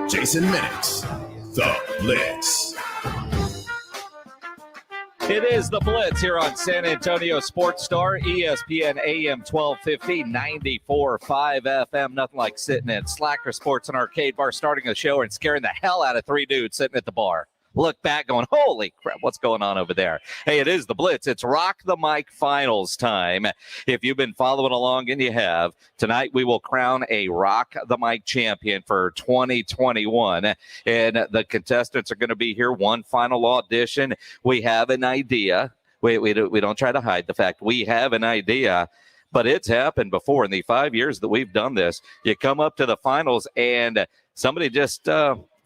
Jason Minix, The Blitz. It is The Blitz here on San Antonio Sports Star, ESPN AM 1250, 94.5 FM. Nothing like sitting at Slacker Sports and Arcade Bar, starting a show and scaring the hell out of three dudes sitting at the bar. Look back going, holy crap, what's going on over there? Hey, it is The Blitz. It's Rock the Mic finals time. If you've been following along, and you have, tonight we will crown a Rock the Mic champion for 2021. And the contestants are going to be here. One final audition. We have an idea. We don't try to hide the fact we have an idea. But it's happened before in the 5 years that we've done this. You come up to the finals and somebody just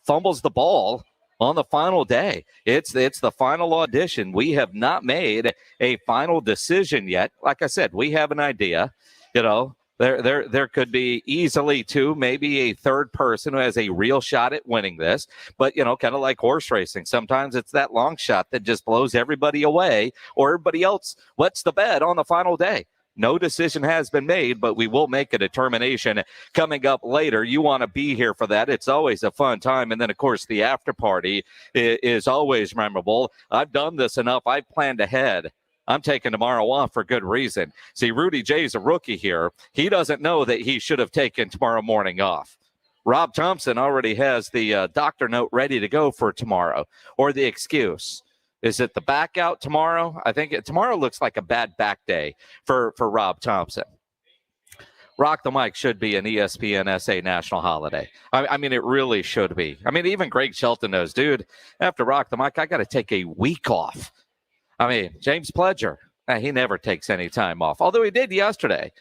fumbles the ball on the final day. It's the final audition. We have not made a final decision yet. Like I said, we have an idea. You know, there could be easily two, maybe a third person who has a real shot at winning this. But, you know, kind of like horse racing. Sometimes it's that long shot that just blows everybody away, or everybody else wets the bed on the final day. No decision has been made, but we will make a determination coming up later. You want to be here for that. It's always a fun time. And then, of course, the after party is always memorable. I've done this enough. I've planned ahead. I'm taking tomorrow off for good reason. See, Rudy J's a rookie here. He doesn't know that he should have taken tomorrow morning off. Rob Thompson already has the doctor note ready to go for tomorrow, or the excuse. Is it the back out tomorrow? I think tomorrow looks like a bad back day for Rob Thompson. Rock the Mic should be an ESPN SA national holiday. I mean, it really should be. I mean, even Greg Shelton knows, dude, after Rock the Mic, I got to take a week off. I mean, James Pledger, he never takes any time off, although he did yesterday.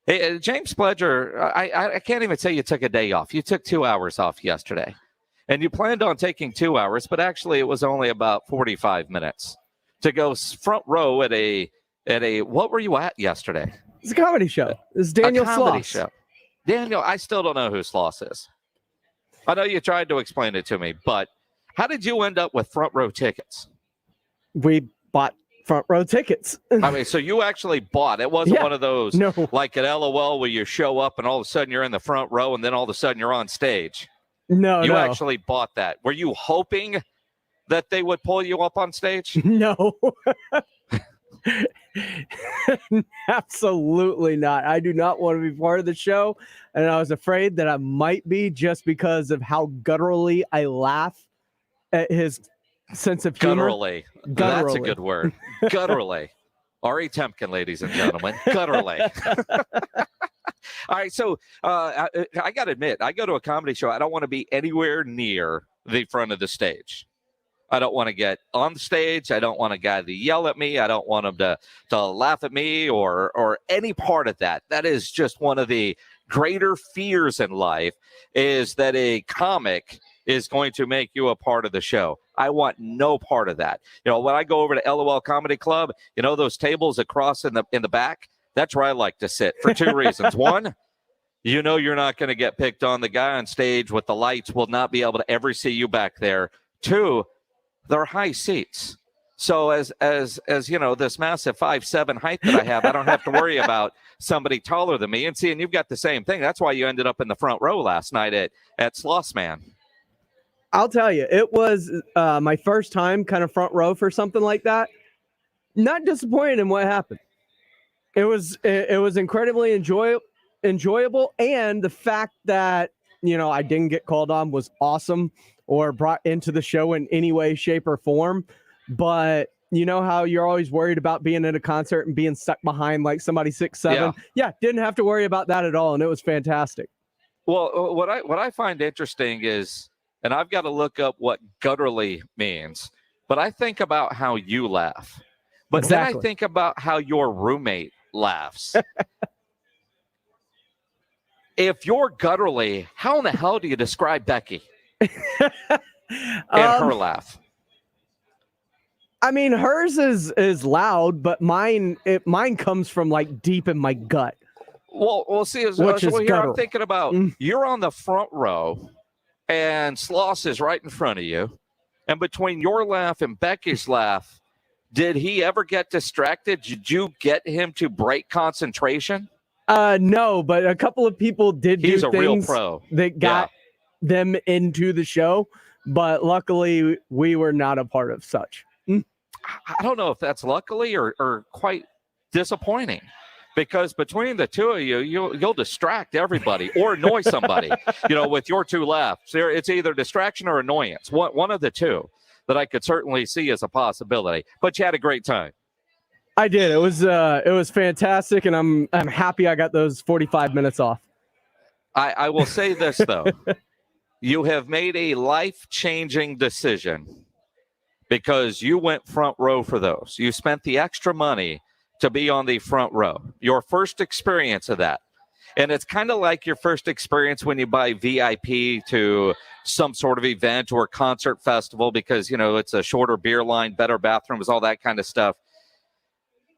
Hey, James Pledger, I can't even say you took a day off. You took 2 hours off yesterday. And you planned on taking 2 hours, but actually it was only about 45 minutes to go front row at a what were you at yesterday? It's a comedy show. It's Daniel Sloss. Show. Daniel, I still don't know who Sloss is. I know you tried to explain it to me, but how did you end up with front row tickets? We bought front row tickets. I mean, so you actually bought. It wasn't one of those like at LOL where you show up and all of a sudden you're in the front row and then all of a sudden you're on stage. No, you actually bought that. Were you hoping that they would pull you up on stage? No. Absolutely not. I do not want to be part of the show, and I was afraid that I might be just because of how gutturally I laugh at his sense of humor. Gutturally. That's a good word. Gutturally. Ari Temkin, ladies and gentlemen. Gutturally. All right, so I got to admit, I go to a comedy show. I don't want to be anywhere near the front of the stage. I don't want to get on the stage. I don't want a guy to yell at me. I don't want him to laugh at me or any part of that. That is just one of the greater fears in life, is that a comic is going to make you a part of the show. I want no part of that. You know, when I go over to LOL Comedy Club, you know those tables across in the back? That's where I like to sit for two reasons. One, you know you're not going to get picked on. The guy on stage with the lights will not be able to ever see you back there. Two, they're high seats. So as you know, this massive 5'7" height that I have, I don't have to worry about somebody taller than me. And see, and you've got the same thing. That's why you ended up in the front row last night at Slossman. I'll tell you, it was my first time kind of front row for something like that. Not disappointed in what happened. It was incredibly enjoyable, and the fact that, you know, I didn't get called on was awesome or brought into the show in any way, shape, or form. But you know how you're always worried about being at a concert and being stuck behind like somebody 6'7"? Yeah, didn't have to worry about that at all, and it was fantastic. Well, what I find interesting is, and I've got to look up what gutturally means, but I think about how you laugh. But then I think about how your roommate laughs. If you're gutturally, how in the hell do you describe Becky and her laugh? I mean, hers is loud, but mine comes from like deep in my gut. Well, see, which is here I'm thinking about you're on the front row, and Sloss is right in front of you, and between your laugh and Becky's laugh, did he ever get distracted? Did you get him to break concentration? No, but a couple of people did do things a real pro. that them into the show, but luckily we were not a part of such. I don't know if that's luckily or quite disappointing, because between the two of you, you'll distract everybody or annoy somebody, with your two laughs. It's either distraction or annoyance, one of the two that I could certainly see as a possibility. But you had a great time. I did. It was fantastic, and I'm happy I got those 45 minutes off. I will say this, though. You have made a life-changing decision because you went front row for those. You spent the extra money to be on the front row. Your first experience of that. And it's kind of like your first experience when you buy VIP to some sort of event or concert festival because, it's a shorter beer line, better bathrooms, all that kind of stuff.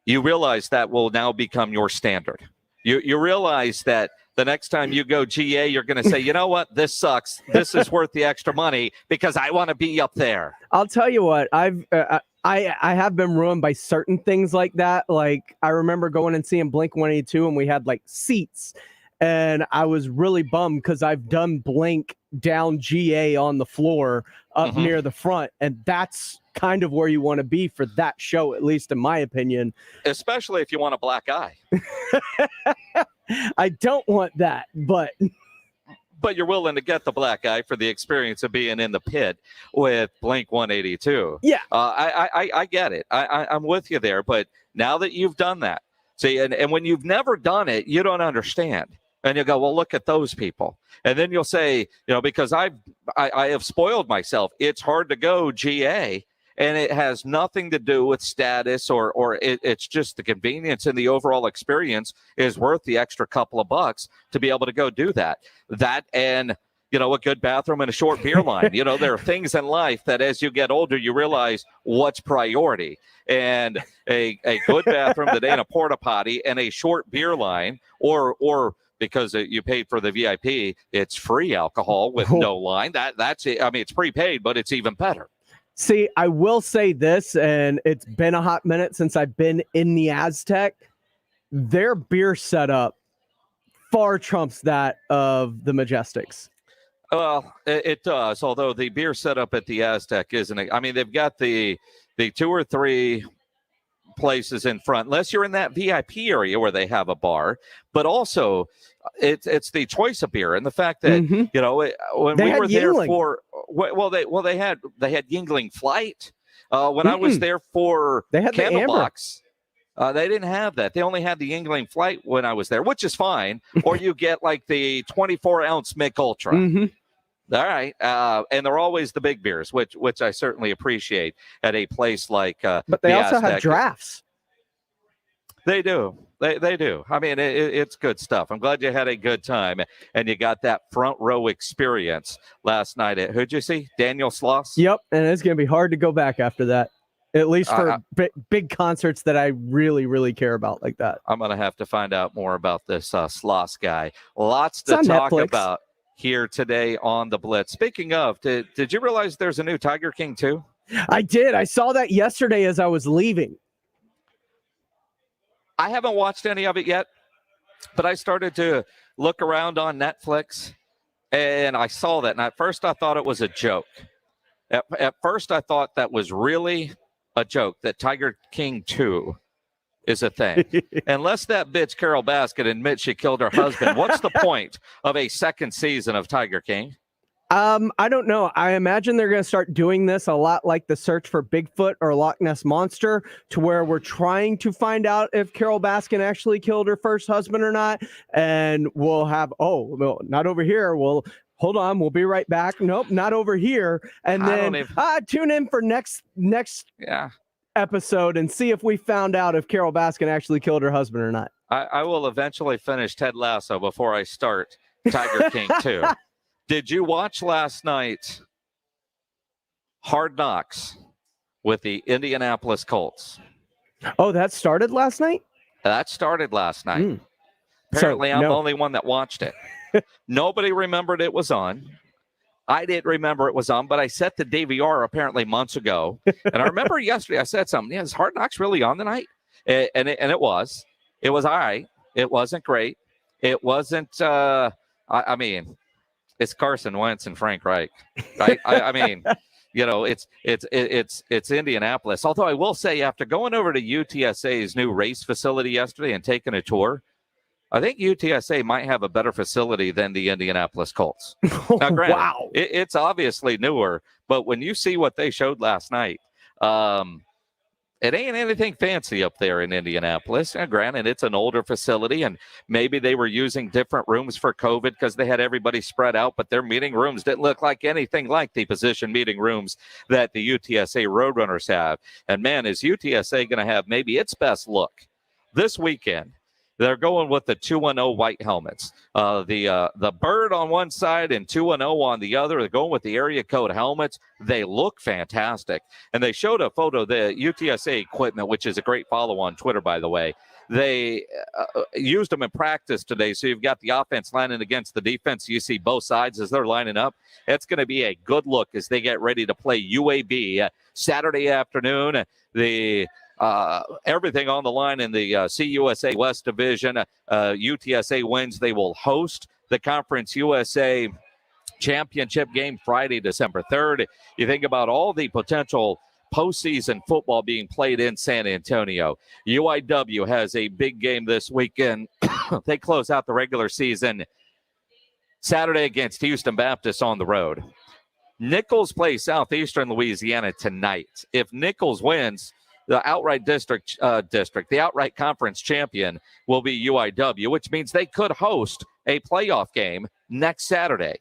You realize that will now become your standard. You realize that the next time you go GA, you're going to say, you know what, this sucks. This is worth the extra money because I want to be up there. I'll tell you what, I have been ruined by certain things like that. Like I remember going and seeing Blink 182 and we had like seats, and I was really bummed because I've done Blink down GA on the floor up near the front, and that's kind of where you want to be for that show, at least in my opinion. Especially if you want a black eye. I don't want that, but you're willing to get the black eye for the experience of being in the pit with Blink 182. Yeah. I get it. I'm with you there. But now that you've done that, see, and when you've never done it, you don't understand. And you go, well, look at those people. And then you'll say, because I have spoiled myself. It's hard to go GA. And it has nothing to do with status or it's just the convenience and the overall experience is worth the extra couple of bucks to be able to go do that. That and, a good bathroom and a short beer line. There are things in life that as you get older, you realize what's priority. And a good bathroom that ain't a porta potty and a short beer line or because you paid for the VIP, it's free alcohol with no line. That's it. I mean, it's prepaid, but it's even better. See, I will say this, and it's been a hot minute since I've been in the Aztec. Their beer setup far trumps that of the Majestics. Well, it does, although the beer setup at the Aztec isn't. I mean, they've got the 2 or 3 places in front, unless you're in that VIP area where they have a bar, but also it's the choice of beer and the fact that when they we were there Yuengling. they had Yuengling Flight when I was there for they had Candlebox. They didn't have that. They only had the Yuengling Flight when I was there, which is fine. Or you get like the 24-ounce Mick Ultra. All right, and they're always the big beers, which I certainly appreciate at a place like. But they also have drafts. They do. They do. I mean, it's good stuff. I'm glad you had a good time and you got that front row experience last night at, who'd you see? Daniel Sloss? Yep, and it's going to be hard to go back after that, at least for big concerts that I really, really care about like that. I'm going to have to find out more about this Sloss guy. Lots to talk about here today on the Blitz. Speaking of, did you realize there's a new Tiger King 2? I did. I saw that yesterday as I was leaving. I haven't watched any of it yet, but I started to look around on Netflix, and I saw that. And at first, I thought it was a joke. At first, I thought that was really a joke, that Tiger King 2 is a thing. Unless that bitch Carol Baskin admits she killed her husband, what's the point of a second season of Tiger King? I don't know. I imagine they're going to start doing this a lot like the search for Bigfoot or Loch Ness Monster, to where we're trying to find out if Carol Baskin actually killed her first husband or not. And we'll have, no, not over here. Well, hold on. We'll be right back. Nope, not over here. And then tune in for next episode and see if we found out if Carol Baskin actually killed her husband or not. I will eventually finish Ted Lasso before I start Tiger King 2. Did you watch last night Hard Knocks with the Indianapolis Colts? Oh, that started last night? That started last night. Apparently, I'm the only one that watched it. Nobody remembered it was on. I didn't remember it was on, but I set the DVR apparently months ago. And I remember yesterday I said something. Yeah, is Hard Knocks really on tonight? And it was. It was all right. It wasn't great. It wasn't, It's Carson Wentz and Frank Reich, right? I mean, it's Indianapolis. Although I will say, after going over to UTSA's new race facility yesterday and taking a tour, I think UTSA might have a better facility than the Indianapolis Colts. Now, granted, Wow. It's obviously newer, but when you see what they showed last night, it ain't anything fancy up there in Indianapolis. Now, granted, it's an older facility, and maybe they were using different rooms for COVID because they had everybody spread out, but their meeting rooms didn't look like anything like the position meeting rooms that the UTSA Roadrunners have. And, man, is UTSA going to have maybe its best look this weekend? They're going with the 2-0 white helmets. The bird on one side and 2-0 on the other. They're going with the area code helmets. They look fantastic. And they showed a photo of the UTSA equipment, which is a great follow on Twitter, by the way. They used them in practice today. So you've got the offense lining against the defense. You see both sides as they're lining up. It's going to be a good look as they get ready to play UAB Saturday afternoon. Everything on the line in the CUSA West Division. UTSA wins. They will host the Conference USA Championship game Friday, December 3rd. You think about all the potential postseason football being played in San Antonio. UIW has a big game this weekend. They close out the regular season Saturday against Houston Baptist on the road. Nichols plays Southeastern Louisiana tonight. If Nichols wins, the outright the outright conference champion will be UIW, which means they could host a playoff game next Saturday.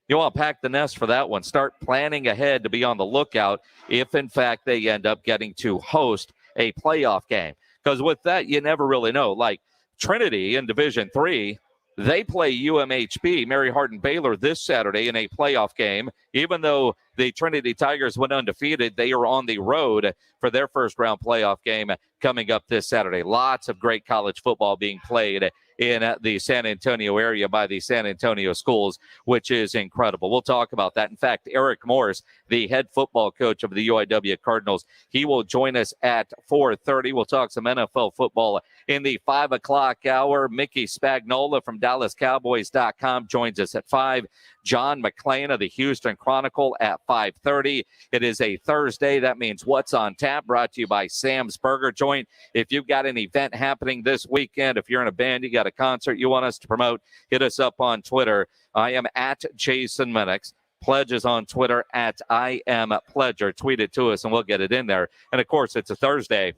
You want to pack the nest for that one. Start planning ahead to be on the lookout if, in fact, they end up getting to host a playoff game. Because with that, you never really know. Like Trinity in Division III, they play UMHB, Mary Hardin Baylor, this Saturday in a playoff game. Even though the Trinity Tigers went undefeated, they are on the road for their first round playoff game coming up this Saturday. Lots of great college football being played in the San Antonio area by the San Antonio schools, which is incredible. We'll talk about that. In fact, Eric Morris, the head football coach of the UIW Cardinals, he will join us at 4:30. We'll talk some NFL football in the 5 o'clock hour. Mickey Spagnola from DallasCowboys.com joins us at 5. John McClain of the Houston Chronicle at 5:30. It is a Thursday. That means What's on Tap, brought to you by Sam's Burger Joint. If you've got an event happening this weekend, if you're in a band, you got a concert you want us to promote, hit us up on Twitter. I am at Jason Minix. Pledge is on Twitter at I am Pledger. Tweet it to us and we'll get it in there. And of course, it's a Thursday.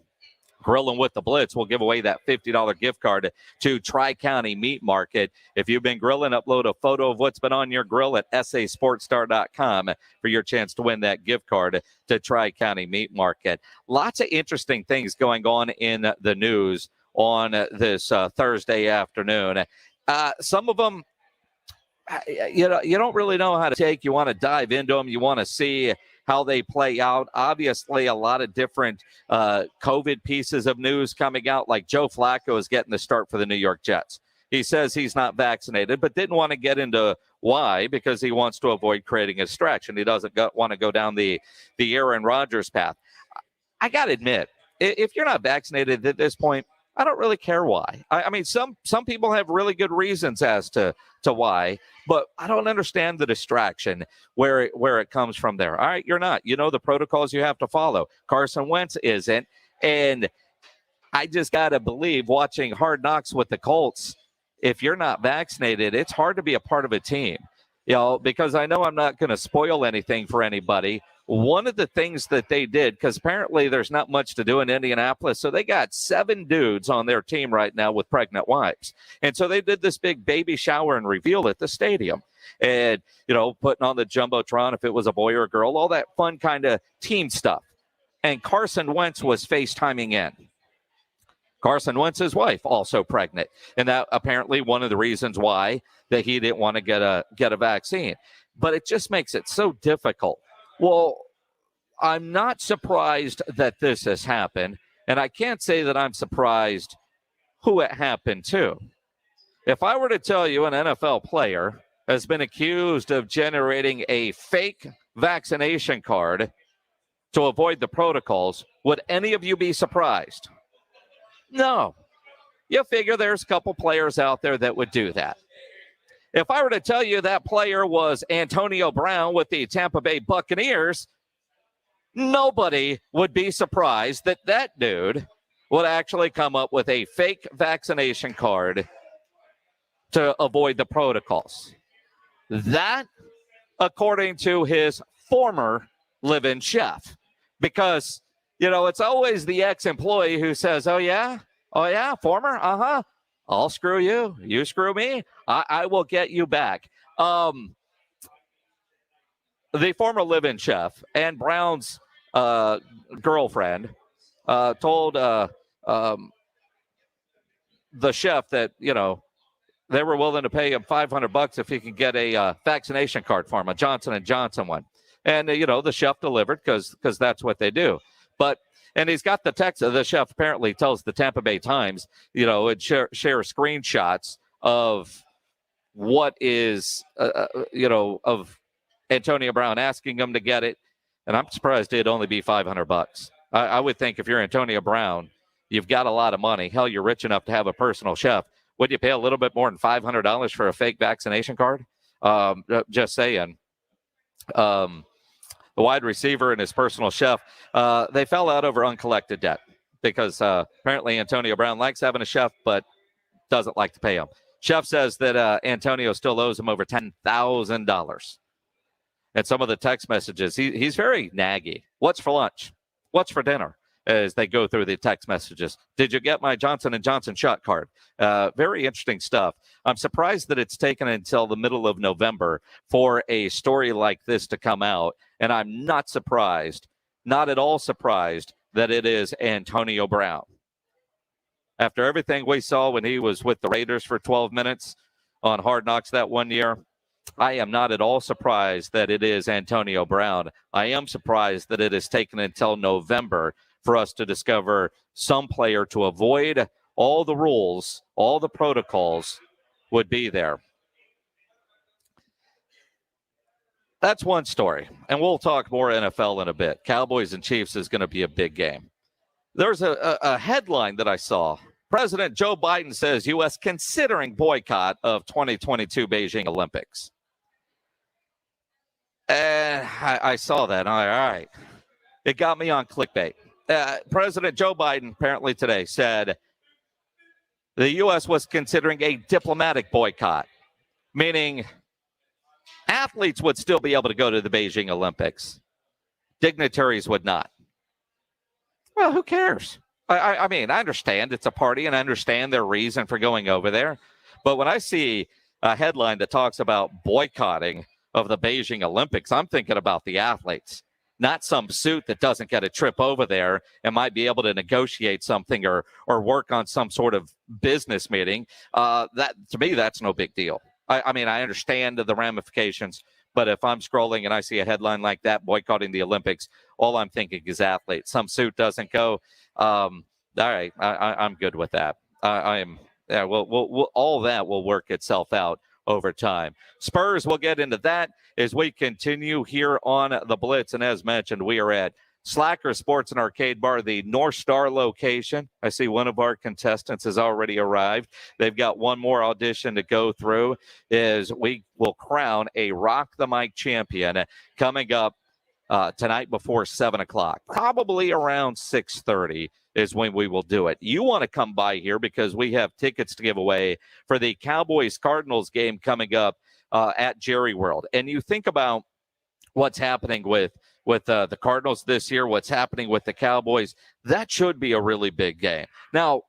Grilling with the Blitz, we'll give away that $50 gift card to Tri-County Meat Market. If you've been grilling, upload a photo of what's been on your grill at sasportstar.com for your chance to win that gift card to Tri-County Meat Market. Lots of interesting things going on in the news on this Thursday afternoon. Some of them, you don't really know how to take. You want to dive into them. You want to see how they play out. Obviously, a lot of different COVID pieces of news coming out, like Joe Flacco is getting the start for the New York Jets. He says he's not vaccinated, but didn't want to get into why, because he wants to avoid creating a distraction. He doesn't want to go down the Aaron Rodgers path. I got to admit, if you're not vaccinated at this point, I don't really care why. I mean, some people have really good reasons as to why, but I don't understand the distraction where it comes from there. All right, you're not. You know the protocols you have to follow. Carson Wentz isn't. And I just got to believe, watching Hard Knocks with the Colts, if you're not vaccinated, it's hard to be a part of a team. Because I know I'm not going to spoil anything for anybody. One of the things that they did, because apparently there's not much to do in Indianapolis, so they got 7 dudes on their team right now with pregnant wives. And so they did this big baby shower and reveal at the stadium. And, putting on the Jumbotron, if it was a boy or a girl, all that fun kind of team stuff. And Carson Wentz was FaceTiming in. Carson Wentz's wife also pregnant. And that apparently one of the reasons why that he didn't want to get a vaccine. But it just makes it so difficult. Well, I'm not surprised that this has happened, and I can't say that I'm surprised who it happened to. If I were to tell you an NFL player has been accused of generating a fake vaccination card to avoid the protocols, would any of you be surprised? No. You figure there's a couple players out there that would do that. If I were to tell you that player was Antonio Brown with the Tampa Bay Buccaneers, nobody would be surprised that that dude would actually come up with a fake vaccination card to avoid the protocols. That, according to his former live-in chef, because, it's always the ex-employee who says, oh, yeah, former, I'll screw you. You screw me. I will get you back. The former live-in chef and Brown's girlfriend told the chef that, they were willing to pay him $500 if he could get a vaccination card for him, a Johnson & Johnson one. And, the chef delivered because that's what they do. And he's got the text. The chef apparently tells the Tampa Bay Times, and share screenshots of what is, of Antonio Brown asking him to get it. And I'm surprised it'd only be $500. I would think if you're Antonio Brown, you've got a lot of money. Hell, you're rich enough to have a personal chef. Would you pay a little bit more than $500 for a fake vaccination card? Just saying. The wide receiver and his personal chef, they fell out over uncollected debt because apparently Antonio Brown likes having a chef but doesn't like to pay him. Chef says that Antonio still owes him over $10,000. And some of the text messages, he's very naggy. What's for lunch? What's for dinner? As they go through the text messages. Did you get my Johnson & Johnson shot card? Very interesting stuff. I'm surprised that it's taken until the middle of November for a story like this to come out. And I'm not surprised, not at all surprised, that it is Antonio Brown. After everything we saw when he was with the Raiders for 12 minutes on Hard Knocks that one year, I am not at all surprised that it is Antonio Brown. I am surprised that it has taken until November for us to discover some player to avoid all the rules, all the protocols would be there. That's one story, and we'll talk more NFL in a bit. Cowboys and Chiefs is going to be a big game. There's a headline that I saw. President Joe Biden says U.S. considering boycott of 2022 Beijing Olympics. And I saw that. All right. It got me on clickbait. President Joe Biden apparently today said the U.S. was considering a diplomatic boycott, meaning athletes would still be able to go to the Beijing Olympics. Dignitaries would not. Well, who cares? I mean, I understand it's a party and I understand their reason for going over there. But when I see a headline that talks about boycotting of the Beijing Olympics, I'm thinking about the athletes, not some suit that doesn't get a trip over there and might be able to negotiate something or work on some sort of business meeting. That to me, that's no big deal. I mean, I understand the ramifications, but if I'm scrolling and I see a headline like that, boycotting the Olympics, all I'm thinking is athletes. Some suit doesn't go. All right, I'm good with that. We'll all that will work itself out over time. Spurs, we'll get into that as we continue here on the Blitz. And as mentioned, we are at Slacker Sports and Arcade Bar, the North Star location. I see one of our contestants has already arrived. They've got one more audition to go through as we will crown a Rock the Mic champion coming up tonight before 7 o'clock. Probably around 6:30 is when we will do it. You want to come by here because we have tickets to give away for the Cowboys-Cardinals game coming up at Jerry World. And you think about what's happening with the Cardinals this year, what's happening with the Cowboys, that should be a really big game. Now,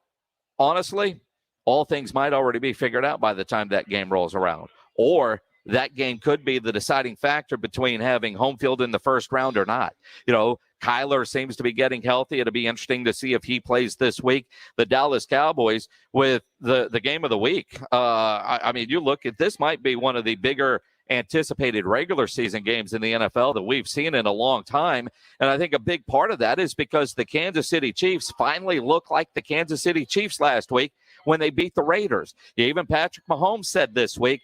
honestly, all things might already be figured out by the time that game rolls around. Or that game could be the deciding factor between having home field in the first round or not. You know, Kyler seems to be getting healthy. It'll be interesting to see if he plays this week. The Dallas Cowboys with the game of the week. I mean, you look at this might be one of the bigger anticipated regular season games in the NFL that we've seen in a long time. And I think a big part of that is because the Kansas City Chiefs finally look like the Kansas City Chiefs last week when they beat the Raiders. Even Patrick Mahomes said this week,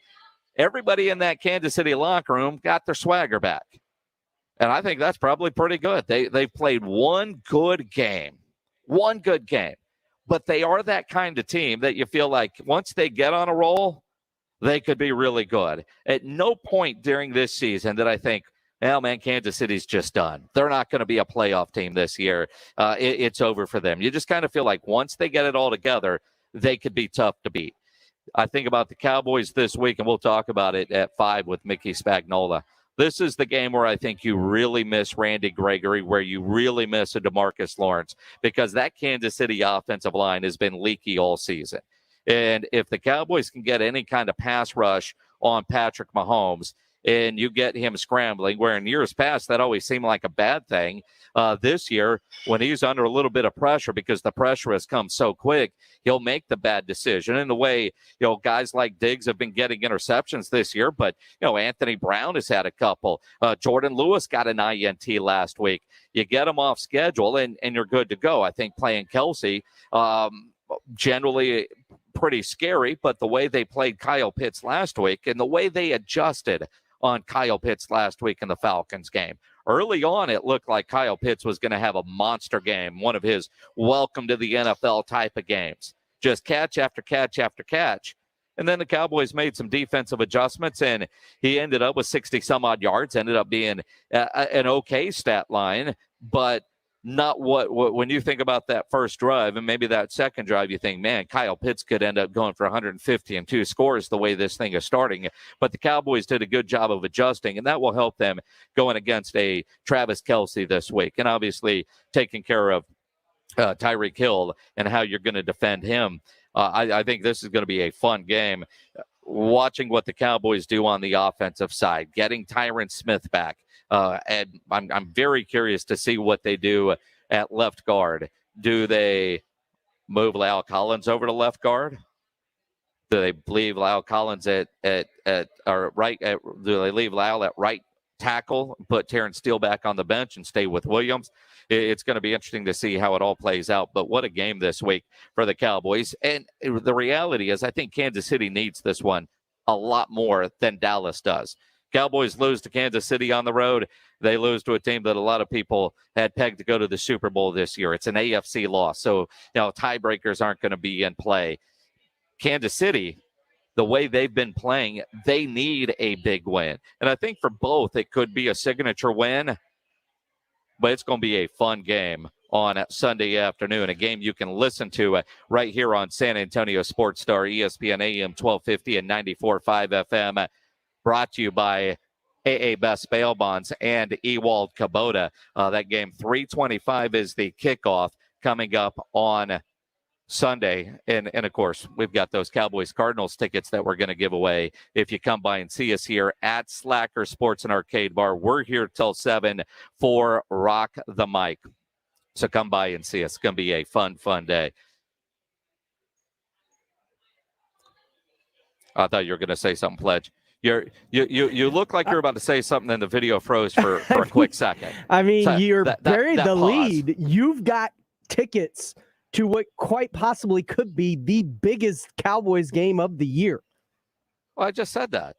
everybody in that Kansas City locker room got their swagger back. And I think that's probably pretty good. They've played one good game, but they are that kind of team that you feel like once they get on a roll, they could be really good. At no point during this season did I think, well, man, Kansas City's just done. They're not going to be a playoff team this year. It's over for them. You just kind of feel like once they get it all together, they could be tough to beat. I think about the Cowboys this week, and we'll talk about it at 5 with Mickey Spagnola. This is the game where I think you really miss Randy Gregory, where you really miss a DeMarcus Lawrence, because that Kansas City offensive line has been leaky all season. And if the Cowboys can get any kind of pass rush on Patrick Mahomes and you get him scrambling, where in years past that always seemed like a bad thing, this year when he's under a little bit of pressure because the pressure has come so quick, he'll make the bad decision. In the way, guys like Diggs have been getting interceptions this year, but, Anthony Brown has had a couple. Jordan Lewis got an INT last week. You get him off schedule and you're good to go. I think playing Kelsey, generally pretty scary, but the way they played Kyle Pitts last week and the way they adjusted on Kyle Pitts last week in the Falcons game. Early on, it looked like Kyle Pitts was going to have a monster game, one of his welcome to the NFL type of games. Just catch after catch after catch. And then the Cowboys made some defensive adjustments, and he ended up with 60-some-odd yards, ended up being an okay stat line, but not what when you think about that first drive and maybe that second drive, you think, man, Kyle Pitts could end up going for 150 and 2 scores the way this thing is starting. But the Cowboys did a good job of adjusting, and that will help them going against a Travis Kelce this week. And obviously taking care of Tyreek Hill and how you're going to defend him. I think this is going to be a fun game. Watching what the Cowboys do on the offensive side, getting Tyron Smith back. And I'm very curious to see what they do at left guard. Do they move La'el Collins over to left guard? Do they leave La'el Collins at right? Do they leave La'el at right tackle, put Terrence Steele back on the bench and stay with Williams? It's going to be interesting to see how it all plays out. But what a game this week for the Cowboys. And the reality is I think Kansas City needs this one a lot more than Dallas does. Cowboys lose to Kansas City on the road. They lose to a team that a lot of people had pegged to go to the Super Bowl this year. It's an AFC loss. So, tiebreakers aren't going to be in play. Kansas City, the way they've been playing, they need a big win. And I think for both, it could be a signature win, but it's going to be a fun game on Sunday afternoon, a game you can listen to right here on San Antonio Sports Star, ESPN AM 1250 and 94.5 FM. Brought to you by AA Best Bail Bonds and Ewald Kubota. That game, 3:25 is the kickoff coming up on Sunday. And of course, we've got those Cowboys-Cardinals tickets that we're going to give away if you come by and see us here at Slacker Sports and Arcade Bar. We're here till 7 for Rock the Mic. So come by and see us. It's going to be a fun day. I thought you were going to say something, Pledge. You look like you're about to say something, and the video froze for a quick second. I mean, So you're buried the pause. lead. You've got tickets to what quite possibly could be the biggest Cowboys game of the year. Well, I just said that.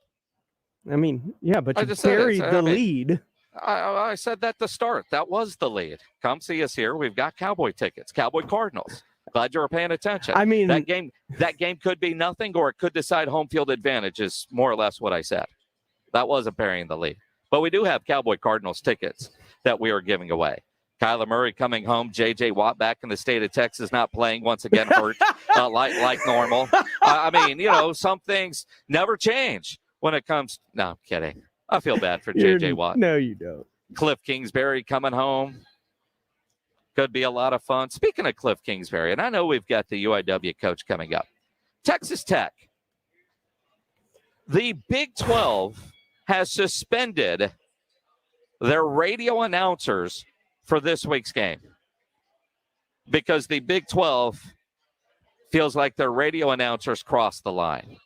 I mean, yeah, but I you just said it. buried the lead. I said that to start. That was the lead. Come see us here. We've got Cowboy tickets, Cowboy Cardinals. Glad you were paying attention. I mean, that game could be nothing, or it could decide home field advantage is more or less what I said. That wasn't burying the lead. But we do have Cowboy Cardinals tickets that we are giving away. Kyler Murray coming home. J.J. Watt back in the state of Texas, not playing once again, hurt like normal. I mean, some things never change when it comes. No, I'm kidding. I feel bad for J.J. Watt. No, you don't. Cliff Kingsbury coming home. Could be a lot of fun. Speaking of Cliff Kingsbury, and I know we've got the UIW coach coming up. Texas Tech. The Big 12 has suspended their radio announcers for this week's game because the Big 12 feels like their radio announcers crossed the line.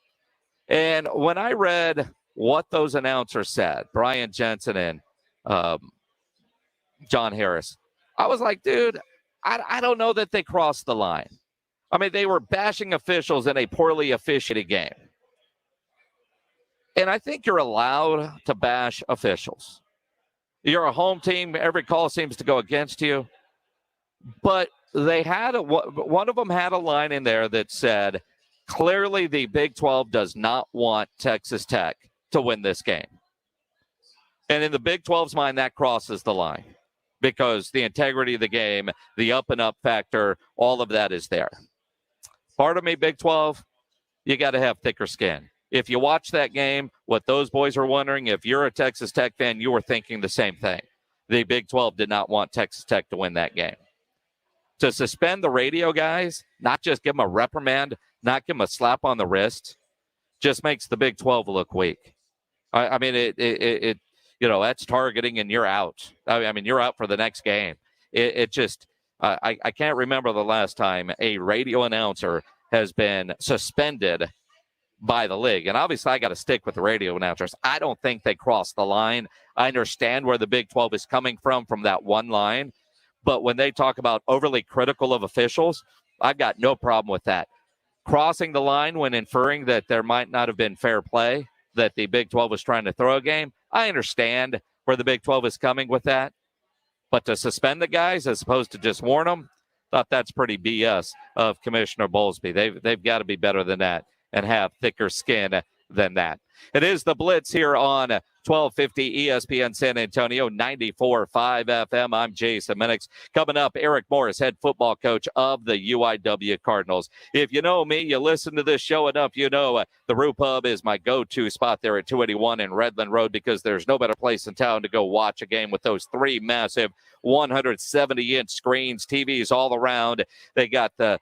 And when I read what those announcers said, Brian Jensen and John Harris, I was like, dude, I don't know that they crossed the line. I mean, they were bashing officials in a poorly officiated game. And I think you're allowed to bash officials. You're a home team. Every call seems to go against you. But they had one of them had a line in there that said, Clearly, the Big 12 does not want Texas Tech to win this game. And in the Big 12's mind, that crosses the line because the integrity of the game, the up and up factor, all of that is there. Part of me, Big 12, you got to have thicker skin. If you watch that game, what those boys are wondering, if you're a Texas Tech fan, you were thinking the same thing. The Big 12 did not want Texas Tech to win that game. To suspend the radio guys, not just give them a reprimand, not give them a slap on the wrist, just makes the Big 12 look weak. I mean, it that's targeting and you're out. I mean, you're out for the next game. It just, I can't remember the last time a radio announcer has been suspended by the league. And obviously, I got to stick with the radio announcers. I don't think they crossed the line. I understand where the Big 12 is coming from that one line. But when they talk about overly critical of officials, I've got no problem with that. Crossing the line when inferring that there might not have been fair play, that the Big 12 was trying to throw a game, I understand where the Big 12 is coming with that. But to suspend the guys as opposed to just warn them, thought that's pretty BS of Commissioner Bowlesby. They've got to be better than that and have thicker skin than that. It is the Blitz here on 1250 ESPN San Antonio, 94.5 FM. I'm Jason Minix. Coming up, Eric Morris, head football coach of the UIW Cardinals. If you know me, you listen to this show enough, you know the Roo Pub is my go-to spot there at 281 in Redland Road because there's no better place in town to go watch a game with those three massive 170-inch screens, TVs all around. They got the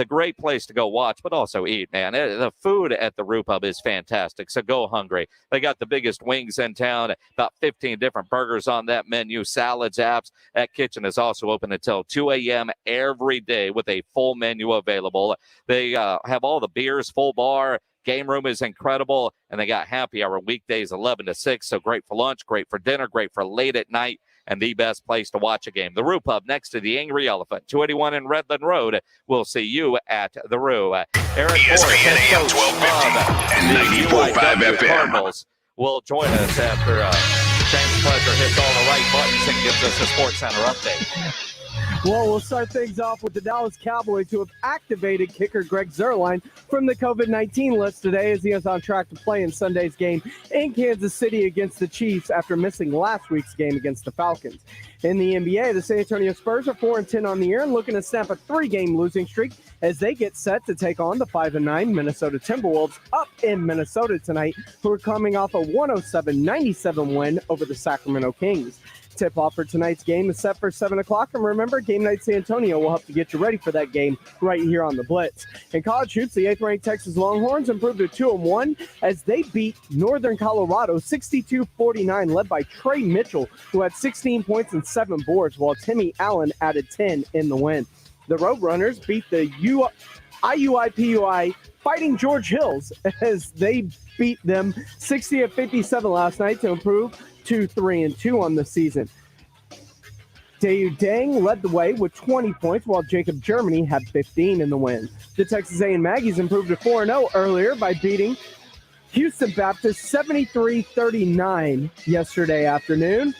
great place to go watch, but also eat, man. The food at the Roo Pub is fantastic, so go hungry. They got the biggest wings in town, about 15 different burgers on that menu, salads, apps. That kitchen is also open until 2 a.m. every day with a full menu available. They have all the beers, full bar. Game room is incredible, and they got happy hour weekdays 11 to 6, so great for lunch, great for dinner, great for late at night, and the best place to watch a game. The Roo Pub next to the Angry Elephant, 281 in Redland Road. We'll see you at the Roo. Eric ESPN AM 1250 and 94.5 FM. Cardinals will join us after James Pleasure hits all the right buttons and gives us a Sports Center update. Well, we'll start things off with the Dallas Cowboys, who have activated kicker Greg Zuerlein from the COVID-19 list today as he is on track to play in Sunday's game in Kansas City against the Chiefs after missing last week's game against the Falcons. In the NBA, the San Antonio Spurs are 4-10 on the year and looking to snap a 3-game losing streak as they get set to take on the 5-9 Minnesota Timberwolves up in Minnesota tonight, who are coming off a 107-97 win over the Sacramento Kings. Tip-off for tonight's game is set for 7 o'clock. And remember, Game Night San Antonio will help to get you ready for that game right here on the Blitz. In college hoops, the 8th-ranked Texas Longhorns improved to 2-1 as they beat Northern Colorado 62-49, led by Trey Mitchell, who had 16 points and 7 boards, while Timmy Allen added 10 in the win. The Roadrunners beat the IUI-PUI Fighting George Hills as they beat them 60-57 last night to improve to 3-2 on the season. Dayu Dang led the way with 20 points, while Jacob Germany had 15 in the win. The Texas A&M Aggies improved to 4-0 earlier by beating Houston Baptist 73-39 yesterday afternoon.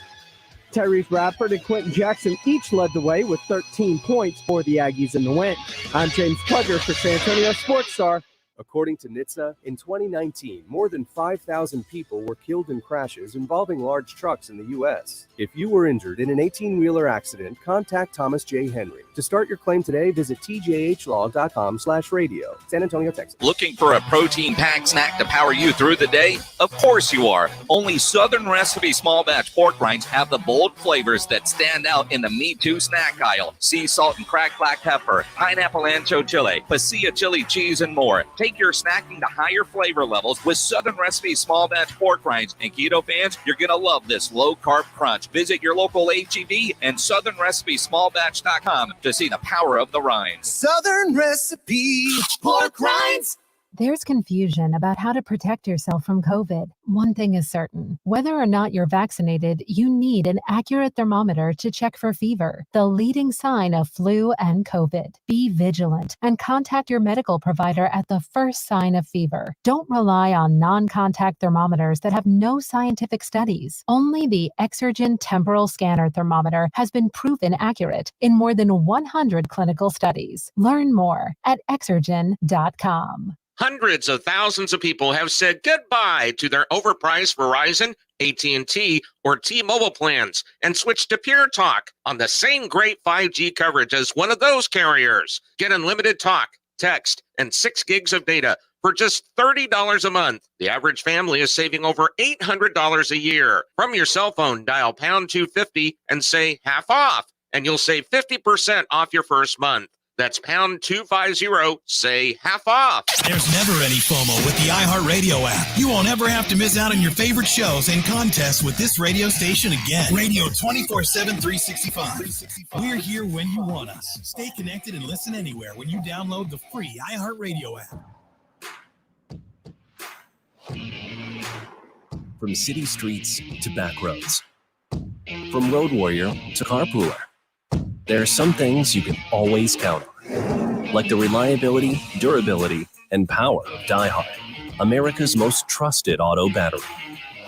Tyrese Radford and Quentin Jackson each led the way with 13 points for the Aggies in the win. I'm James Pleasure for San Antonio Sports Star. According to NHTSA, in 2019, more than 5,000 people were killed in crashes involving large trucks in the U.S. If you were injured in an 18-wheeler accident, contact Thomas J. Henry. To start your claim today, visit tjhlaw.com/radio. San Antonio, Texas. Looking for a protein-packed snack to power you through the day? Of course you are. Only Southern Recipe small batch pork rinds have the bold flavors that stand out in the Me Too snack aisle. Sea salt and cracked black pepper, pineapple ancho chili, pasilla chili cheese, and more. Take your snacking to higher flavor levels with Southern Recipe small batch pork rinds. And keto fans, you're going to love this low-carb crunch. Visit your local H-E-B and southernrecipesmallbatch.com to see the power of the rinds. Southern Recipe pork rinds. There's confusion about how to protect yourself from COVID. One thing is certain. Whether or not you're vaccinated, you need an accurate thermometer to check for fever, the leading sign of flu and COVID. Be vigilant and contact your medical provider at the first sign of fever. Don't rely on non-contact thermometers that have no scientific studies. Only the Exergen temporal scanner thermometer has been proven accurate in more than 100 clinical studies. Learn more at exergen.com. Hundreds of thousands of people have said goodbye to their overpriced Verizon, AT&T, or T-Mobile plans and switched to Pure Talk on the same great 5G coverage as one of those carriers. Get unlimited talk, text, and 6 gigs of data for just $30 a month. The average family is saving over $800 a year. From your cell phone, dial pound 250 and say half off, and you'll save 50% off your first month. That's pound 250, say half off. There's never any FOMO with the iHeartRadio app. You won't ever have to miss out on your favorite shows and contests with this radio station again. Radio 24/7, 365. We're here when you want us. Stay connected and listen anywhere when you download the free iHeartRadio app. From city streets to back roads, from road warrior to carpooler, there are some things you can always count on, like the reliability, durability, and power of DieHard, America's most trusted auto battery.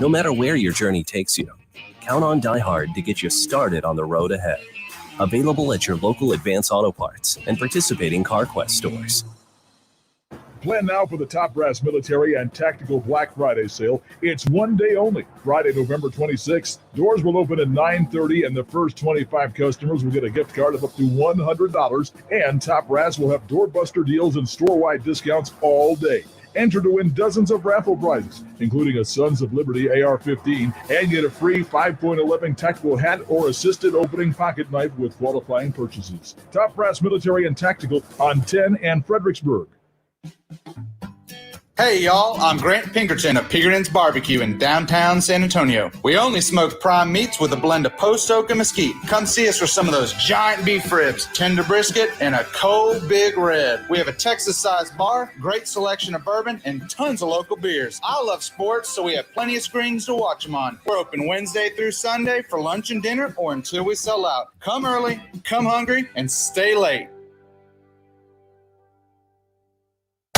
No matter where your journey takes you, count on DieHard to get you started on the road ahead. Available at your local Advance Auto Parts and participating CarQuest stores. Plan now for the Top Brass Military and Tactical Black Friday sale. It's one day only, Friday, November 26th. Doors will open at 9:30, and the first 25 customers will get a gift card of up to $100. And Top Brass will have doorbuster deals and store-wide discounts all day. Enter to win dozens of raffle prizes, including a Sons of Liberty AR-15, and get a free 5.11 tactical hat or assisted opening pocket knife with qualifying purchases. Top Brass Military and Tactical on 10 and Fredericksburg. Hey y'all, I'm Grant Pinkerton of Pigeons Barbecue in downtown San Antonio. We only smoke prime meats with a blend of post oak and mesquite. Come see us for some of those giant beef ribs, tender brisket, and a cold big red. We have a Texas-sized bar, great selection of bourbon, and tons of local beers. I love sports, so we have plenty of screens to watch them on. We're open Wednesday through Sunday for lunch and dinner or until we sell out. Come early, come hungry, and stay late.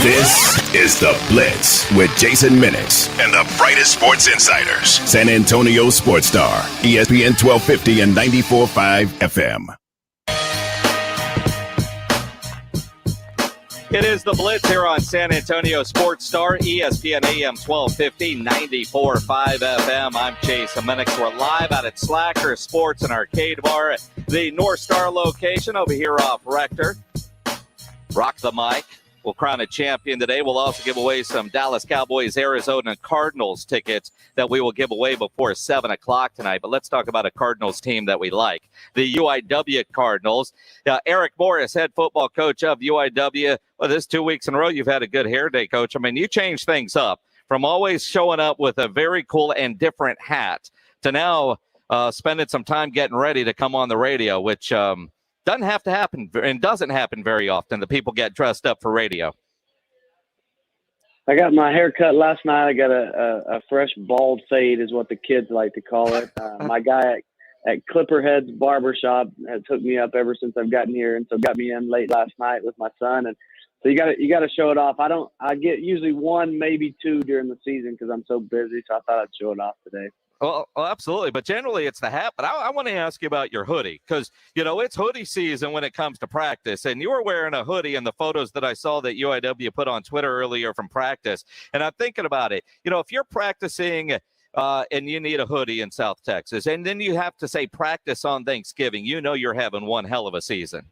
This is The Blitz with Jason Minix and the brightest sports insiders. San Antonio Sports Star, ESPN 1250 and 94.5 FM. It is The Blitz here on San Antonio Sports Star, ESPN AM 1250, 94.5 FM. I'm Jason Minix. We're live out at Slacker Sports and Arcade Bar at the North Star location over here off Rector. Rock the mic. We'll crown a champion today. We'll also give away some Dallas Cowboys, Arizona Cardinals tickets that we will give away before 7 o'clock tonight. But let's talk about a Cardinals team that we like, the UIW Cardinals. Eric Morris, head football coach of UIW. Well, this 2 weeks in a row, you've had a good hair day, Coach. I mean, you changed things up from always showing up with a very cool and different hat to now spending some time getting ready to come on the radio, which doesn't have to happen and doesn't happen very often that people get dressed up for radio. I got my hair cut last night. I got a fresh bald fade is what the kids like to call it. My guy at Clipperhead's Barbershop has hooked me up ever since I've gotten here, and so got me in late last night with my son. And so you got to show it off. I get usually one, maybe two during the season because I'm so busy. So I thought I'd show it off today. Well, absolutely. But generally it's the hat. But I want to ask you about your hoodie because, you know, it's hoodie season when it comes to practice. And you were wearing a hoodie in the photos that I saw that UIW put on Twitter earlier from practice. And I'm thinking about it. You know, if you're practicing and you need a hoodie in South Texas and then you have to say practice on Thanksgiving, you know you're having one hell of a season.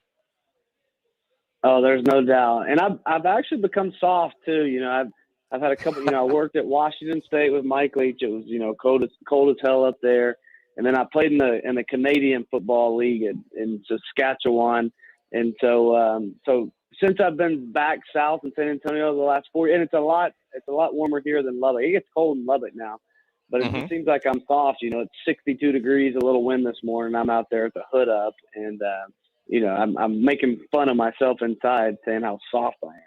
Oh, there's no doubt. And I've actually become soft, too. You know, I've had a couple, you know, I worked at Washington State with Mike Leach. It was, you know, cold as hell up there. And then I played in the Canadian Football League in Saskatchewan. And so since I've been back south in San Antonio the last 4 years, and it's a lot warmer here than Lubbock. It gets cold in Lubbock now, but it seems like I'm soft. You know, it's 62 degrees, a little wind this morning. I'm out there with the hood up, and you know, I'm making fun of myself inside, saying how soft I am.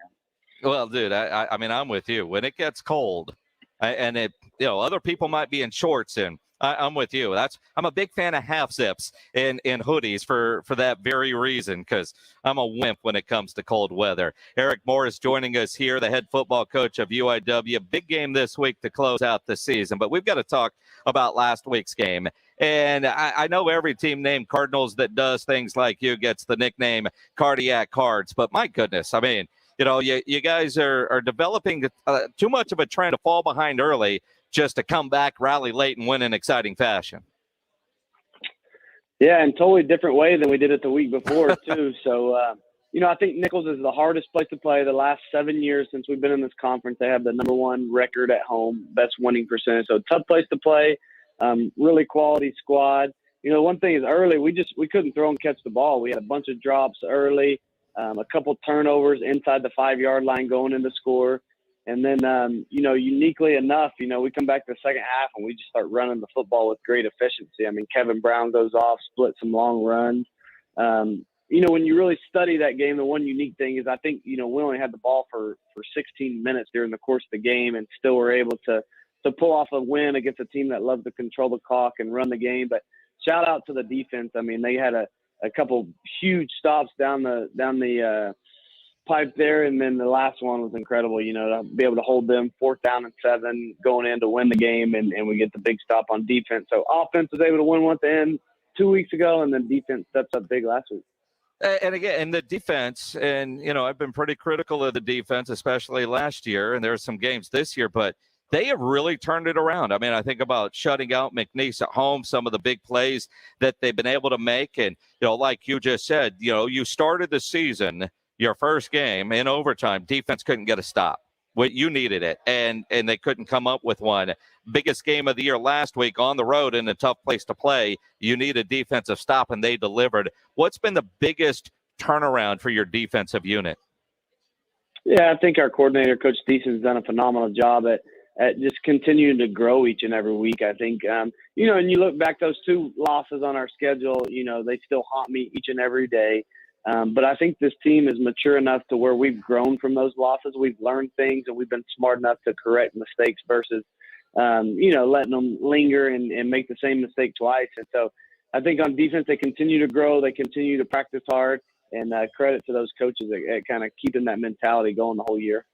Well, dude, I mean, I'm with you. When it gets cold, and it, you know, other people might be in shorts, and I'm with you. I'm a big fan of half zips in hoodies for that very reason, because I'm a wimp when it comes to cold weather. Eric Morris joining us here, the head football coach of UIW. Big game this week to close out the season, but we've got to talk about last week's game. And I know every team named Cardinals that does things like you gets the nickname Cardiac Cards, but my goodness, I mean, you guys are developing too much of a trend to fall behind early just to come back, rally late, and win in exciting fashion. Yeah, and totally different way than we did it the week before, too. So, I think Nichols is the hardest place to play. The last 7 years since we've been in this conference, they have the number one record at home, best winning percentage. So, tough place to play, really quality squad. One thing is early, we couldn't throw and catch the ball. We had a bunch of drops early, a couple turnovers inside the 5-yard line going into score. And then, uniquely enough, we come back to the second half and we just start running the football with great efficiency. I mean, Kevin Brown goes off, split some long runs. When you really study that game, the one unique thing is I think, we only had the ball for 16 minutes during the course of the game and still were able to pull off a win against a team that loves to control the clock and run the game. But shout out to the defense. I mean, they had a couple huge stops down the pipe there, and then the last one was incredible, to be able to hold them 4th down and 7 going in to win the game, and we get the big stop on defense. So offense was able to win one at the end 2 weeks ago, and then defense steps up big last week. And again, in the defense, and, I've been pretty critical of the defense, especially last year, and there are some games this year, but they have really turned it around. I mean, I think about shutting out McNeese at home, some of the big plays that they've been able to make. And, like you just said, you started the season, your first game in overtime, defense couldn't get a stop. You needed it, and they couldn't come up with one. Biggest game of the year last week on the road in a tough place to play. You need a defensive stop, and they delivered. What's been the biggest turnaround for your defensive unit? Yeah, I think our coordinator, Coach Thiessen, has done a phenomenal job at just continuing to grow each and every week. I think, and you look back, those 2 losses on our schedule, they still haunt me each and every day. But I think this team is mature enough to where we've grown from those losses. We've learned things, and we've been smart enough to correct mistakes versus, letting them linger and make the same mistake twice. And so I think on defense, they continue to grow. They continue to practice hard, and credit to those coaches at kind of keeping that mentality going the whole year.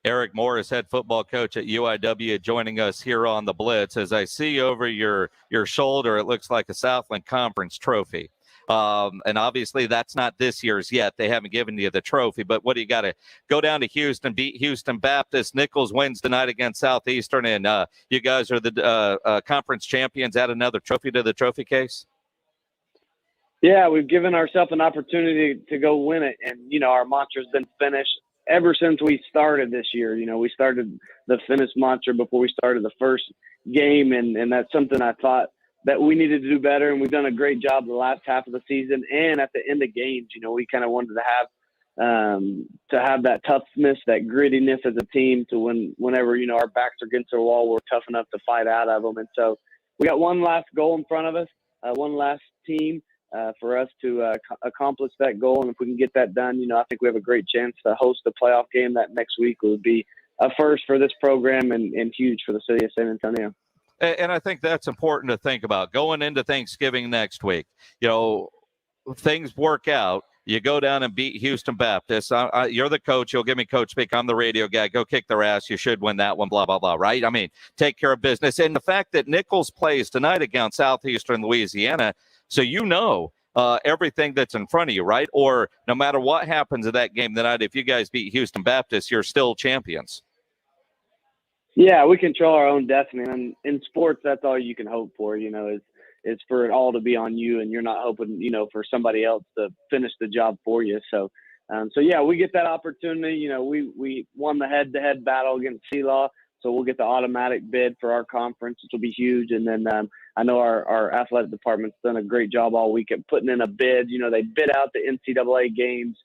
Eric Morris, head football coach at UIW, joining us here on the Blitz. As I see over your shoulder, it looks like a Southland Conference trophy. And obviously that's not this year's yet. They haven't given you the trophy, but what do you got to go down to Houston, beat Houston Baptist? Nichols wins tonight against Southeastern, and you guys are the conference champions. Add another trophy to the trophy case. Yeah, we've given ourselves an opportunity to go win it. And, our mantra's been finished ever since we started this year. We started the finish mantra before we started the first game. And that's something I thought that we needed to do better. And we've done a great job the last half of the season. And at the end of games, we kind of wanted to have that toughness, that grittiness as a team to whenever, our backs are against the wall, we're tough enough to fight out of them. And so we got one last goal in front of us, one last team. For us to accomplish that goal. And if we can get that done, I think we have a great chance to host a playoff game that next week. Would be a first for this program and huge for the city of San Antonio. And I think that's important to think about going into Thanksgiving next week. Things work out. You go down and beat Houston Baptist. You're the coach. You'll give me coach speak. I'm the radio guy. Go kick their ass. You should win that one, blah, blah, blah, right? I mean, take care of business. And the fact that Nichols plays tonight against Southeastern Louisiana, so everything that's in front of you, right? Or no matter what happens in that game tonight, if you guys beat Houston Baptist, you're still champions. Yeah, we control our own destiny. And in sports, that's all you can hope for, is for it all to be on you, and you're not hoping, for somebody else to finish the job for you. So yeah, we get that opportunity. We won the head-to-head battle against CLaw. So we'll get the automatic bid for our conference, which will be huge. And then I know our athletic department's done a great job all week at putting in a bid. They bid out the NCAA games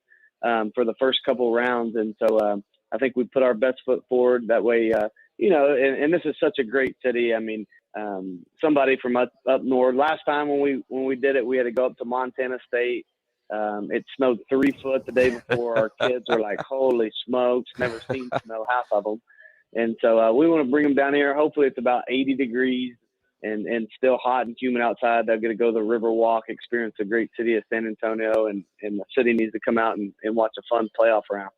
for the first couple rounds. And so I think we put our best foot forward that way, and this is such a great city. I mean, somebody from up north, last time when we did it, we had to go up to Montana State. It snowed 3 foot the day before. Our kids were like, holy smokes, never seen snow, half of them. And so we want to bring them down here. Hopefully it's about 80 degrees and still hot and humid outside. They're going to go to the river walk, experience the great city of San Antonio, and the city needs to come out and watch a fun playoff round.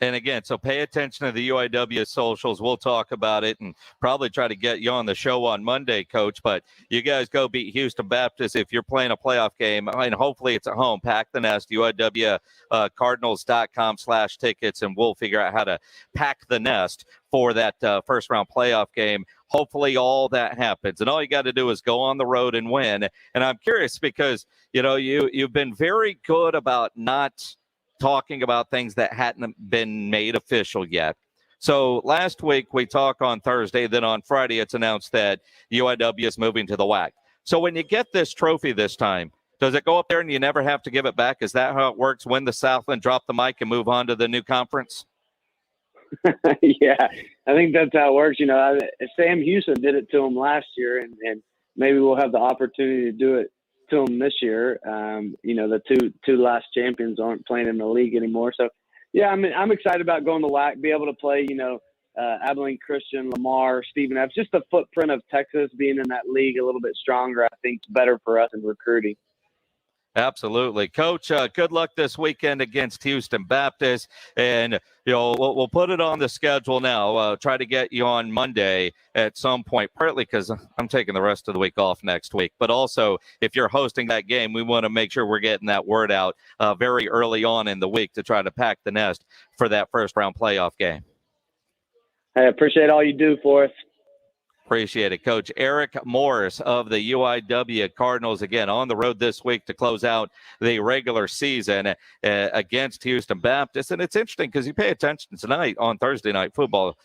And again, so pay attention to the UIW socials. We'll talk about it and probably try to get you on the show on Monday, Coach. But you guys go beat Houston Baptist if you're playing a playoff game. And hopefully it's at home. Pack the nest, UIWCardinals.com/tickets, and we'll figure out how to pack the nest for that first-round playoff game. Hopefully all that happens. And all you got to do is go on the road and win. And I'm curious because, you've been very good about not talking about things that hadn't been made official yet. So last week we talked on Thursday, then on Friday it's announced that UIW is moving to the WAC. So when you get this trophy this time, does it go up there and you never have to give it back? Is that how it works? Win the Southland, drop the mic, and move on to the new conference? Yeah, I think that's how it works. Sam Houston did it to him last year, and maybe we'll have the opportunity to do it to them this year. The two last champions aren't playing in the league anymore. So, yeah, I'm excited about going to WAC, be able to play, Abilene Christian, Lamar, Stephen F. Just the footprint of Texas being in that league a little bit stronger, I think, is better for us in recruiting. Absolutely. Coach, good luck this weekend against Houston Baptist. And, we'll put it on the schedule now. Try to get you on Monday at some point, partly because I'm taking the rest of the week off next week. But also, if you're hosting that game, we want to make sure we're getting that word out very early on in the week to try to pack the nest for that first-round playoff game. I appreciate all you do for us. Appreciate it, Coach. Eric Morris of the UIW Cardinals, again, on the road this week to close out the regular season against Houston Baptist. And it's interesting because you pay attention tonight on Thursday Night Football.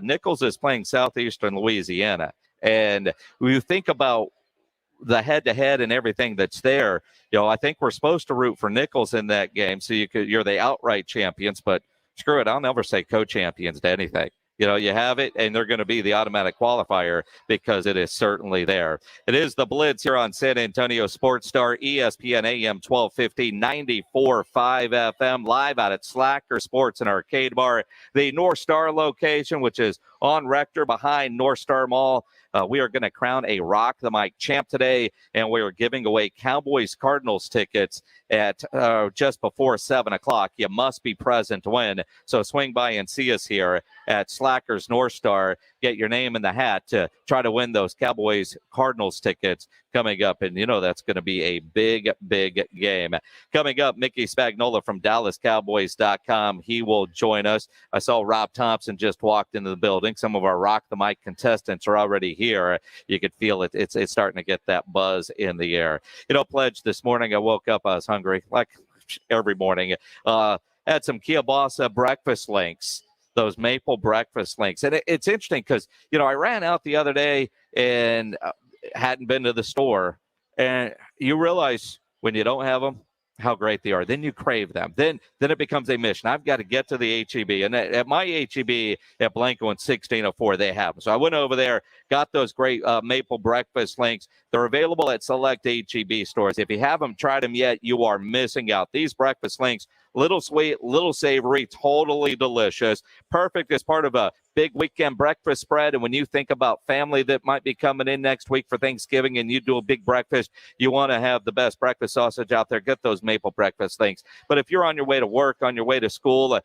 Nichols is playing Southeastern Louisiana. And when you think about the head-to-head and everything that's there, I think we're supposed to root for Nichols in that game. So you're the outright champions, but screw it, I'll never say co-champions to anything. You have it, and they're going to be the automatic qualifier because it is certainly there. It is the Blitz here on San Antonio Sports Star, ESPN AM 1250, 94.5 FM, live out at Slacker Sports and Arcade Bar, the North Star location, which is on Rector behind North Star Mall. We are going to crown a Rock the Mic champ today, and we are giving away Cowboys Cardinals tickets at just before 7 o'clock. You must be present to win. So swing by and see us here at Slackers North Star. Get your name in the hat to try to win those Cowboys Cardinals tickets coming up. And that's going to be a big, big game. Coming up, Mickey Spagnola from DallasCowboys.com. He will join us. I saw Rob Thompson just walked into the building. Some of our Rock the Mic contestants are already here. You could feel it. It's starting to get that buzz in the air. Pledge this morning, I woke up, I was hungry, like every morning. Had some kielbasa breakfast links, those maple breakfast links. And it's interesting because, I ran out the other day and hadn't been to the store. And you realize when you don't have them, how great they are. Then you crave them. Then it becomes a mission. I've got to get to the HEB. And at my HEB at Blanco in 1604, they have them. So I went over there, got those great maple breakfast links. They're available at select HEB stores. If you haven't tried them yet, you are missing out. These breakfast links, little sweet, little savory, totally delicious. Perfect as part of a big weekend breakfast spread. And when you think about family that might be coming in next week for Thanksgiving and you do a big breakfast, you want to have the best breakfast sausage out there. Get those maple breakfast things. But if you're on your way to work, on your way to school,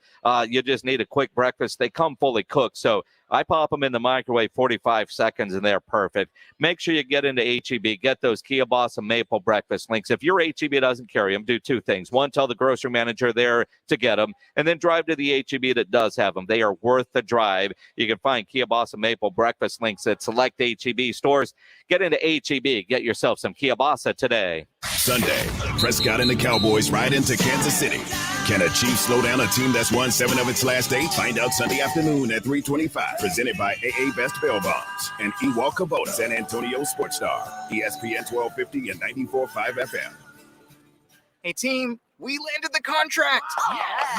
you just need a quick breakfast, they come fully cooked. So I pop them in the microwave 45 seconds and they're perfect. Make sure you get into HEB. Get those kielbasa maple breakfast links. If your HEB doesn't carry them, do two things. One, tell the grocery manager there to get them, and then drive to the HEB that does have them. They are worth the drive. You can find kielbasa maple breakfast links at select HEB stores. Get into HEB. Get yourself some kielbasa today. Sunday, Prescott and the Cowboys ride into Kansas City. Can a Chief slow down a team that's won 7 of its last 8? Find out Sunday afternoon at 3:25. Presented by AA Best Bail Bonds and Ewald Kubota, San Antonio Sports Star, ESPN 1250 and 94.5 FM. Hey, team, we landed the contract.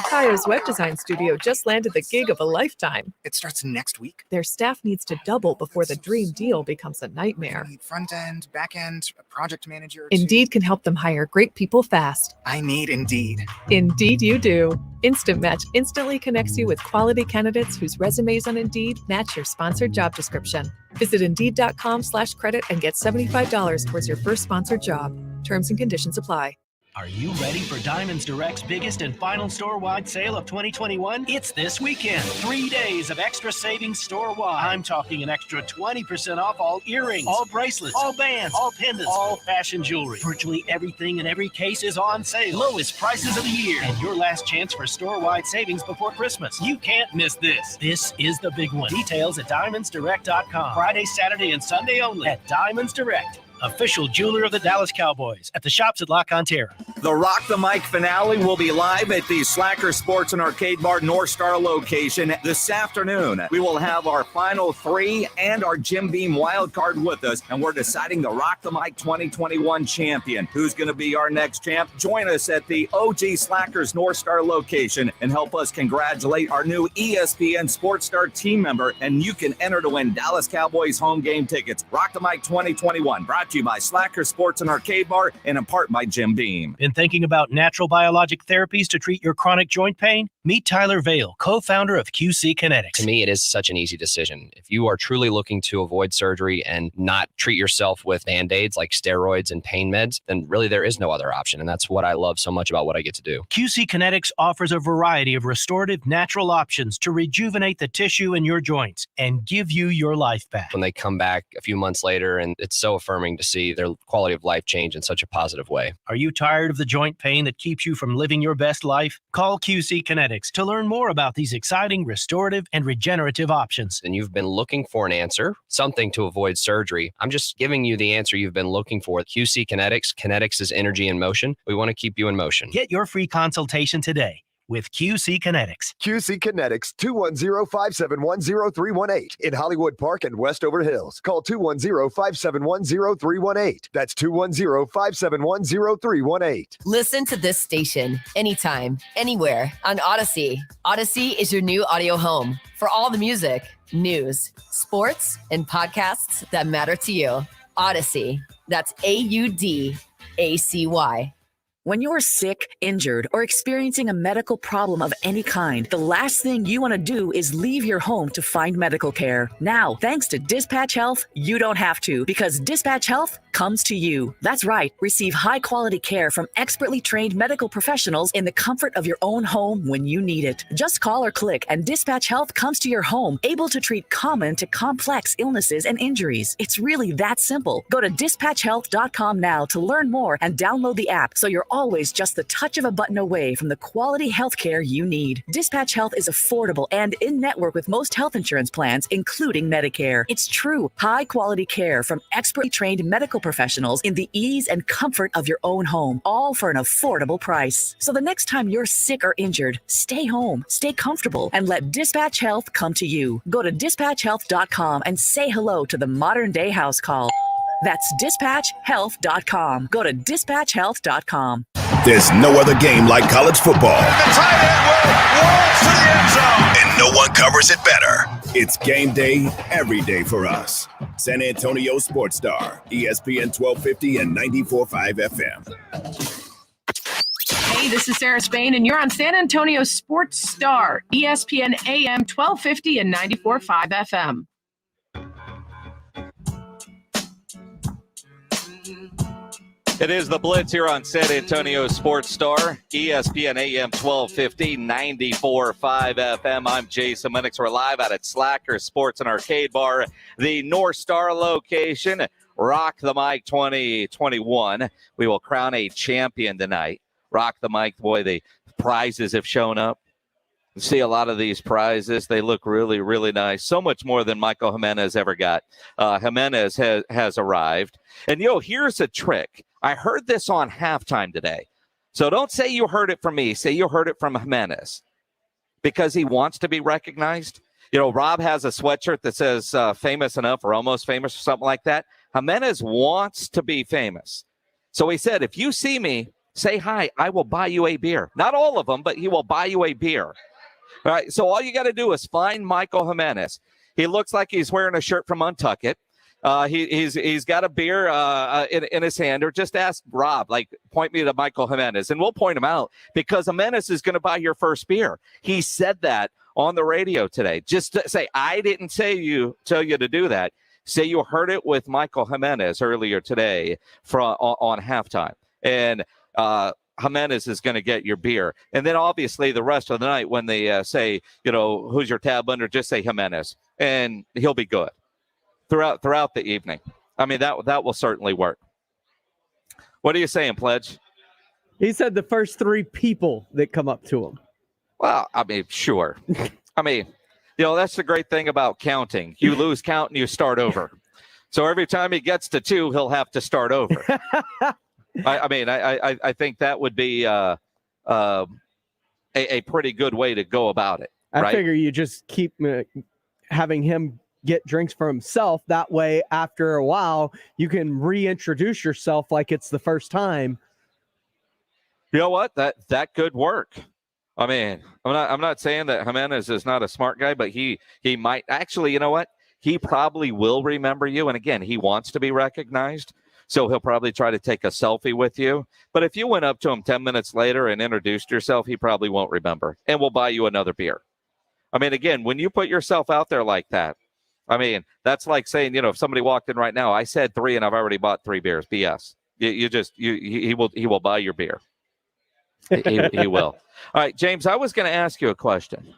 Kayo's web design studio just landed the gig of a lifetime. It starts next week. Their staff needs to double before the dream deal becomes a nightmare. We need front end, back end, a project manager. Indeed can help them hire great people fast. I need Indeed. Indeed you do. Instant Match instantly connects you with quality candidates whose resumes on Indeed match your sponsored job description. Visit Indeed.com/credit and get $75 towards your first sponsored job. Terms and conditions apply. Are you ready for Diamonds Direct's biggest and final store-wide sale of 2021? It's this weekend. 3 days of extra savings store-wide. I'm talking an extra 20% off all earrings, all bracelets, all bands, all pendants, all fashion jewelry. Virtually everything in every case is on sale. Lowest prices of the year. And your last chance for store-wide savings before Christmas. You can't miss this. This is the big one. Details at DiamondsDirect.com. Friday, Saturday, and Sunday only at Diamonds Direct. Official jeweler of the Dallas Cowboys at the shops at Lock on Terra. The Rock the Mic finale will be live at the Slacker Sports and Arcade Bar North Star location this afternoon. We will have our final three and our Jim Beam wild card with us, and we're deciding the Rock the Mic 2021 champion. Who's going to be our next champ? Join us at the OG Slackers North Star location and help us congratulate our new ESPN Sports Star team member, and you can enter to win Dallas Cowboys home game tickets. Rock the Mic 2021, brought to you by Slacker Sports and Arcade Bar and in part by Jim Beam. Been thinking about natural biologic therapies to treat your chronic joint pain? Meet Tyler Vale, co-founder of QC Kinetics. To me, it is such an easy decision. If you are truly looking to avoid surgery and not treat yourself with Band-Aids like steroids and pain meds, then really there is no other option. And that's what I love so much about what I get to do. QC Kinetics offers a variety of restorative natural options to rejuvenate the tissue in your joints and give you your life back. When they come back a few months later, and it's so affirming to see their quality of life change in such a positive way. Are you tired of the joint pain that keeps you from living your best life? Call QC Kinetics to learn more about these exciting restorative and regenerative options. And you've been looking for an answer, something to avoid surgery. I'm just giving you the answer you've been looking for. QC Kinetics. Kinetics is energy in motion. We want to keep you in motion. Get your free consultation today with QC Kinetics. QC Kinetics, 210-571-0318 in Hollywood Park and Westover Hills. Call 210-571-0318. That's 210-571-0318. Listen to this station anytime, anywhere on Odyssey. Odyssey is your new audio home for all the music, news, sports, and podcasts that matter to you. Odyssey. That's AUDACY. When you're sick, injured, or experiencing a medical problem of any kind, the last thing you want to do is leave your home to find medical care. Now, thanks to Dispatch Health, you don't have to, because Dispatch Health comes to you. That's right. Receive high-quality care from expertly trained medical professionals in the comfort of your own home when you need it. Just call or click, and Dispatch Health comes to your home, able to treat common to complex illnesses and injuries. It's really that simple. Go to dispatchhealth.com now to learn more and download the app so you're always just the touch of a button away from the quality health care you need. Dispatch Health is affordable and in-network with most health insurance plans, including Medicare. It's true, high-quality care from expertly trained medical professionals in the ease and comfort of your own home, all for an affordable price. So the next time you're sick or injured, stay home, stay comfortable, and let Dispatch Health come to you. Go to dispatchhealth.com and say hello to the modern-day house call. That's dispatchhealth.com. Go to dispatchhealth.com. There's no other game like college football. The tight end rolls to the end zone. And no one covers it better. It's game day every day for us. San Antonio Sports Star, ESPN 1250 and 94.5 FM. Hey, this is Sarah Spain, and you're on San Antonio Sports Star, ESPN AM 1250 and 94.5 FM. It is the Blitz here on San Antonio Sports Star, ESPN AM 1250, 94.5 FM. I'm Jason Minix. We're live out at Slacker Sports and Arcade Bar, the North Star location. Rock the Mic 2021. We will crown a champion tonight. Rock the Mic. Boy, the prizes have shown up. You see a lot of these prizes. They look really, really nice. So much more than Michael Jimenez ever got. Jimenez has arrived. And, here's a trick. I heard this on halftime today. So don't say you heard it from me. Say you heard it from Jimenez because he wants to be recognized. Rob has a sweatshirt that says famous enough or almost famous or something like that. Jimenez wants to be famous. So he said, if you see me, say hi. I will buy you a beer. Not all of them, but he will buy you a beer. All right. So all you got to do is find Michael Jimenez. He looks like he's wearing a shirt from Untuck It. He's got a beer in his hand, or just ask Rob, point me to Michael Jimenez, and we'll point him out because Jimenez is going to buy your first beer. He said that on the radio today. Just to say, I didn't tell you to do that. Say you heard it with Michael Jimenez earlier today on halftime. And Jimenez is going to get your beer. And then obviously the rest of the night when they say, who's your tab under, just say Jimenez, and he'll be good throughout the evening. I mean, that will certainly work. What are you saying, Pledge? He said the first 3 people that come up to him. Well, I mean, sure. I mean, that's the great thing about counting. You lose count and you start over. So every time he gets to 2, he'll have to start over. I think that would be a pretty good way to go about it. Right? I figure you just keep having him get drinks for himself. That way, after a while, you can reintroduce yourself like it's the first time. You know what? That could work. I mean, I'm not saying that Jimenez is not a smart guy, but he might actually. You know what? He probably will remember you, and again, he wants to be recognized, so he'll probably try to take a selfie with you. But if you went up to him 10 minutes later and introduced yourself, he probably won't remember, and will buy you another beer. I mean, again, when you put yourself out there like that, I mean, that's like saying, if somebody walked in right now, I said 3 and I've already bought 3 beers. BS. He will buy your beer. He will. All right, James, I was going to ask you a question.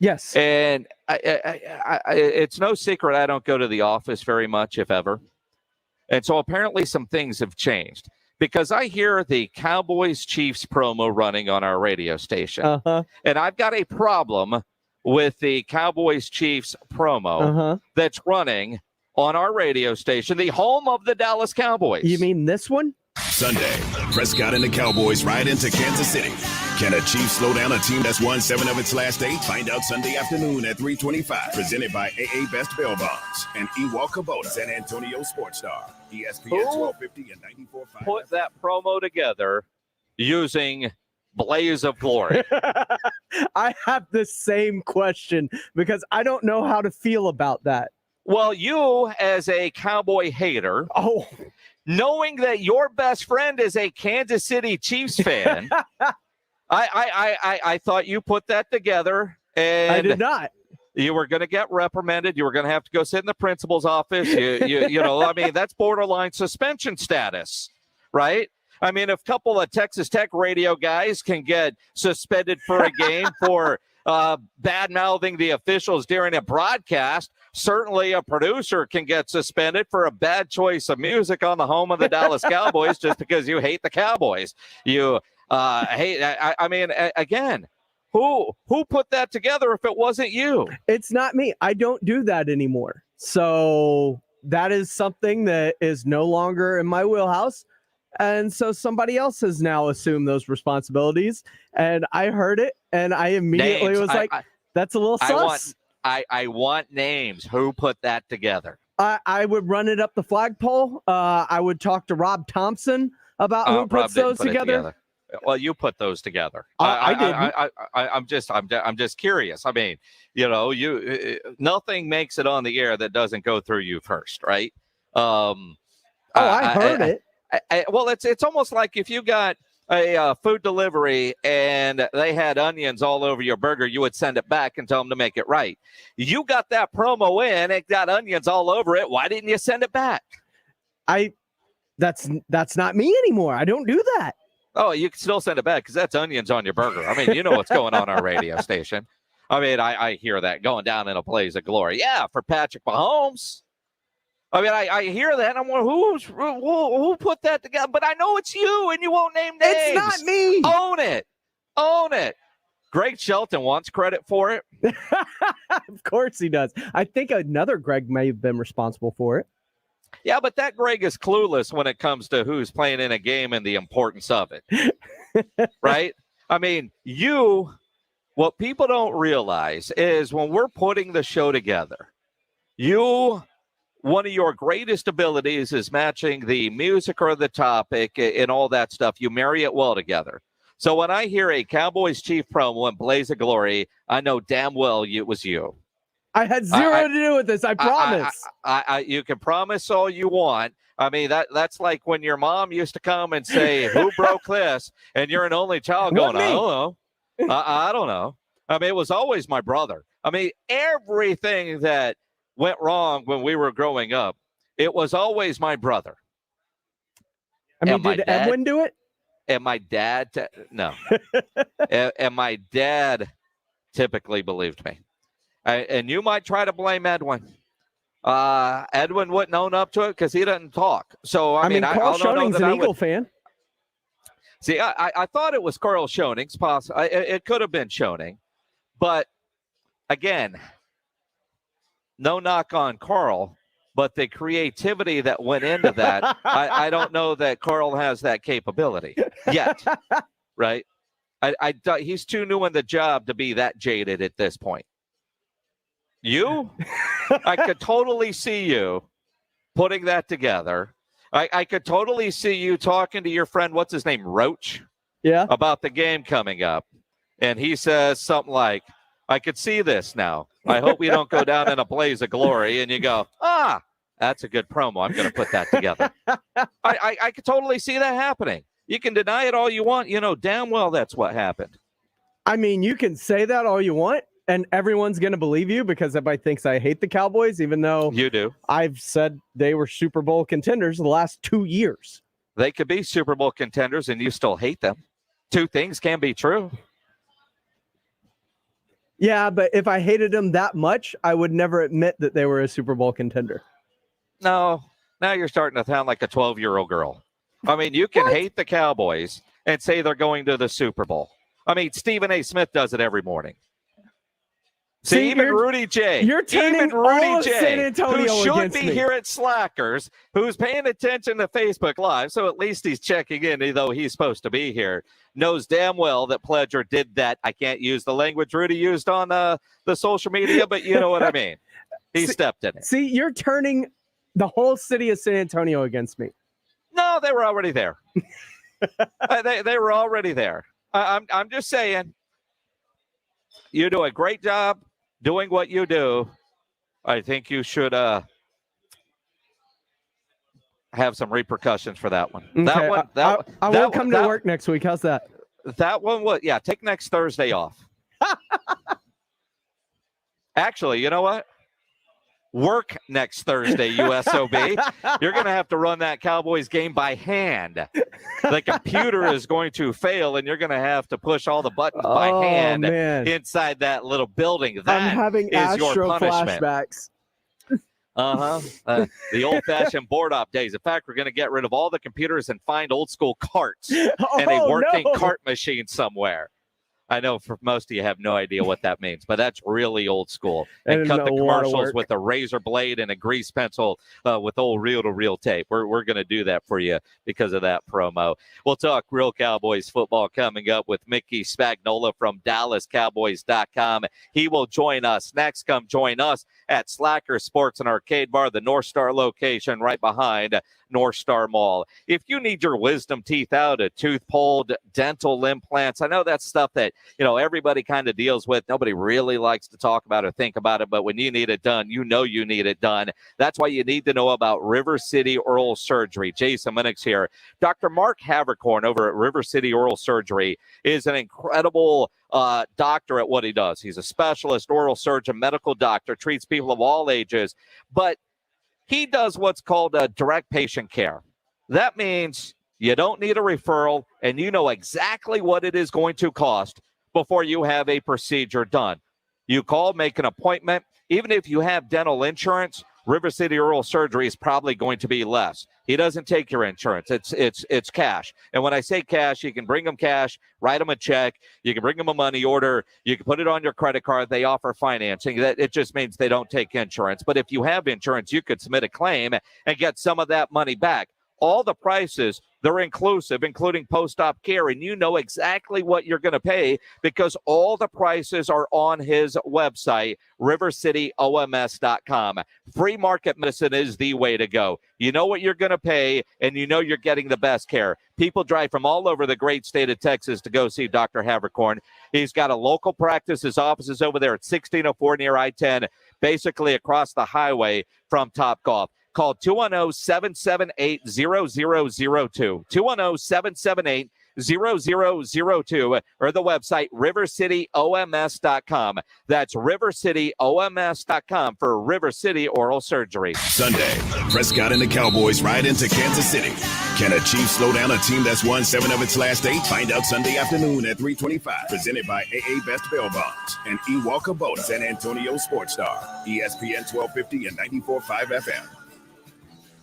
Yes. And it's no secret I don't go to the office very much, if ever. And so apparently some things have changed because I hear the Cowboys Chiefs promo running on our radio station. Uh-huh. And I've got a problem with the Cowboys Chiefs promo that's running on our radio station, the home of the Dallas Cowboys. You mean this one? Sunday, Prescott and the Cowboys ride into Kansas City. Can a Chiefs slow down a team that's won 7 of its last 8? Find out Sunday afternoon at 3:25. Presented by AA Best Bail Bonds and Ewald Kubota, San Antonio Sports Star, ESPN 1250 and 94.5. Put that promo together using Blaze of Glory. I have the same question because I don't know how to feel about that. Well, you as a Cowboy hater, knowing that your best friend is a Kansas City Chiefs fan, I thought you put that together. And I did not. You were going to get reprimanded. You were going to have to go sit in the principal's office. I mean, that's borderline suspension status, right? I mean, if a couple of Texas Tech radio guys can get suspended for a game for bad-mouthing the officials during a broadcast, certainly a producer can get suspended for a bad choice of music on the home of the Dallas Cowboys just because you hate the Cowboys. You hate, I mean, again, who put that together if it wasn't you? It's not me. I don't do that anymore. So that is something that is no longer in my wheelhouse. And so somebody else has now assumed those responsibilities. And I heard it, and I immediately was like, that's a little sus. I want names. Who put that together? I would run it up the flagpole. I would talk to Rob Thompson about who puts those together. Well, you put those together. I didn't. I'm just curious. I mean, nothing makes it on the air that doesn't go through you first, right? I heard it. Well, it's almost like if you got a food delivery and they had onions all over your burger, you would send it back and tell them to make it right. You got that promo in, it got onions all over it. Why didn't you send it back? That's not me anymore. I don't do that. Oh, you can still send it back because that's onions on your burger. I mean, you know what's going on our radio station. I mean, I hear that going down in a blaze of glory. Yeah, for Patrick Mahomes. I mean, I hear that, and I'm like, who put that together? But I know it's you, and you won't name names. It's not me. Own it. Greg Shelton wants credit for it. Of course he does. I think another Greg may have been responsible for it. Yeah, but that Greg is clueless when it comes to who's playing in a game and the importance of it. Right? I mean, what people don't realize is when we're putting the show together, one of your greatest abilities is matching the music or the topic and all that stuff. You marry it well together. So when I hear a Cowboys Chief promo and Blaze of Glory, I know damn well it was you. I had zero to do with this. I promise. You can promise all you want. I mean, that's like when your mom used to come and say, who broke this? And you're an only child going, I don't know. I don't know. I mean, it was always my brother. I mean, everything that went wrong when we were growing up, it was always my brother. I mean, did Edwin do it? And my dad, no. And my dad typically believed me. And you might try to blame Edwin. Edwin wouldn't own up to it because he doesn't talk. So, I mean, Carl Schoning's an Eagle fan. See, I thought it was Carl Schoning's. It could have been Schoening. But, again, no knock on Carl, but the creativity that went into that, I don't know that Carl has that capability yet, right? He's too new in the job to be that jaded at this point. You? I could totally see you putting that together. I could totally see you talking to your friend, what's his name, Roach? Yeah. About the game coming up. And he says something like, I could see this now. I hope we don't go down in a blaze of glory. And you go, that's a good promo. I'm going to put that together. I could totally see that happening. You can deny it all you want. You know damn well that's what happened. I mean, you can say that all you want, and everyone's going to believe you because everybody thinks I hate the Cowboys, even though you do. I've said they were Super Bowl contenders the last 2 years. They could be Super Bowl contenders, and you still hate them. Two things can be true. Yeah, but if I hated them that much, I would never admit that they were a Super Bowl contender. No, now you're starting to sound like a 12-year-old girl. I mean, you can hate the Cowboys and say they're going to the Super Bowl. I mean, Stephen A. Smith does it every morning. See, even Rudy J. You're turning all of San Antonio who should against be me. here at Slackers, who's paying attention to Facebook Live, so at least he's checking in, though he's supposed to be here, knows damn well that Pledger did that. I can't use the language Rudy used on the social media, but you know what I mean. He stepped in it. See, you're turning the whole city of San Antonio against me. No, they were already there. They were already there. I'm just saying, you do a great job doing what you do. I think you should have some repercussions for that one. Okay, That one. I won't come to work next week. How's that? That one was, take next Thursday off. Actually, you know what? Work next Thursday, USOB. You're going to have to run that Cowboys game by hand. The computer is going to fail, and you're going to have to push all the buttons by hand inside that little building. That I'm having is your Astro punishment. flashbacks. The old-fashioned board-op days. In fact, we're going to get rid of all the computers and find old-school carts and a working cart machine somewhere. I know for most of you have no idea what that means, but that's really old school. And cut the commercials with a razor blade and a grease pencil with old reel-to-reel tape. We're going to do that for you because of that promo. We'll talk real Cowboys football coming up with Mickey Spagnola from DallasCowboys.com. He will join us next. Come join us at Slacker Sports and Arcade Bar, the North Star location right behind North Star Mall. If you need your wisdom teeth out, a tooth pulled, dental implants, I know that's stuff that, everybody kind of deals with. Nobody really likes to talk about or think about it, but when you need it done, you need it done. That's why you need to know about River City Oral Surgery. Jason Minix here. Dr. Mark Havercorn over at River City Oral Surgery is an incredible doctor at what he does. He's a specialist oral surgeon, medical doctor, treats people of all ages, but he does what's called a direct patient care. That means you don't need a referral, and you know exactly what it is going to cost before you have a procedure done. You call, make an appointment. Even if you have dental insurance, River City Oral Surgery is probably going to be less. He doesn't take your insurance. It's cash. And when I say cash, you can bring them cash, write them a check. You can bring them a money order. You can put it on your credit card. They offer financing. It just means they don't take insurance. But if you have insurance, you could submit a claim and get some of that money back. All the prices, they're inclusive, including post-op care, and you know exactly what you're going to pay because all the prices are on his website, rivercityoms.com. Free market medicine is the way to go. You know what you're going to pay, and you know you're getting the best care. People drive from all over the great state of Texas to go see Dr. Havercorn. He's got a local practice. His office is over there at 1604 near I-10, basically across the highway from Topgolf. Call 210-778-0002, 210-778-0002, or the website rivercityoms.com. That's rivercityoms.com for River City Oral Surgery. Sunday, Prescott and the Cowboys ride into Kansas City. Can a Chiefs slow down a team that's won 7 of its last 8? Find out Sunday afternoon at 3:25. Presented by AA Best Bail Bonds and Ewok Kubota, San Antonio Sports Star, ESPN 1250 and 94.5 FM.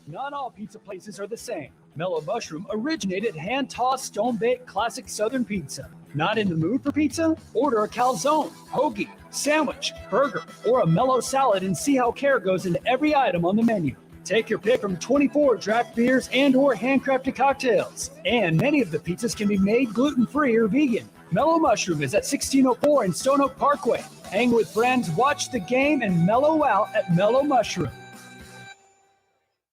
Not all pizza places are the same. Mellow Mushroom originated hand-tossed, stone-baked classic Southern pizza. Not in the mood for pizza? Order a calzone, hoagie, sandwich, burger, or a mellow salad and see how care goes into every item on the menu. Take your pick from 24 draft beers and or handcrafted cocktails. And many of the pizzas can be made gluten-free or vegan. Mellow Mushroom is at 1604 in Stone Oak Parkway. Hang with friends, watch the game, and mellow out at Mellow Mushroom.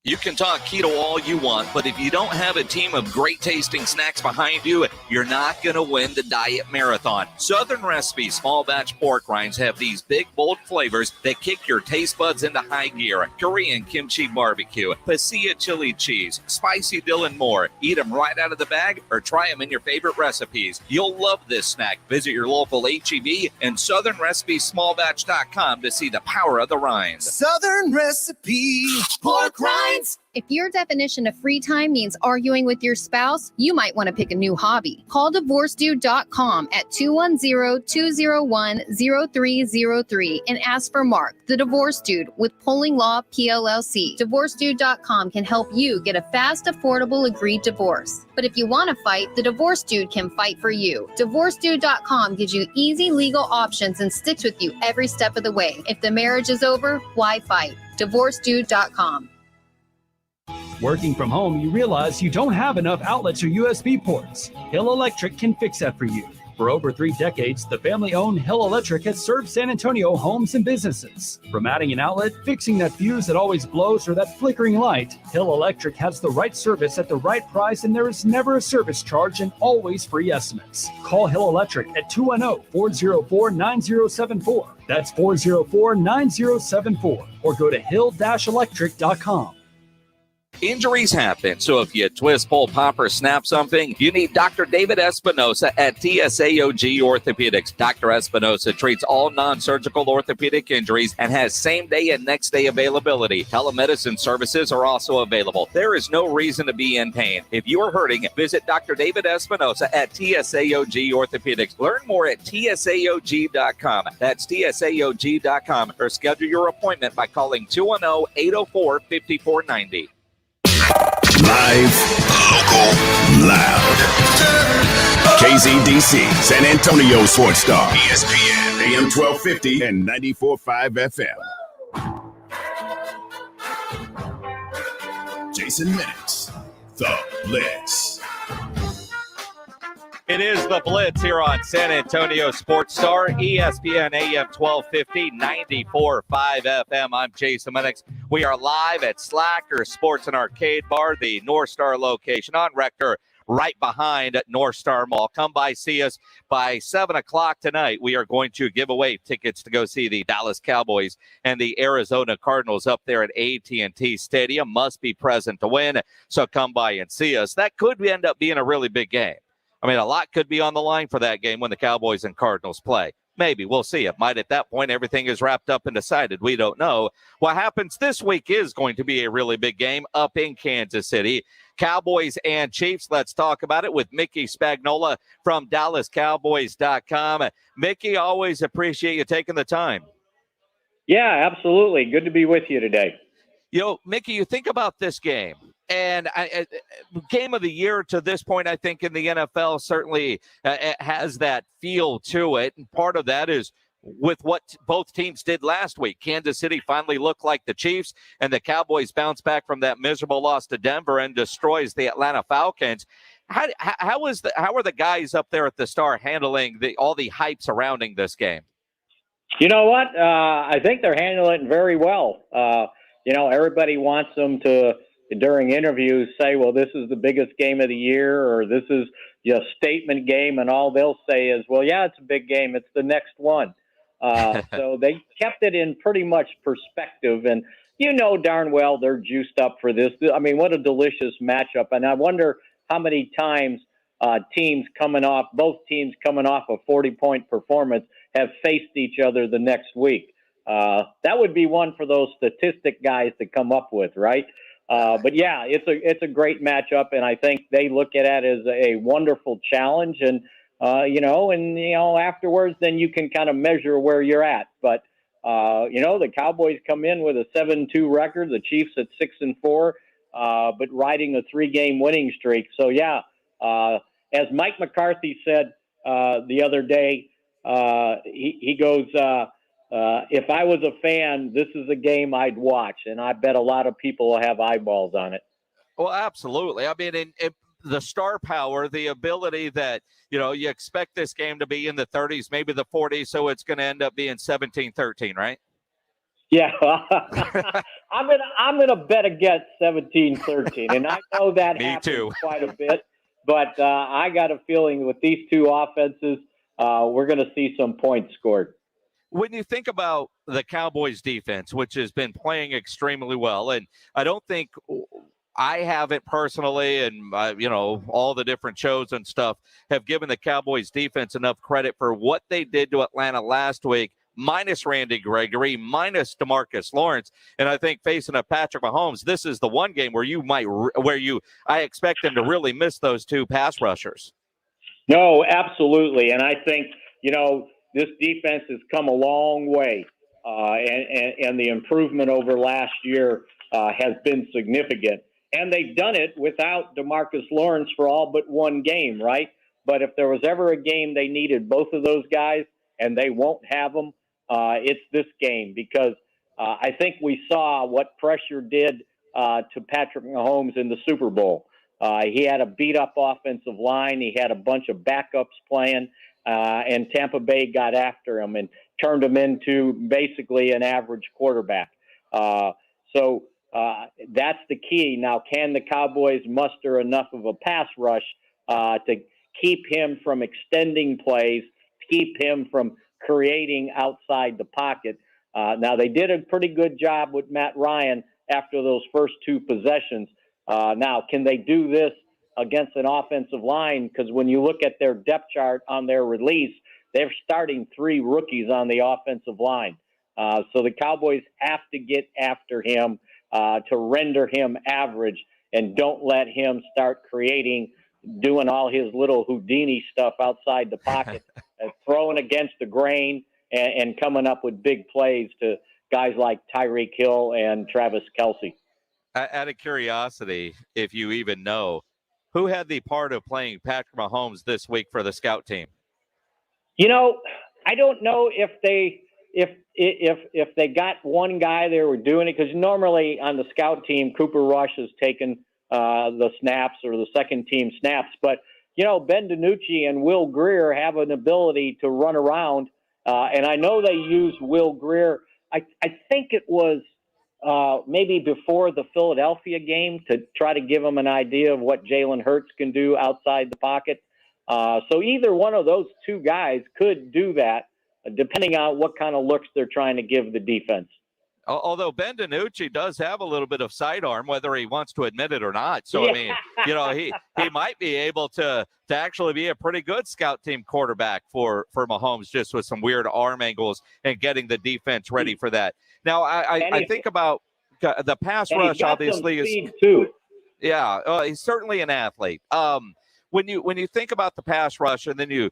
You can talk keto all you want, but if you don't have a team of great tasting snacks behind you, you're not going to win the diet marathon. Southern Recipe small batch pork rinds have these big, bold flavors that kick your taste buds into high gear. Korean kimchi barbecue, pasilla chili cheese, spicy dill and more. Eat them right out of the bag or try them in your favorite recipes. You'll love this snack. Visit your local H-E-B and southernrecipesmallbatch.com to see the power of the rinds. Southern Recipe pork rinds. If your definition of free time means arguing with your spouse, you might want to pick a new hobby. Call DivorceDude.com at 210-201-0303 and ask for Mark, the Divorce Dude with Polling Law PLLC. DivorceDude.com can help you get a fast, affordable, agreed divorce. But if you want to fight, the Divorce Dude can fight for you. DivorceDude.com gives you easy legal options and sticks with you every step of the way. If the marriage is over, why fight? DivorceDude.com. Working from home, you realize you don't have enough outlets or USB ports. Hill Electric can fix that for you. For over 3 decades, the family-owned Hill Electric has served San Antonio homes and businesses. From adding an outlet, fixing that fuse that always blows, or that flickering light, Hill Electric has the right service at the right price, and there is never a service charge and always free estimates. Call Hill Electric at 210-404-9074. That's 404-9074. Or go to hill-electric.com. Injuries happen, so if you twist, pull, pop, or snap something, you need Dr. David Espinosa at TSAOG Orthopedics. Dr. Espinosa treats all non-surgical orthopedic injuries and has same-day and next-day availability. Telemedicine services are also available. There is no reason to be in pain. If you are hurting, visit Dr. David Espinosa at TSAOG Orthopedics. Learn more at TSAOG.com. That's TSAOG.com, or schedule your appointment by calling 210-804-5490. Live, local, loud. KZDC, San Antonio Sports Star, ESPN, AM 1250 and 94.5 FM. Jason Minix, The Blitz. It is The Blitz here on San Antonio Sports Star, ESPN AM 1250, 94.5 FM. I'm Jason Minix. We are live at Slacker Sports and Arcade Bar, the North Star location on Rector, right behind North Star Mall. Come by, see us by 7 o'clock tonight. We are going to give away tickets to go see the Dallas Cowboys and the Arizona Cardinals up there at AT&T Stadium. Must be present to win, so come by and see us. That could end up being a really big game. I mean, a lot could be on the line for that game when the Cowboys and Cardinals play. Maybe. We'll see. It might at that point everything is wrapped up and decided. We don't know. What happens this week is going to be a really big game up in Kansas City. Cowboys and Chiefs. Let's talk about it with Mickey Spagnola from DallasCowboys.com. Mickey, always appreciate you taking the time. Yeah, absolutely. Good to be with you today. You know, Mickey, you think about this game. And game of the year to this point, I think in the NFL certainly has that feel to it. And part of that is with what both teams did last week. Kansas City finally looked like the Chiefs, and the Cowboys bounce back from that miserable loss to Denver and destroys the Atlanta Falcons. How are the guys up there at the Star handling all the hype surrounding this game? You know what? I think they're handling it very well. Everybody wants them to, during interviews, say, well, this is the biggest game of the year, or this is a statement game, and all they'll say is, well, yeah, it's a big game. It's the next one. So they kept it in pretty much perspective, and darn well they're juiced up for this. I mean, what a delicious matchup. And I wonder how many times both teams coming off a 40-point performance have faced each other the next week. That would be one for those statistic guys to come up with, right? But yeah, it's a great matchup, and I think they look at it as a wonderful challenge. And afterwards, then you can kind of measure where you're at. But the Cowboys come in with a 7-2 record, the Chiefs at 6-4, but riding a 3-game winning streak. So yeah, as Mike McCarthy said the other day, he goes, if I was a fan, this is a game I'd watch, and I bet a lot of people will have eyeballs on it. Well, absolutely. I mean, the star power, the ability that, you expect this game to be in the 30s, maybe the 40s, so it's going to end up being 17-13, right? Yeah, I'm gonna bet against 17-13, and I know that happens quite a bit. But I got a feeling with these two offenses, we're going to see some points scored. When you think about the Cowboys defense, which has been playing extremely well, and I don't think I haven't personally, and all the different shows and stuff have given the Cowboys defense enough credit for what they did to Atlanta last week, minus Randy Gregory, minus DeMarcus Lawrence. And I think facing a Patrick Mahomes, this is the one game where I expect them to really miss those two pass rushers. No, absolutely. And I think, this defense has come a long way, and the improvement over last year has been significant. And they've done it without DeMarcus Lawrence for all but one game, right? But if there was ever a game they needed both of those guys, and they won't have them, it's this game, because I think we saw what pressure did to Patrick Mahomes in the Super Bowl. He had a beat-up offensive line. He had a bunch of backups playing, and Tampa Bay got after him and turned him into basically an average quarterback. So that's the key. Now, can the Cowboys muster enough of a pass rush to keep him from extending plays, keep him from creating outside the pocket? Now, they did a pretty good job with Matt Ryan after those first two possessions. Now, can they do this against an offensive line? Because when you look at their depth chart on their release, they're starting 3 rookies on the offensive line. So the Cowboys have to get after him to render him average, and don't let him start doing all his little Houdini stuff outside the pocket, throwing against the grain and coming up with big plays to guys like Tyreek Hill and Travis Kelce. Out of curiosity, if you even know, who had the part of playing Patrick Mahomes this week for the scout team? I don't know if they got one guy they were doing it, because normally on the scout team, Cooper Rush has taken the snaps or the second team snaps. But, Ben DiNucci and Will Grier have an ability to run around. And I know they used Will Grier. I think it was maybe before the Philadelphia game to try to give him an idea of what Jalen Hurts can do outside the pocket. So either one of those two guys could do that, depending on what kind of looks they're trying to give the defense. Although Ben DiNucci does have a little bit of sidearm, whether he wants to admit it or not. So, Yeah. I mean, he might be able to actually be a pretty good scout team quarterback for Mahomes, just with some weird arm angles and getting the defense ready for that. Now, I think about the pass rush, obviously, is too. Yeah, he's certainly an athlete. When you think about the pass rush, and then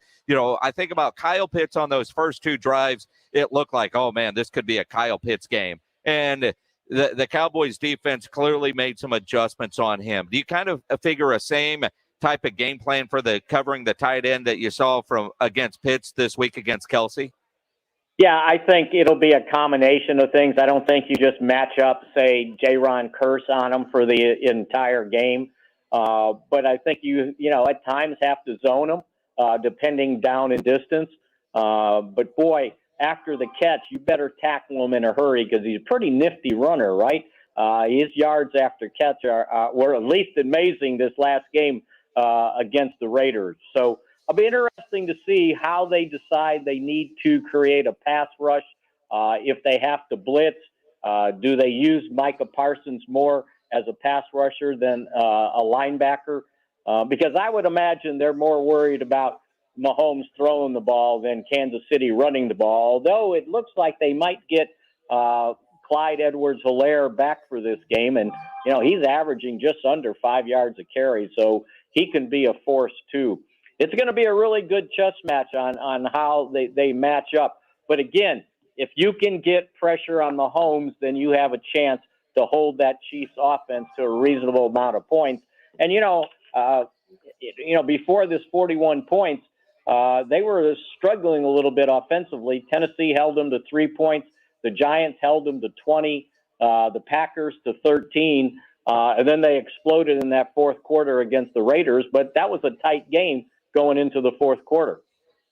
I think about Kyle Pitts on those first 2 drives, it looked like, oh man, this could be a Kyle Pitts game. And the Cowboys defense clearly made some adjustments on him. Do you kind of figure a same type of game plan for covering the tight end that you saw against Pitts this week against Kelce? Yeah, I think it'll be a combination of things. I don't think you just match up, say, Jaron Curse on him for the entire game. But I think you at times have to zone them, depending down and distance. But boy, after the catch, you better tackle him in a hurry, because he's a pretty nifty runner, right? His yards after catch were at least amazing this last game against the Raiders. So it'll be interesting to see how they decide they need to create a pass rush. If they have to blitz, do they use Micah Parsons more as a pass rusher than a linebacker? Because I would imagine they're more worried about Mahomes throwing the ball than Kansas City running the ball, although it looks like they might get Clyde Edwards-Helaire back for this game, and he's averaging just under 5 yards a carry, so he can be a force too. It's going to be a really good chess match on how they match up. But again, if you can get pressure on Mahomes, then you have a chance to hold that Chiefs offense to a reasonable amount of points. And before this 41 points, they were struggling a little bit offensively. Tennessee held them to 3 points. The Giants held them to 20. The Packers to 13. And then they exploded in that fourth quarter against the Raiders. But that was a tight game going into the fourth quarter.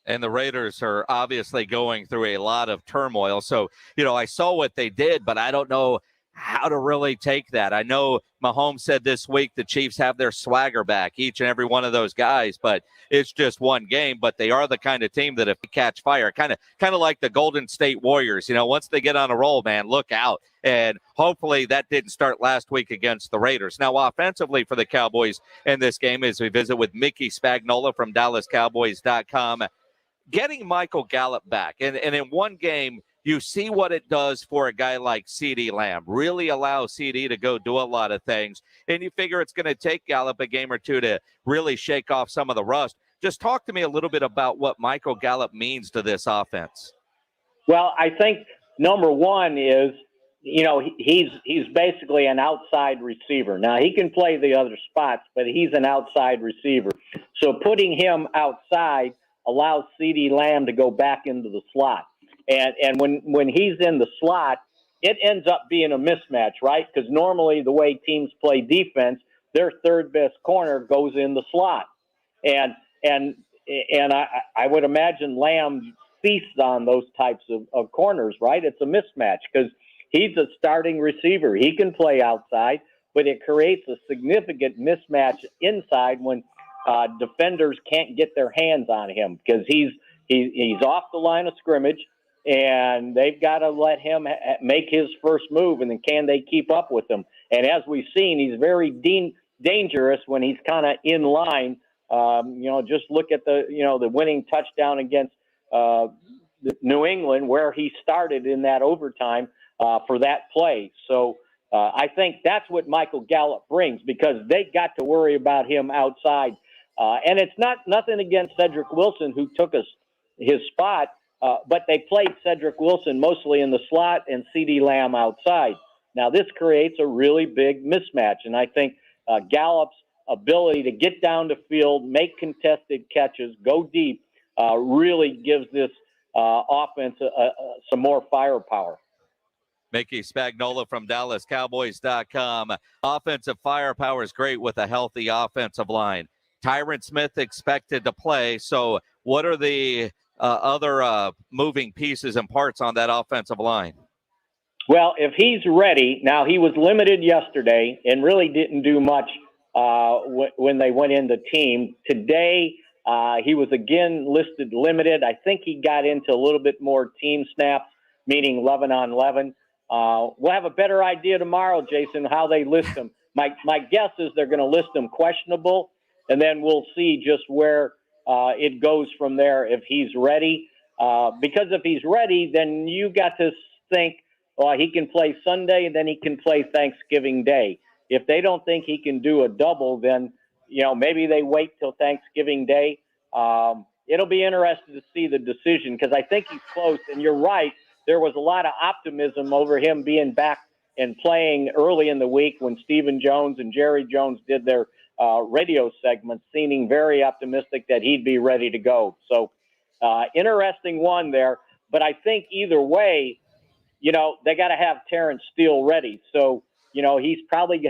And the Raiders are obviously going through a lot of turmoil. So, I saw what they did, but I don't know how to really take that. I know Mahomes said this week the Chiefs have their swagger back, each and every one of those guys, but it's just one game. But they are the kind of team that if they catch fire, kind of like the Golden State Warriors, once they get on a roll, man, look out. And hopefully that didn't start last week against the Raiders. Now, offensively for the Cowboys in this game, as we visit with Mickey Spagnola from DallasCowboys.com, getting Michael Gallup back. And in one game, you see what it does for a guy like CeeDee Lamb. Really allows CeeDee to go do a lot of things. And you figure it's going to take Gallup a game or two to really shake off some of the rust. Just talk to me a little bit about what Michael Gallup means to this offense. Well, I think number one is, he's basically an outside receiver. Now, he can play the other spots, but he's an outside receiver. So putting him outside allows CeeDee Lamb to go back into the slot. And when he's in the slot, it ends up being a mismatch, right? Because normally the way teams play defense, their third best corner goes in the slot. And I would imagine Lamb feasts on those types of corners, right? It's a mismatch because he's a starting receiver. He can play outside, but it creates a significant mismatch inside when defenders can't get their hands on him because he's off the line of scrimmage, and they've got to let him make his first move, and then can they keep up with him? And as we've seen, he's very dangerous when he's kind of in line. Just look at the winning touchdown against New England where he started in that overtime for that play. So I think that's what Michael Gallup brings because they got to worry about him outside. And it's nothing against Cedric Wilson, who took his spot, but they played Cedric Wilson mostly in the slot and CeeDee Lamb outside. Now, this creates a really big mismatch, and I think Gallup's ability to get down the field, make contested catches, go deep, really gives this offense some more firepower. Mickey Spagnola from DallasCowboys.com. Offensive firepower is great with a healthy offensive line. Tyron Smith expected to play. So what are the other moving pieces and parts on that offensive line? Well, if he's ready, now he was limited yesterday and really didn't do much when they went into team. Today, he was again listed limited. I think he got into a little bit more team snaps, meaning 11 on 11. We'll have a better idea tomorrow, Jason, how they list him. My guess is they're going to list him questionable, and then we'll see just where it goes from there if he's ready. Because if he's ready, then you got to think, well, he can play Sunday, and then he can play Thanksgiving Day. If they don't think he can do a double, then, maybe they wait till Thanksgiving Day. It'll be interesting to see the decision because I think he's close. And you're right. There was a lot of optimism over him being back and playing early in the week when Stephen Jones and Jerry Jones did their radio segments, seeming very optimistic that he'd be ready to go. So interesting one there. But I think either way, they got to have Terrence Steele ready. So, he's probably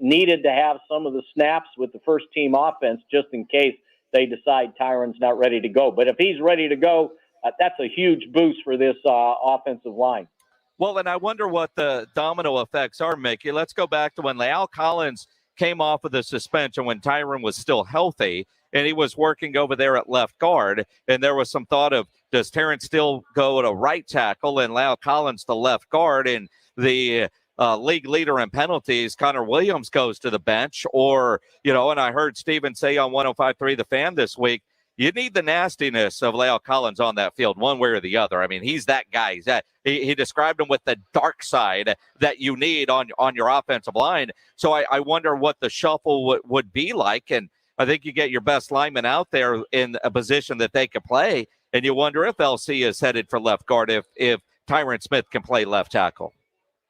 needed to have some of the snaps with the first team offense just in case they decide Tyron's not ready to go. But if he's ready to go, that's a huge boost for this offensive line. Well, and I wonder what the domino effects are, Mickey. Let's go back to when La'el Collins came off of the suspension when Tyron was still healthy, and he was working over there at left guard, and there was some thought of, does Terrence Steele go to right tackle and La'el Collins to left guard, and the league leader in penalties, Connor Williams, goes to the bench? Or, and I heard Steven say on 105.3 The Fan this week, you need the nastiness of La'el Collins on that field, one way or the other. I mean, he's that guy. He described him with the dark side that you need on your offensive line. So I wonder what the shuffle would be like. And I think you get your best lineman out there in a position that they could play. And you wonder if LC is headed for left guard if Tyron Smith can play left tackle.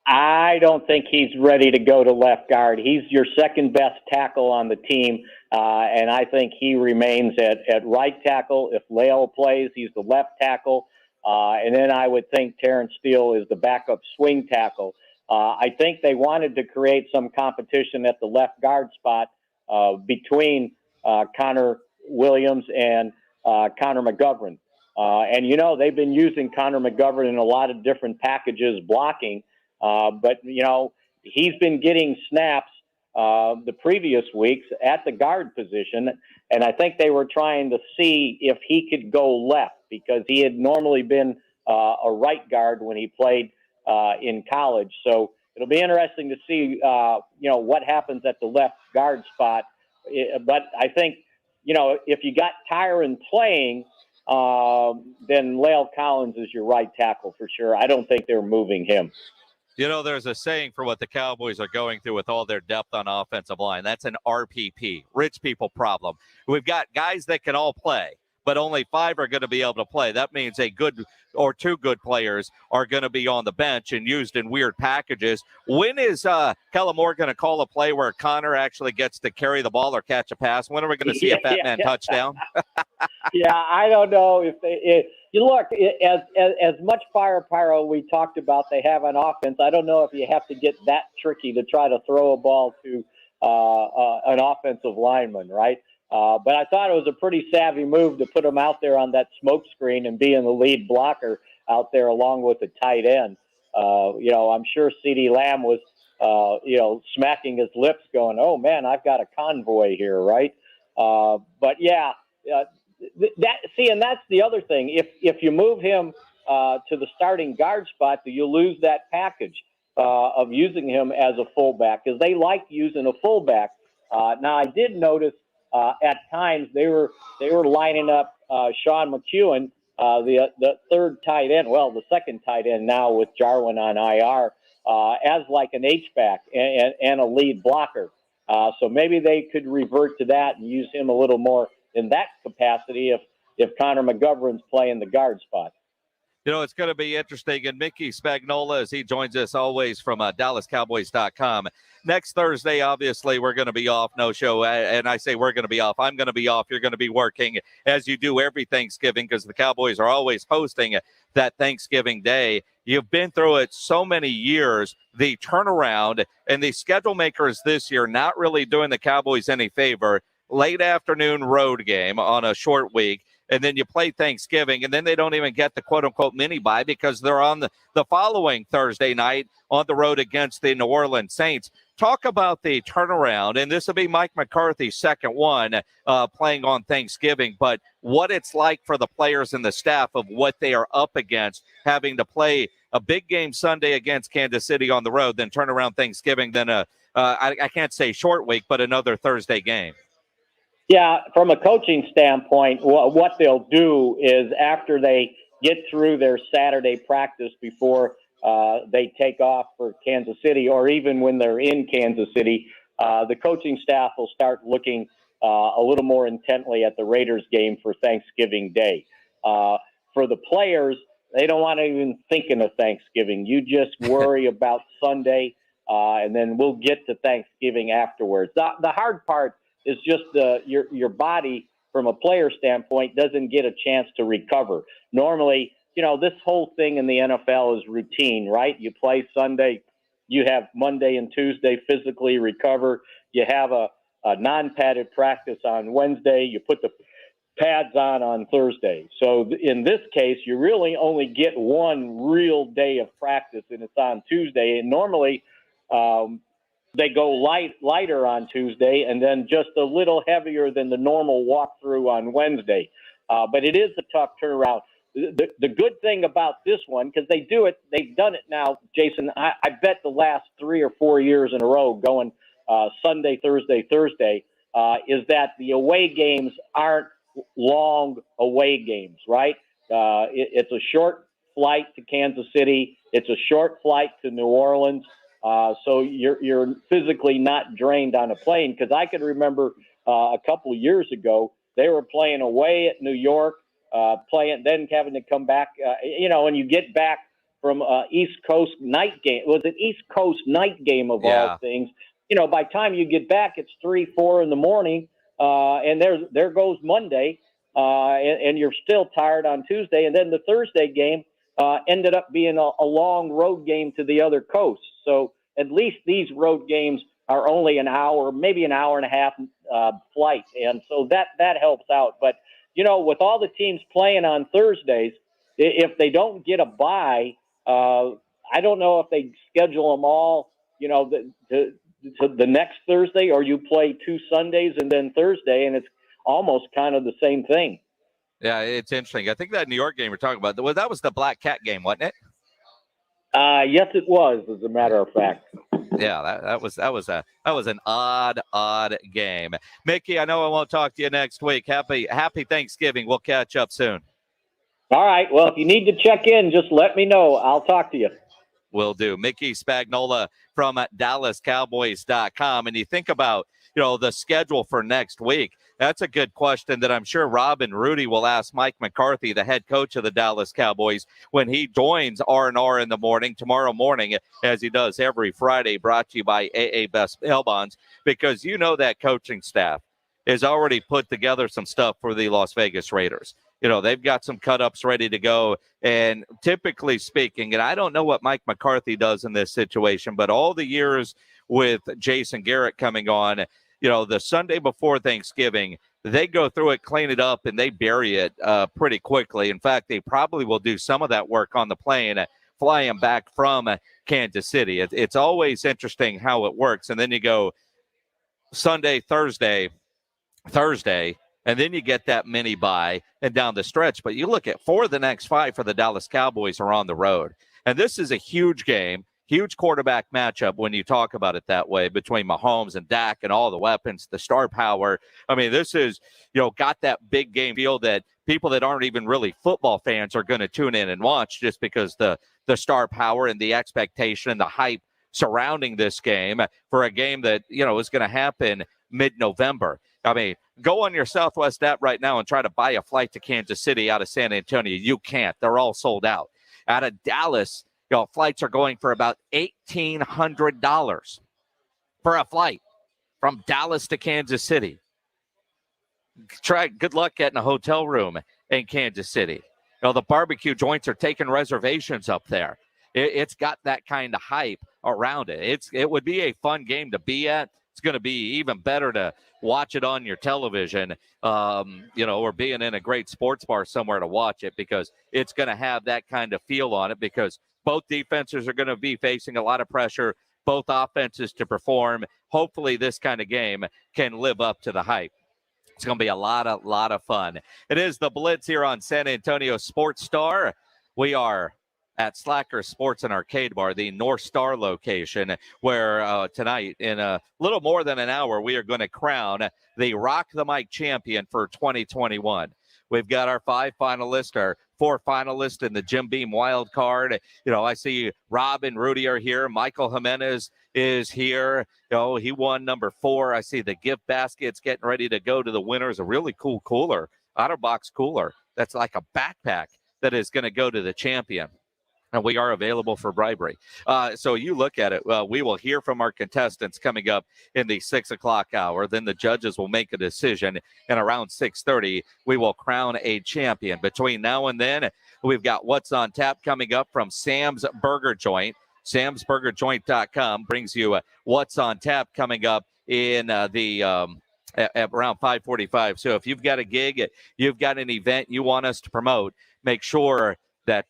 I don't think he's ready to go to left guard. He's your second best tackle on the team, and I think he remains at right tackle. If La'el plays, he's the left tackle, and then I would think Terrence Steele is the backup swing tackle. I think they wanted to create some competition at the left guard spot between Connor Williams and Connor McGovern. And, you know, they've been using Connor McGovern in a lot of different packages blocking. But, you know, he's been getting snaps the previous weeks at the guard position, and I think they were trying to see if he could go left because he had normally been a right guard when he played in college. So it'll be interesting to see, you know, what happens at the left guard spot. But I think, you know, if you got Tyron playing, then La'el Collins is your right tackle for sure. I don't think they're moving him. You know, there's a saying for what the Cowboys are going through with all their depth on offensive line. That's an RPP, rich people problem. We've got guys that can all play, but only 5 are going to be able to play. That means a good or 2 good players are going to be on the bench and used in weird packages. When is Kellen Moore going to call a play where Connor actually gets to carry the ball or catch a pass? When are we going to see a fat man touchdown? Yeah, I don't know if you look as much firepower we talked about they have on offense. I don't know if you have to get that tricky to try to throw a ball to an offensive lineman, right? But I thought it was a pretty savvy move to put him out there on that smoke screen and being the lead blocker out there along with the tight end. You know, I'm sure CeeDee Lamb was, you know, smacking his lips going, oh, man, I've got a convoy here, right? But, yeah, and that's the other thing. If you move him to the starting guard spot, you'll lose that package of using him as a fullback because they like using a fullback. Now, I did notice at times they were lining up Sean McEwen, the third tight end, well, the second tight end now with Jarwin on IR, as like an H-back and a lead blocker. So maybe they could revert to that and use him a little more in that capacity if Connor McGovern's playing the guard spot. You know, it's going to be interesting. And Mickey Spagnola, as he joins us always from DallasCowboys.com. Next Thursday, obviously, we're going to be off, no show. And I say we're going to be off. I'm going to be off. You're going to be working as you do every Thanksgiving because the Cowboys are always hosting that Thanksgiving day. You've been through it so many years. The turnaround and the schedule makers this year not really doing the Cowboys any favor. Late afternoon road game on a short week. And then you play Thanksgiving, and then they don't even get the quote-unquote mini-bye because they're on the following Thursday night on the road against the New Orleans Saints. Talk about the turnaround, and this will be Mike McCarthy's second one playing on Thanksgiving, but what it's like for the players and the staff of what they are up against, having to play a big game Sunday against Kansas City on the road, then turn around Thanksgiving, then I can't say short week, but another Thursday game. Yeah, from a coaching standpoint, what they'll do is after they get through their Saturday practice before they take off for Kansas City, or even when they're in Kansas City, the coaching staff will start looking a little more intently at the Raiders game for Thanksgiving Day. For the players, they don't want to even thinking of Thanksgiving. You just worry about Sunday, and then we'll get to Thanksgiving afterwards. The hard part is just your body from a player standpoint doesn't get a chance to recover. Normally, you know, this whole thing in the NFL is routine, right? You play Sunday, you have Monday and Tuesday physically recover. You have a non-padded practice on Wednesday. You put the pads on Thursday. So in this case, you really only get one real day of practice, and it's on Tuesday. And normally, they go lighter on Tuesday and then just a little heavier than the normal walkthrough on Wednesday. But it is a tough turnaround. The good thing about this one, because they've done it now, Jason, I bet the last 3 or 4 years in a row going Sunday, Thursday, is that the away games aren't long away games, right? It's a short flight to Kansas City. It's a short flight to New Orleans. So you're physically not drained on a plane. Because I can remember a couple of years ago, they were playing away at New York, then having to come back, and you get back from East Coast night game. Was it East Coast night game of all things? By the time you get back, it's 3-4 in the morning, and there goes Monday, and you're still tired on Tuesday. And then the Thursday game ended up being a long road game to the other coast. So at least these road games are only an hour, maybe an hour and a half flight, and so that helps out. But with all the teams playing on Thursdays, if they don't get a bye, I don't know if they schedule them all, to the next Thursday, or you play 2 Sundays and then Thursday, and it's almost kind of the same thing. Yeah, it's interesting. I think that New York game we're talking about, that was the Black Cat game, wasn't it? Yes, it was, as a matter of fact. Yeah, that was an odd game. Mickey, I know I won't talk to you next week. Happy Thanksgiving. We'll catch up soon. All right. Well, if you need to check in, just let me know. I'll talk to you. Will do. Mickey Spagnola from DallasCowboys.com. And you think about, the schedule for next week. That's a good question that I'm sure Rob and Rudy will ask Mike McCarthy, the head coach of the Dallas Cowboys, when he joins R&R in the morning, tomorrow morning, as he does every Friday, brought to you by AA Best Bail Bonds, because that coaching staff has already put together some stuff for the Las Vegas Raiders. They've got some cut-ups ready to go. And typically speaking, and I don't know what Mike McCarthy does in this situation, but all the years with Jason Garrett coming on, the Sunday before Thanksgiving, they go through it, clean it up, and they bury it pretty quickly. In fact, they probably will do some of that work on the plane, flying back from Kansas City. It's always interesting how it works. And then you go Sunday, Thursday, and then you get that mini bye and down the stretch. But you look at 4 of the next 5 for the Dallas Cowboys are on the road. And this is a huge game, huge quarterback matchup when you talk about it that way, between Mahomes and Dak and all the weapons, the star power. I mean, this is, got that big game feel that people that aren't even really football fans are going to tune in and watch, just because the star power and the expectation and the hype surrounding this game for a game that, is going to happen mid-November. I mean, go on your Southwest app right now and try to buy a flight to Kansas City out of San Antonio. You can't. They're all sold out. Out of Dallas, flights are going for about $1,800 for a flight from Dallas to Kansas City. Good luck getting a hotel room in Kansas City. The barbecue joints are taking reservations up there. It's got that kind of hype around it. It would be a fun game to be at. It's going to be even better to watch it on your television, or being in a great sports bar somewhere to watch it, because it's going to have that kind of feel on it, because both defenses are going to be facing a lot of pressure, both offenses to perform. Hopefully this kind of game can live up to the hype. It's going to be a lot of fun. It is the Blitz here on San Antonio Sports Star. We are at Slacker Sports and Arcade Bar, the North Star location, where tonight, in a little more than an hour, we are going to crown the Rock the Mic champion for 2021. We've got our 5 finalists, our 4 finalists in the Jim Beam wild card. I see Rob and Rudy are here. Michael Jimenez is here. He won number 4. I see the gift baskets getting ready to go to the winners. A really cool cooler, OtterBox cooler. That's like a backpack that is going to go to the champion. And we are available for bribery. So you look at it. We will hear from our contestants coming up in the 6 o'clock hour. Then the judges will make a decision. And around 6:30, we will crown a champion. Between now and then, we've got What's on Tap coming up from Sam's Burger Joint. Sam'sBurgerJoint.com brings you What's on Tap coming up in at around 5:45. So if you've got a gig, you've got an event you want us to promote, make sure that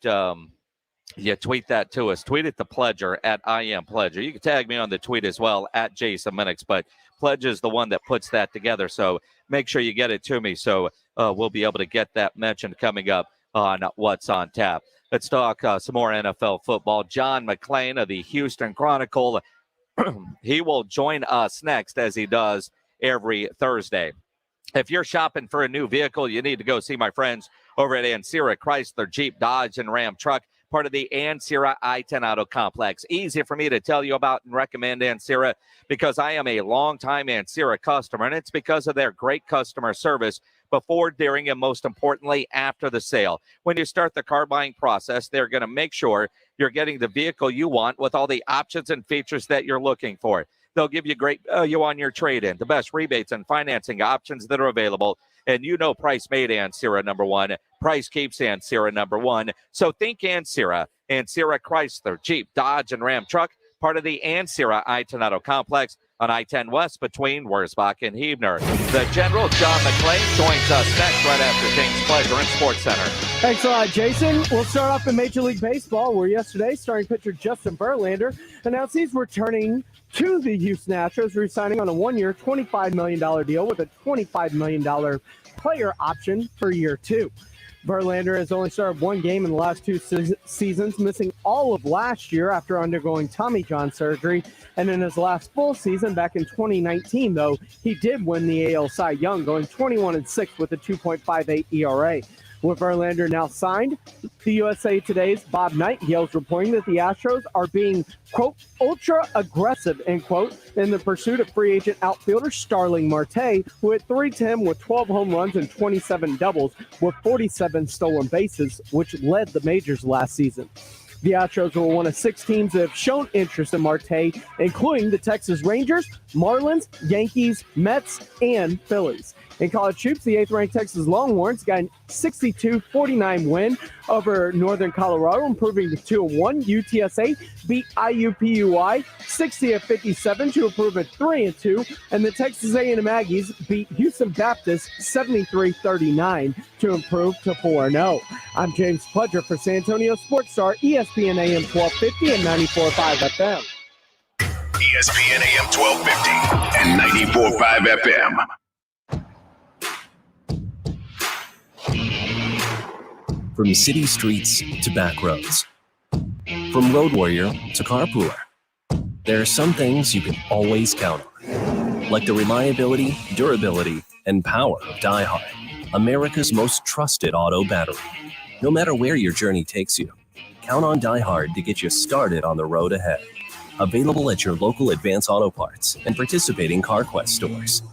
you tweet that to us. Tweet it to Pledger at I Am Pledger. You can tag me on the tweet as well at Jason Minix, but Pledge is the one that puts that together. So make sure you get it to me, so we'll be able to get that mentioned coming up on What's on Tap. Let's talk some more NFL football. John McClain of the Houston Chronicle, he will join us next, as he does every Thursday. If you're shopping for a new vehicle, you need to go see my friends over at Ancira Chrysler, Jeep, Dodge, and Ram Truck, part of the Ancira I-10 Auto Complex. Easy for me to tell you about and recommend Ancira because I am a longtime Ancira customer, and it's because of their great customer service before, during, and most importantly, after the sale. When you start the car buying process, they're going to make sure you're getting the vehicle you want with all the options and features that you're looking for. They'll give you great value on your trade-in, the best rebates and financing options that are available. And you know price made Ancira number one. Price keeps Ancira number one. So think Ancira. Ancira Chrysler, Jeep, Dodge, and Ram Truck, part of the Ancira I-10 Auto Complex on I-10 West between Wurzbach and Huebner. The General John McClain joins us next right after King's Pleasure and Sports Center. Thanks a lot, Jason. We'll start off in Major League Baseball, where yesterday starting pitcher Justin Berlander announced he's returning to the Houston Astros, re-signing on a one-year, $25 million deal with a $25 million player option for year two. Verlander has only started one game in the last two seasons, missing all of last year after undergoing Tommy John surgery. And in his last full season back in 2019, though, he did win the AL Cy Young, going 21-6 with a 2.58 ERA. With Verlander now signed, the USA Today's Bob Nightingale is reporting that the Astros are being, quote, ultra aggressive, end quote, in the pursuit of free agent outfielder Starling Marte, who hit .310 with 12 home runs and 27 doubles with 47 stolen bases, which led the majors last season. The Astros were one of 6 teams that have shown interest in Marte, including the Texas Rangers, Marlins, Yankees, Mets, and Phillies. In college hoops, the 8th-ranked Texas Longhorns got a 62-49 win over Northern Colorado, improving to 2-1. UTSA beat IUPUI 60-57 to improve at 3-2, and the Texas A&M Aggies beat Houston Baptist 73-39 to improve to 4-0. I'm James Pledger for San Antonio Sports Star, ESPN AM 1250 and 94.5 FM. ESPN AM 1250 and 94.5 FM. From city streets to back roads, from road warrior to carpooler, there are some things you can always count on, like the reliability, durability, and power of DieHard, America's most trusted auto battery. No matter where your journey takes you, count on DieHard to get you started on the road ahead. Available at your local Advance Auto Parts and participating CarQuest stores.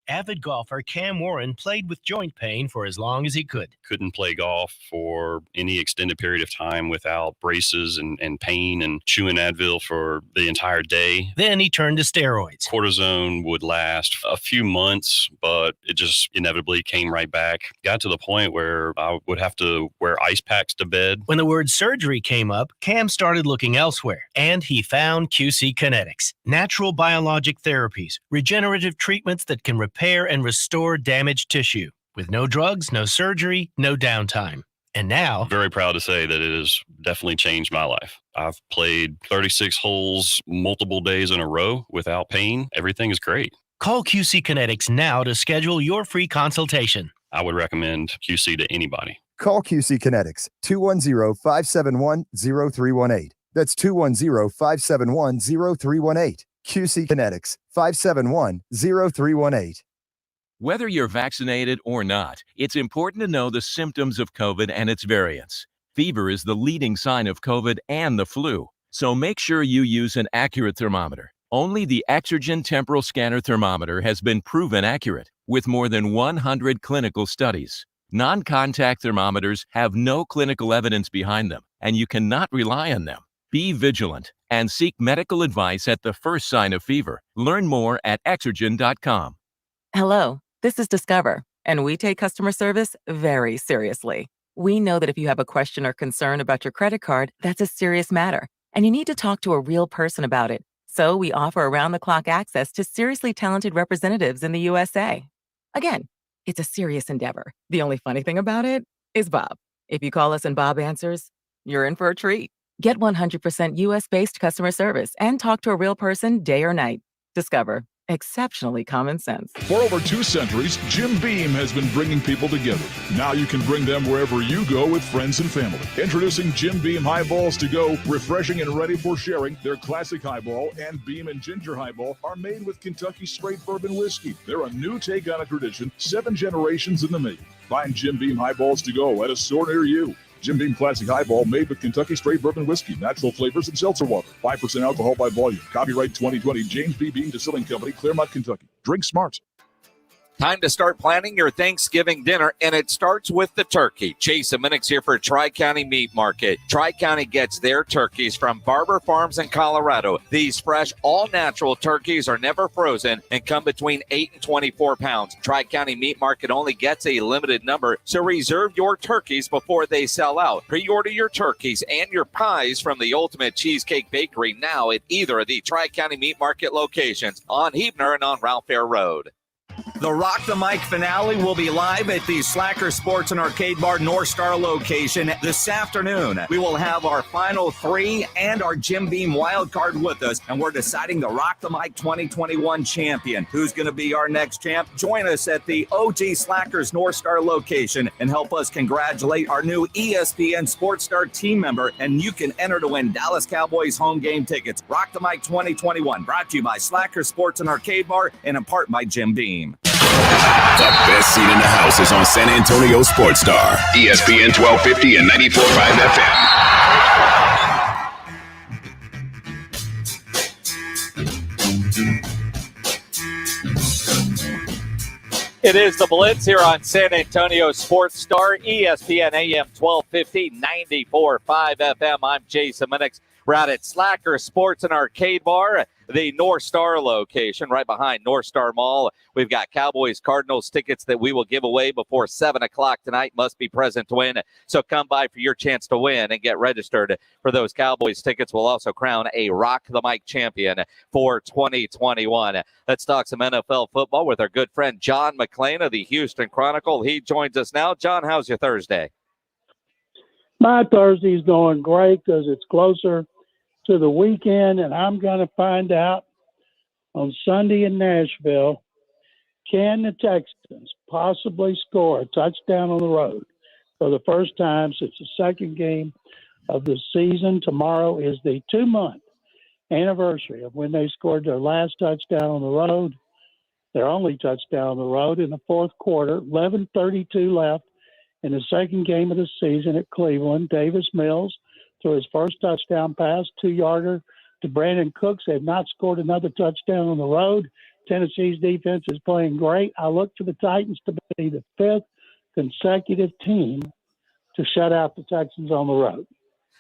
Avid golfer Cam Warren played with joint pain for as long as he could. Couldn't play golf for any extended period of time without braces and pain and chewing Advil for the entire day. Then he turned to steroids. Cortisone would last a few months, but it just inevitably came right back. Got to the point where I would have to wear ice packs to bed. When the word surgery came up, Cam started looking elsewhere, and he found QC Kinetics. Natural biologic therapies, regenerative treatments that can repair and restore damaged tissue with no drugs, no surgery, no downtime. And now, very proud to say that it has definitely changed my life. I've played 36 holes multiple days in a row without pain. Everything is great. Call QC Kinetics now to schedule your free consultation. I would recommend QC to anybody. Call QC Kinetics 210-571-0318. That's 210-571-0318. QC Kinetics 571-0318. Whether you're vaccinated or not, it's important to know the symptoms of COVID and its variants. Fever is the leading sign of COVID and the flu, so make sure you use an accurate thermometer. Only the Exergen Temporal Scanner Thermometer has been proven accurate, with more than 100 clinical studies. Non-contact thermometers have no clinical evidence behind them, and you cannot rely on them. Be vigilant and seek medical advice at the first sign of fever. Learn more at Exergen.com. Hello, this is Discover, and we take customer service very seriously. We know that if you have a question or concern about your credit card, that's a serious matter, and you need to talk to a real person about it. So we offer around-the-clock access to seriously talented representatives in the USA. Again, it's a serious endeavor. The only funny thing about it is Bob. If you call us and Bob answers, you're in for a treat. Get 100% US-based customer service and talk to a real person day or night. Discover. exceptionally common sense. For over 2 centuries, Jim Beam has been bringing people together. Now you can bring them wherever you go with friends and family. Introducing Jim Beam Highballs to go, refreshing and ready for sharing. Their classic highball and Beam and Ginger Highball are made with Kentucky straight bourbon whiskey. They're a new take on a tradition, 7 generations in the making. Find Jim Beam Highballs to go at a store near you. Jim Beam Classic Highball made with Kentucky straight bourbon whiskey, natural flavors, and seltzer water. 5% alcohol by volume. Copyright 2020, James B. Beam Distilling Company, Claremont, Kentucky. Drink smart. Time to start planning your Thanksgiving dinner, and it starts with the turkey. Jason Minix here for Tri-County Meat Market. Tri-County gets their turkeys from Barber Farms in Colorado. These fresh, all-natural turkeys are never frozen and come between 8 and 24 pounds. Tri-County Meat Market only gets a limited number, so reserve your turkeys before they sell out. Pre-order your turkeys and your pies from the Ultimate Cheesecake Bakery now at either of the Tri-County Meat Market locations on Huebner and on Ralph Fair Road. The Rock the Mic finale will be live at the Slacker Sports and Arcade Bar North Star location this afternoon. We will have our final 3 and our Jim Beam wild card with us, and we're deciding the Rock the Mic 2021 champion. Who's going to be our next champ? Join us at the OG Slackers North Star location and help us congratulate our new ESPN Sports Star team member, and you can enter to win Dallas Cowboys home game tickets. Rock the Mic 2021, brought to you by Slacker Sports and Arcade Bar and in part by Jim Beam. The best seat in the house is on San Antonio Sports Star, ESPN 1250 and 94.5 FM. It is the Blitz here on San Antonio Sports Star, ESPN AM 1250, 94.5 FM. I'm Jason Minix. We're out at Slacker Sports and Arcade Bar, the North Star location, right behind North Star Mall. We've got Cowboys Cardinals tickets that we will give away before 7 o'clock tonight. Must be present to win. So come by for your chance to win and get registered for those Cowboys tickets. We'll also crown a Rock the Mic champion for 2021. Let's talk some NFL football with our good friend John McClain of the Houston Chronicle. He joins us now. John, how's your Thursday? My Thursday's going great because it's closer to the weekend, and I'm going to find out on Sunday in Nashville, can the Texans possibly score a touchdown on the road for the first time since the second game of the season? Tomorrow is the 2-month anniversary of when they scored their last touchdown on the road, their only touchdown on the road in the fourth quarter. 11:32 left in the second game of the season at Cleveland. Davis Mills threw his first touchdown pass, 2-yarder to Brandon Cooks. They've not scored another touchdown on the road. Tennessee's defense is playing great. I look for the Titans to be the 5th consecutive team to shut out the Texans on the road.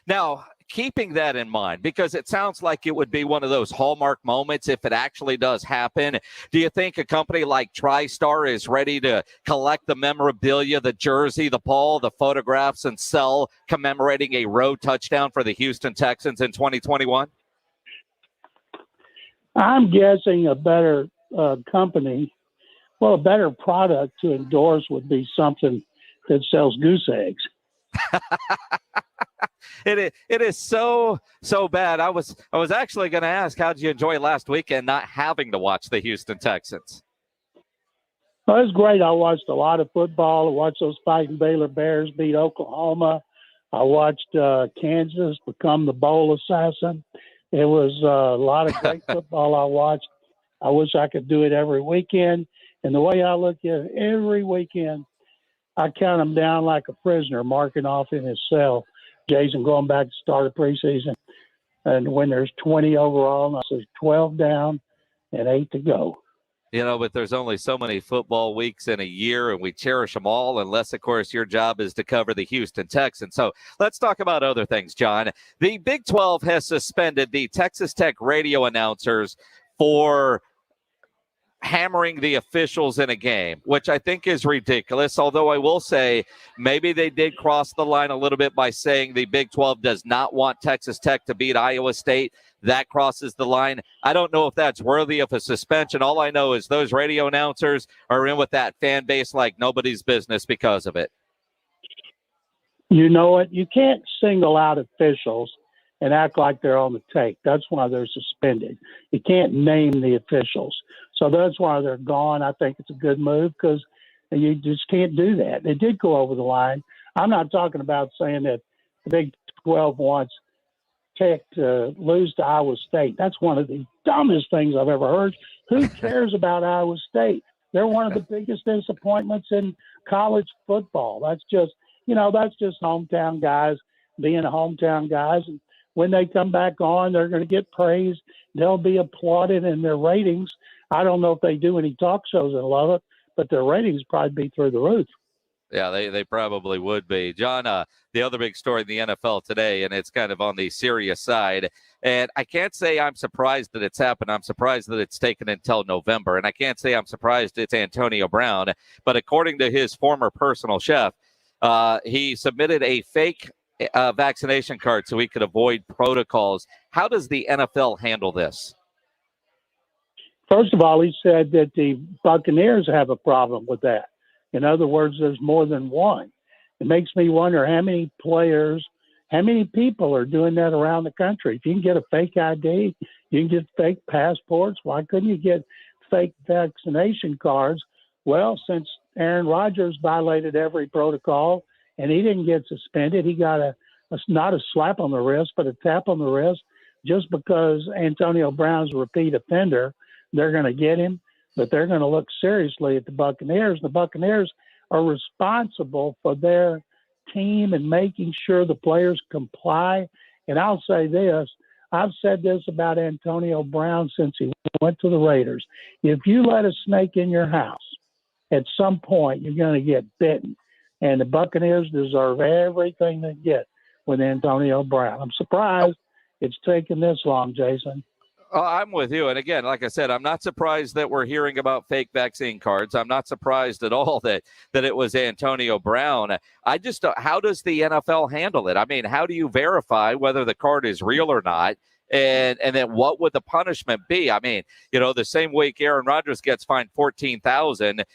Now, keeping that in mind, because it sounds like it would be one of those hallmark moments if it actually does happen, do you think a company like TriStar is ready to collect the memorabilia, the jersey, the ball, the photographs, and sell commemorating a road touchdown for the Houston Texans in 2021? I'm guessing a better company, well, a better product to endorse would be something that sells goose eggs. It is so bad. I was actually going to ask, how did you enjoy last weekend not having to watch the Houston Texans? Well, it was great. I watched a lot of football. I watched those fighting Baylor Bears beat Oklahoma. I watched Kansas become the bowl assassin. It was a lot of great football I watched. I wish I could do it every weekend. And the way I look at it, every weekend, I count them down like a prisoner marking off in his cell. Jason, going back to start of preseason. And when there's 20 overall, and I say 12 down and 8 to go. You know, but there's only so many football weeks in a year, and we cherish them all, unless, of course, your job is to cover the Houston Texans. So let's talk about other things, John. The Big 12 has suspended the Texas Tech radio announcers for hammering the officials in a game, which I think is ridiculous. Although I will say maybe they did cross the line a little bit by saying the Big 12 does not want Texas Tech to beat Iowa State. That crosses the line. I don't know if that's worthy of a suspension. All I know is those radio announcers are in with that fan base like nobody's business because of it. You know what? You can't single out officials and act like they're on the take. That's why they're suspended. You can't name the officials. So that's why they're gone. I think it's a good move because you just can't do that. They did go over the line. I'm not talking about saying that the Big 12 wants Tech to lose to Iowa State. That's one of the dumbest things I've ever heard. Who cares about Iowa State? They're one of the biggest disappointments in college football. That's just hometown guys being hometown guys. And when they come back on, they're going to get praised. They'll be applauded, and their ratings, I don't know if they do any talk shows and love it, but their ratings probably be through the roof. Yeah, they probably would be. John, the other big story in the NFL today, and it's kind of on the serious side, and I can't say I'm surprised that it's happened. I'm surprised that it's taken until November, and I can't say I'm surprised it's Antonio Brown, but according to his former personal chef, he submitted a fake vaccination card so he could avoid protocols. How does the NFL handle this? First of all, he said that the Buccaneers have a problem with that. In other words, there's more than one. It makes me wonder how many people are doing that around the country. If you can get a fake ID, you can get fake passports. Why couldn't you get fake vaccination cards? Well, since Aaron Rodgers violated every protocol and he didn't get suspended, he got not a slap on the wrist, but a tap on the wrist. Just because Antonio Brown's a repeat offender, they're going to get him. But they're going to look seriously at the Buccaneers. The Buccaneers are responsible for their team and making sure the players comply. And I'll say this, I've said this about Antonio Brown since he went to the Raiders. If you let a snake in your house, at some point you're going to get bitten. And the Buccaneers deserve everything they get with Antonio Brown. I'm surprised it's taken this long, Jason. I'm with you. And again, like I said, I'm not surprised that we're hearing about fake vaccine cards. I'm not surprised at all that it was Antonio Brown. I just, how does the NFL handle it? I mean, how do you verify whether the card is real or not? And then what would the punishment be? I mean, the same week Aaron Rodgers gets fined $14,000.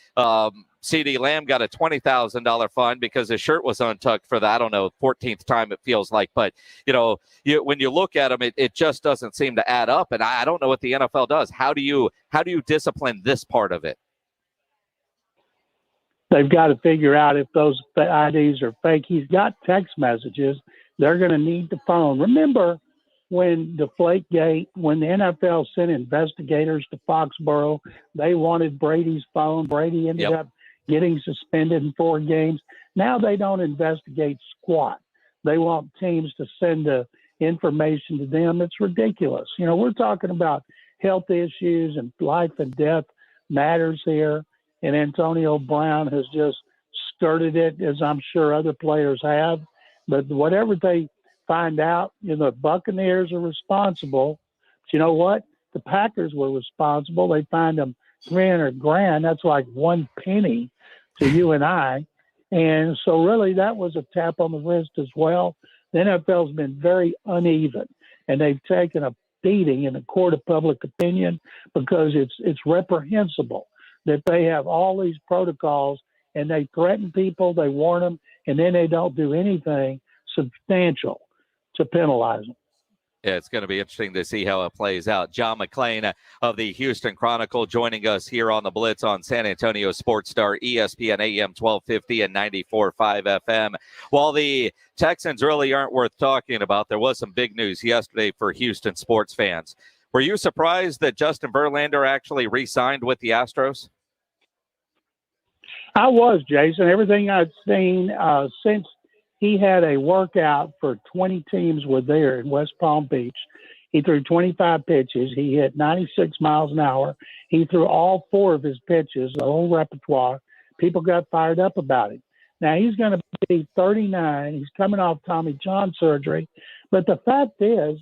CeeDee Lamb got a $20,000 fine because his shirt was untucked for the, I don't know, 14th time it feels like. But, when you look at them, it just doesn't seem to add up. And I don't know what the NFL does. How do you discipline this part of it? They've got to figure out if those IDs are fake. He's got text messages. They're going to need the phone. Remember when Deflategate, when the NFL sent investigators to Foxborough, they wanted Brady's phone. Brady ended up getting suspended in 4 games. Now they don't investigate squat. They want teams to send the information to them. It's ridiculous. We're talking about health issues and life and death matters here. And Antonio Brown has just skirted it, as I'm sure other players have. But whatever they find out, the Buccaneers are responsible. But you know what? The Packers were responsible. They fined them $300,000. That's like 1 penny to you and I. And so really that was a tap on the wrist as well. The NFL's been very uneven, and they've taken a beating in the court of public opinion because it's reprehensible that they have all these protocols and they threaten people, they warn them, and then they don't do anything substantial to penalize them. Yeah, it's going to be interesting to see how it plays out. John McClain of the Houston Chronicle joining us here on the Blitz on San Antonio Sports Star, ESPN AM 1250 and 94.5 FM. While the Texans really aren't worth talking about, there was some big news yesterday for Houston sports fans. Were you surprised that Justin Verlander actually re-signed with the Astros? I was, Jason. Everything I'd seen since he had a workout for 20 teams were there in West Palm Beach. He threw 25 pitches. He hit 96 miles an hour. He threw all 4 of his pitches, the whole repertoire. People got fired up about it. Now, he's going to be 39. He's coming off Tommy John surgery. But the fact is,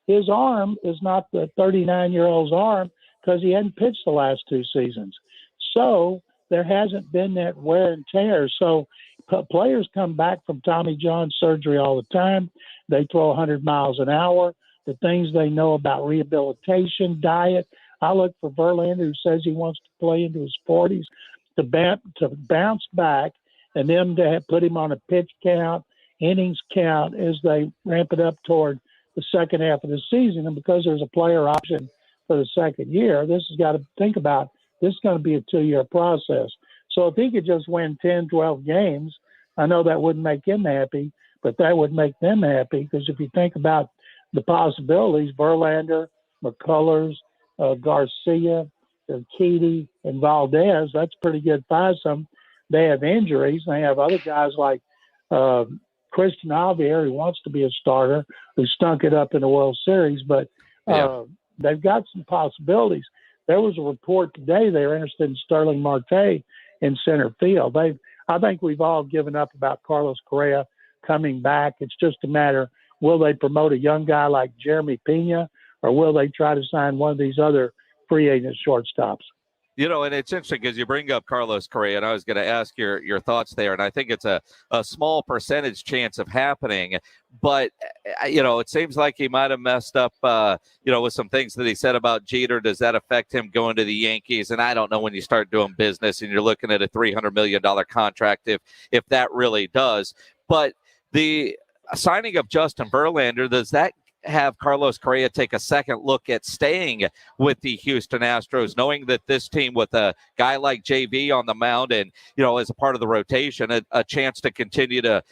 his arm is not the 39-year-old's arm because he hadn't pitched the last 2 seasons. So there hasn't been that wear and tear. So players come back from Tommy John surgery all the time. They throw 100 miles an hour. The things they know about rehabilitation, diet. I look for Verlander, who says he wants to play into his 40s, to bounce back, and them to put him on a pitch count, innings count as they ramp it up toward the second half of the season. And because there's a player option for the second year. This has got to think about, this is going to be a 2-year process. So if he could just win 10, 12 games, I know that wouldn't make him happy, but that would make them happy, because if you think about the possibilities, Verlander, McCullers, Garcia, Keedy, and Valdez, that's pretty good fivesome. They have injuries. They have other guys like Christian Javier, who wants to be a starter, who stunk it up in the World Series, but they've got some possibilities. There was a report today they were interested in Sterling Marte in center field. I think we've all given up about Carlos Correa coming back. It's just a matter, will they promote a young guy like Jeremy Pena, or will they try to sign one of these other free agent shortstops? You know, and it's interesting because you bring up Carlos Correa, and I was going to ask your thoughts there, and I think it's a small percentage chance of happening, but, you know, it seems like he might have messed up, you know, with some things that he said about Jeter. Does that affect him going to the Yankees? And I don't know, when you start doing business and you're looking at a $300 million contract, if that really does. But the signing of Justin Verlander, does that have Carlos Correa take a second look at staying with the Houston Astros, knowing that this team with a guy like JV on the mound and, you know, as a part of the rotation, a chance to continue to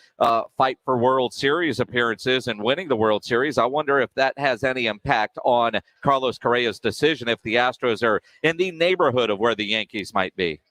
fight for World Series appearances and winning the World Series? I wonder if that has any impact on Carlos Correa's decision if the Astros are in the neighborhood of where the Yankees might be.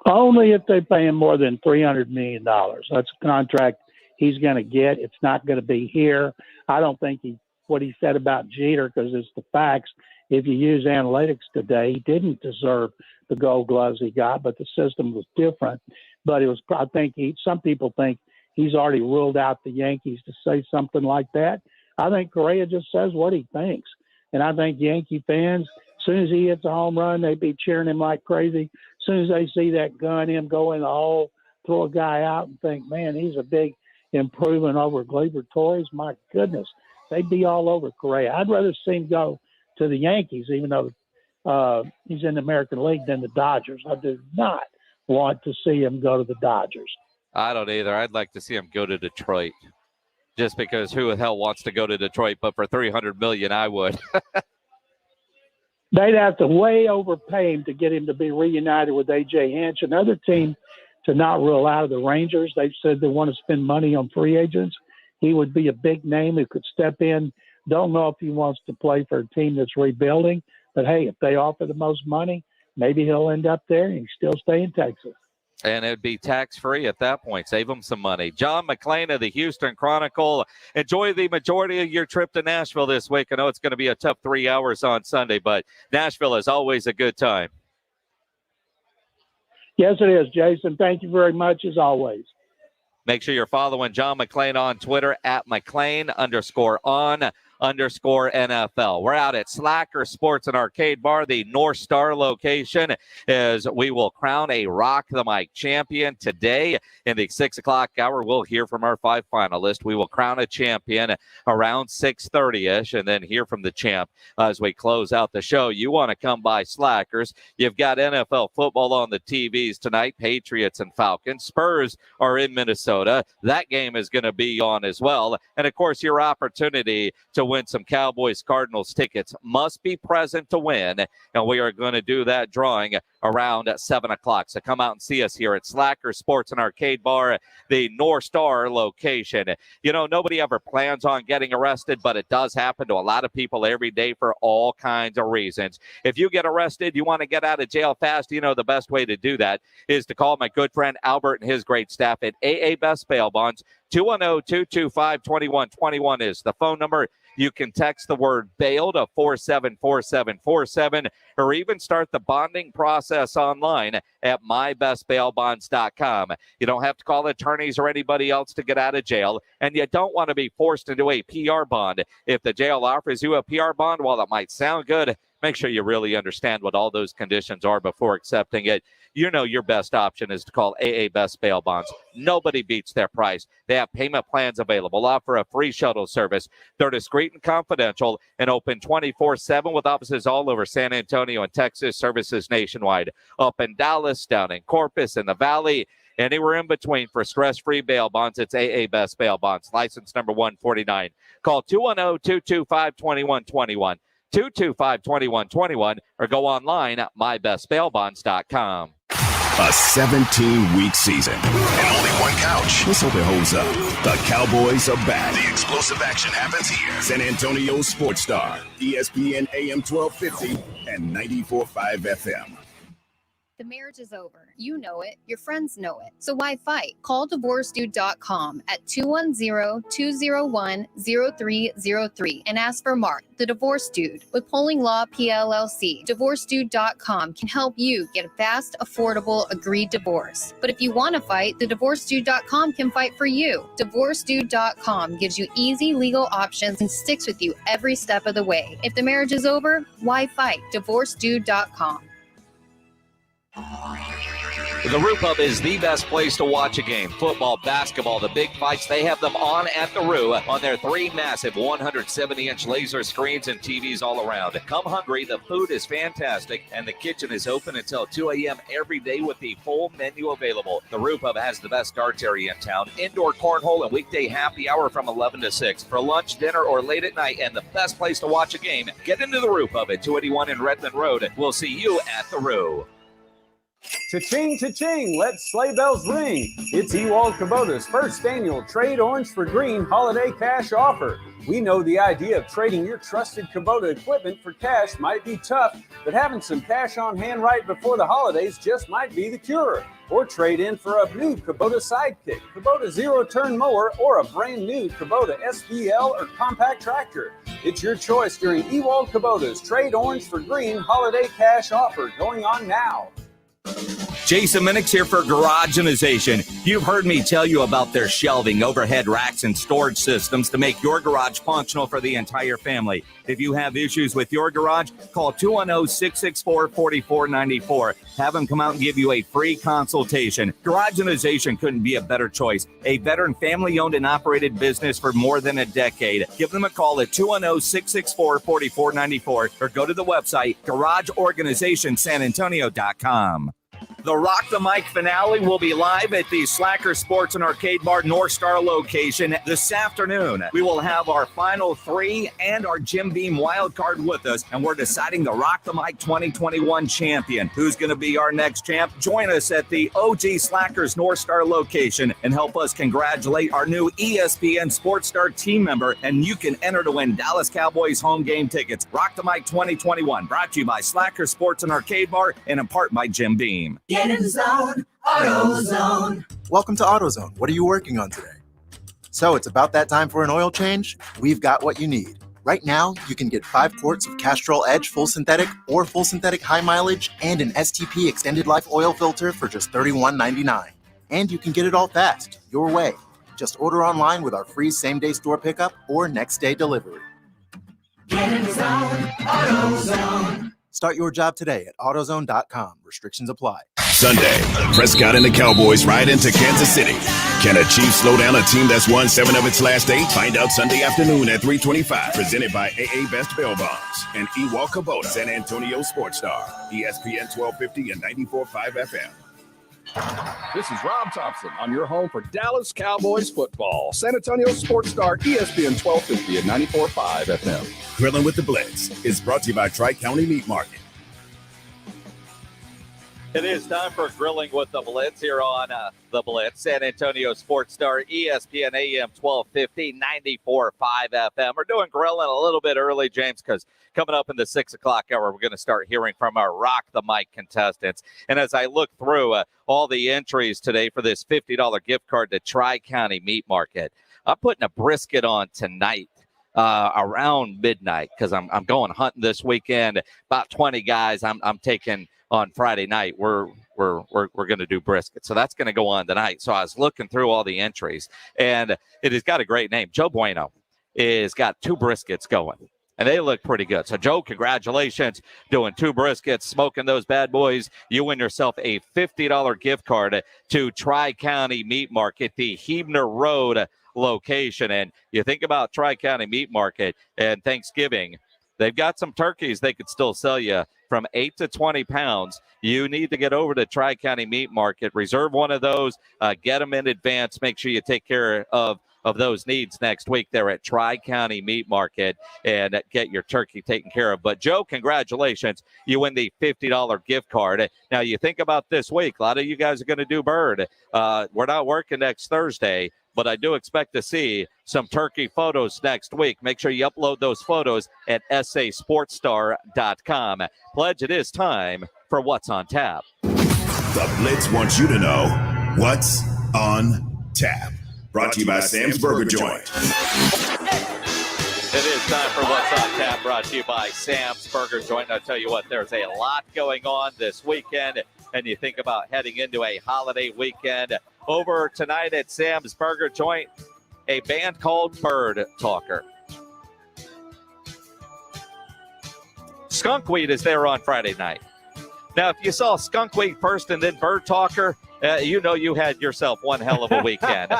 Only if they pay him more than $300 million. That's a contract he's going to get. It's not going to be here. I don't think what he said about Jeter, because it's the facts. If you use analytics today, he didn't deserve the Gold Gloves he got, but the system was different. But it was, I think some people think he's already ruled out the Yankees to say something like that. I think Correa just says what he thinks. And I think Yankee fans, as soon as he hits a home run, they'd be cheering him like crazy. As soon as they see that gun, him go in the hole, throw a guy out and think, man, he's a big improvement over Gleyber Torres, my goodness, they'd be all over Correa. I'd rather see him go to the Yankees, even though he's in the American League, than the Dodgers. I do not want to see him go to the Dodgers. I don't either. I'd like to see him go to Detroit, just because who the hell wants to go to Detroit? But for $300 million, I would. They'd have to way overpay him to get him to be reunited with A.J. Hinch. Another team to not rule out of the Rangers. They've said they want to spend money on free agents. He would be a big name who could step in. Don't know if he wants to play for a team that's rebuilding, but hey, if they offer the most money, maybe he'll end up there and still stay in Texas. And it'd be tax-free at that point. Save him some money. John McClain of the Houston Chronicle. Enjoy the majority of your trip to Nashville this week. I know it's going to be a tough 3 hours on Sunday, but Nashville is always a good time. Yes, it is, Jason. Thank you very much, as always. Make sure you're following John McClain on Twitter at McClain_on_NFL. We're out at Slacker Sports and Arcade Bar, the North Star location, as we will crown a Rock the Mic champion today. In the 6 o'clock hour, we'll hear from our 5 finalists. We will crown a champion around 6:30-ish and then hear from the champ as we close out the show. You want to come by Slackers. You've got NFL football on the TVs tonight, Patriots and Falcons. Spurs are in Minnesota. That game is going to be on as well. And, of course, your opportunity to win some Cowboys Cardinals tickets must be present to win, and we are going to do that drawing around 7 o'clock. So come out and see us here at Slacker Sports and Arcade Bar, the North Star location. You know, nobody ever plans on getting arrested, but it does happen to a lot of people every day for all kinds of reasons. If you get arrested, you want to get out of jail fast, you know the best way to do that is to call my good friend Albert and his great staff at AA Best Bail Bonds. 210-225-2121 is the phone number. You can text the word bail to 474747 or even start the bonding process online at mybestbailbonds.com. You don't have to call attorneys or anybody else to get out of jail, and you don't want to be forced into a PR bond. If the jail offers you a PR bond, while it might sound good, make sure you really understand what all those conditions are before accepting it. You know your best option is to call AA Best Bail Bonds. Nobody beats their price. They have payment plans available, offer a free shuttle service. They're discreet and confidential and open 24/7 with offices all over San Antonio and Texas, services nationwide. Up in Dallas, down in Corpus, in the Valley, anywhere in between for stress-free bail bonds. It's AA Best Bail Bonds, license number 149. Call 210-225-2121. 225-2121 or go online at mybestbailbonds.com. A 17-week season and only one couch. Let's hope it holds up. The Cowboys are back. The explosive action happens here. San Antonio Sports Star, ESPN AM 1250 and 94.5 FM. The marriage is over. You know it. Your friends know it. So why fight? Call divorcedude.com at 210-201-0303 and ask for Mark, the divorce dude, with Polling Law PLLC. Divorcedude.com can help you get a fast, affordable, agreed divorce. But if you want to fight, the divorcedude.com can fight for you. Divorcedude.com gives you easy legal options and sticks with you every step of the way. If the marriage is over, why fight? Divorcedude.com. The Roo Pub is the best place to watch a game. Football, basketball, the big fights, they have them on at the Roo on their 3 massive 170-inch laser screens and TVs all around. Come hungry, the food is fantastic, and the kitchen is open until 2 a.m. every day with the full menu available. The Roo Pub has the best darts area in town, indoor cornhole and weekday happy hour from 11 to 6. For lunch, dinner, or late at night, and the best place to watch a game, get into the Roo Pub at 281 in Redmond Road. We'll see you at the Roo. Cha-ching, cha-ching, let sleigh bells ring. It's Ewald Kubota's first annual Trade Orange for Green holiday cash offer. We know the idea of trading your trusted Kubota equipment for cash might be tough, but having some cash on hand right before the holidays just might be the cure. Or trade in for a new Kubota Sidekick, Kubota zero-turn mower, or a brand new Kubota SVL or compact tractor. It's your choice during Ewald Kubota's Trade Orange for Green holiday cash offer going on now. Jason Minix here for Garageization. You've heard me tell you about their shelving, overhead racks, and storage systems to make your garage functional for the entire family. If you have issues with your garage, call 210-664-4494. Have them come out and give you a free consultation. Garageization couldn't be a better choice. A veteran family-owned and operated business for more than a decade. Give them a call at 210-664-4494 or go to the website garageorganizationsanantonio.com. The Rock the Mic finale will be live at the Slacker Sports and Arcade Bar North Star location this afternoon. We will have our final 3 and our Jim Beam wild card with us, and we're deciding the Rock the Mic 2021 champion. Who's going to be our next champ? Join us at the OG Slackers North Star location and help us congratulate our new ESPN Sports Star team member, and you can enter to win Dallas Cowboys home game tickets. Rock the Mic 2021, brought to you by Slacker Sports and Arcade Bar and in part by Jim Beam. Get in the zone, AutoZone. Welcome to AutoZone. What are you working on today? So it's about that time for an oil change? We've got what you need. Right now, you can get 5 quarts of Castrol Edge full synthetic or full synthetic high mileage and an STP extended life oil filter for just $31.99. And you can get it all fast, your way. Just order online with our free same-day store pickup or next-day delivery. Get in the zone, AutoZone. Start your job today at AutoZone.com. Restrictions apply. Sunday, Prescott and the Cowboys ride into Kansas City. Can a Chiefs slow down a team that's won 7 of its last 8? Find out Sunday afternoon at 3:25. Presented by AA Best Bail Bonds and Ewald Kubota, San Antonio Sports Star, ESPN 1250 and 94.5 FM. This is Rob Thompson on your home for Dallas Cowboys football. San Antonio Sports Star, ESPN 1250 and 94.5 FM. Grilling with the Blitz is brought to you by Tri-County Meat Market. It is time for Grilling with the Blitz here on the Blitz. San Antonio Sports Star, ESPN AM 1250, 94.5 FM. We're doing grilling a little bit early, James, because coming up in the 6 o'clock hour, we're going to start hearing from our Rock the Mic contestants. And as I look through all the entries today for this $50 gift card to Tri-County Meat Market, I'm putting a brisket on tonight. Around midnight, because I'm going hunting this weekend. About 20 guys I'm taking on Friday night. We're going to do brisket, so that's going to go on tonight. So I was looking through all the entries, and it has got a great name. Joe Bueno is got 2 briskets going, and they look pretty good. So Joe, congratulations, doing 2 briskets, smoking those bad boys. You win yourself a $50 gift card to Tri-County Meat Market, the Hebner Road location. And you think about Tri-County Meat Market and Thanksgiving, they've got some turkeys they could still sell you from 8 to 20 pounds. You need to get over to Tri-County Meat Market, reserve one of those, get them in advance, make sure you take care of of those needs next week there at Tri-County Meat Market and get your turkey taken care of. But, Joe, congratulations. You win the $50 gift card. Now, you think about this week. A lot of you guys are going to do bird. We're not working next Thursday, but I do expect to see some turkey photos next week. Make sure you upload those photos at sasportstar.com. Pledge, it is time for What's on Tap. The Blitz wants you to know what's on tap. Brought to you by Sam's Burger Joint. It is time for What's on Tap, brought to you by Sam's Burger Joint. I'll tell you what, there's a lot going on this weekend, and you think about heading into a holiday weekend. Over tonight at Sam's Burger Joint, a band called Bird Talker. Skunkweed is there on Friday night. Now, if you saw Skunkweed first and then Bird Talker, you know you had yourself one hell of a weekend.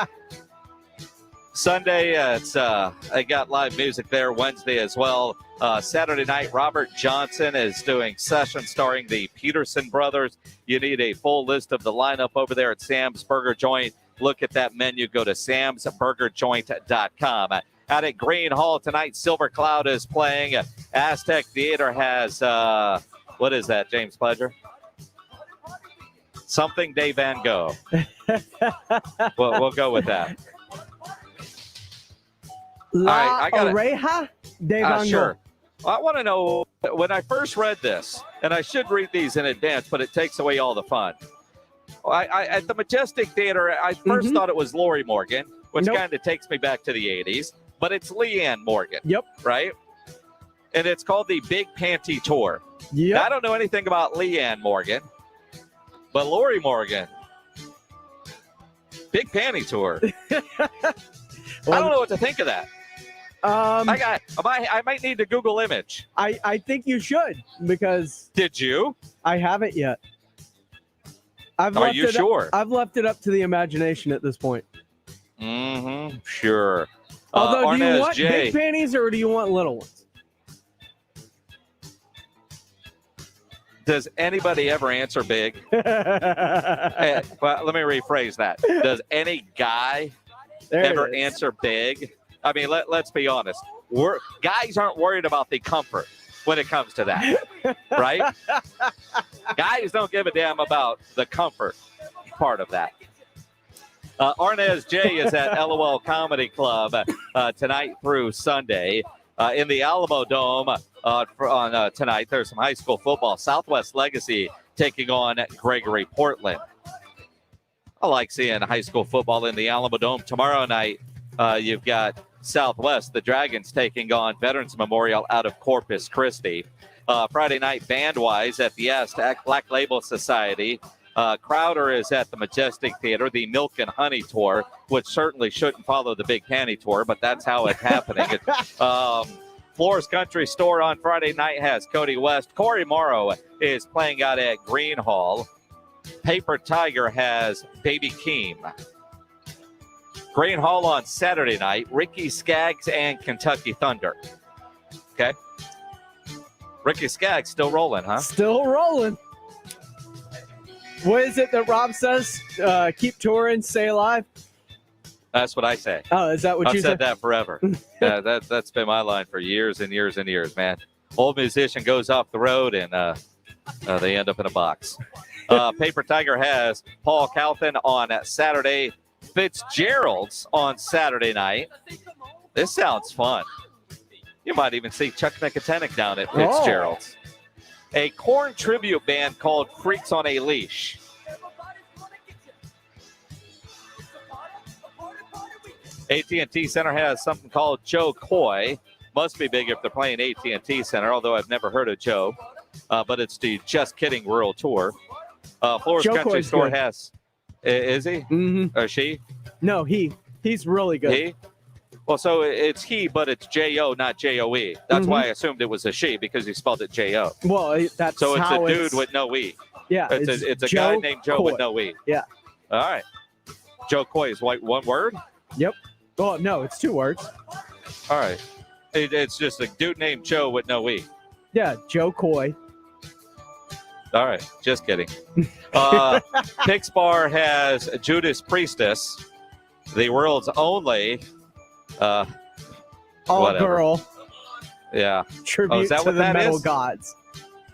Sunday, I got live music there. Wednesday as well. Saturday night, Robert Johnson is doing sessions starring the Peterson brothers. You need a full list of the lineup over there at Sam's Burger Joint. Look at that menu. Go to samsburgerjoint.com. Out at Green Hall tonight, Silver Cloud is playing. Aztec Theater has, what is that, James Pledger? Something De Van Gogh. We'll go with that. La Oreja de Van Gogh. Sure. I want to know, when I first read this, and I should read these in advance, but it takes away all the fun. At the Majestic Theater, I first thought it was Lori Morgan, which kind of takes me back to the 80s, but it's Leanne Morgan. Yep. Right? And it's called the Big Panty Tour. Yep. Now, I don't know anything about Leanne Morgan, but Lori Morgan, Big Panty Tour. I don't know what to think of that. I might need to Google image. I think you should, because... Did you? I haven't yet. Are you sure? I've left it up to the imagination at this point. Mm-hmm. Sure. Although, do you Arnaz want J. big panties or do you want little ones? Does anybody ever answer big? Well, let me rephrase that. Does any guy ever answer big? I mean, let's be honest. Guys aren't worried about the comfort when it comes to that, right? Guys don't give a damn about the comfort part of that. Arnaz J is at LOL Comedy Club tonight through Sunday. In the Alamo Dome on tonight, there's some high school football. Southwest Legacy taking on Gregory Portland. I like seeing high school football in the Alamo Dome. Tomorrow night, you've got Southwest, the Dragons, taking on Veterans Memorial out of Corpus Christi. Friday night, band-wise, at the Aztec Black Label Society. Crowder is at the Majestic Theater, the Milk and Honey Tour, which certainly shouldn't follow the Big Panty Tour, but that's how it's happening. Floor's Country Store on Friday night has Cody West. Corey Morrow is playing out at Green Hall. Paper Tiger has Baby Keem. Green Hall on Saturday night, Ricky Skaggs and Kentucky Thunder. Okay. Ricky Skaggs still rolling, huh? Still rolling. What is it that Rob says? Keep touring, stay alive? That's what I say. Oh, is that what you said? I've said that forever. That's been my line for years and years and years, man. Old musician goes off the road and they end up in a box. Paper Tiger has Paul Calvin on Saturday. Fitzgerald's on Saturday night. This sounds fun. You might even see Chuck Nicotinic down at Fitzgerald's. A Korn tribute band called Freaks on a Leash. AT&T Center has something called Joe Coy. Must be big if they're playing AT&T Center, although I've never heard of Joe. But it's the Just Kidding World Tour. Florida Country Coy's Store good. Has... Is he? Mm-hmm. Or she? No, he. He's really good. He? Well, so it's he, but it's J-O, not J-O-E. That's why I assumed it was a she, because he spelled it J-O. Well, that's so it's how a dude with no E. Yeah. It's a guy named Joe with no E. Yeah. All right. Joe Coy is one word? Yep. Well, no, it's two words. All right. It's just a dude named Joe with no E. Yeah, Joe Coy. All right. Just kidding. Pix Bar has Judas Priestess, the world's only All Whatever. girl Yeah. tribute is that to what the that metal is? gods.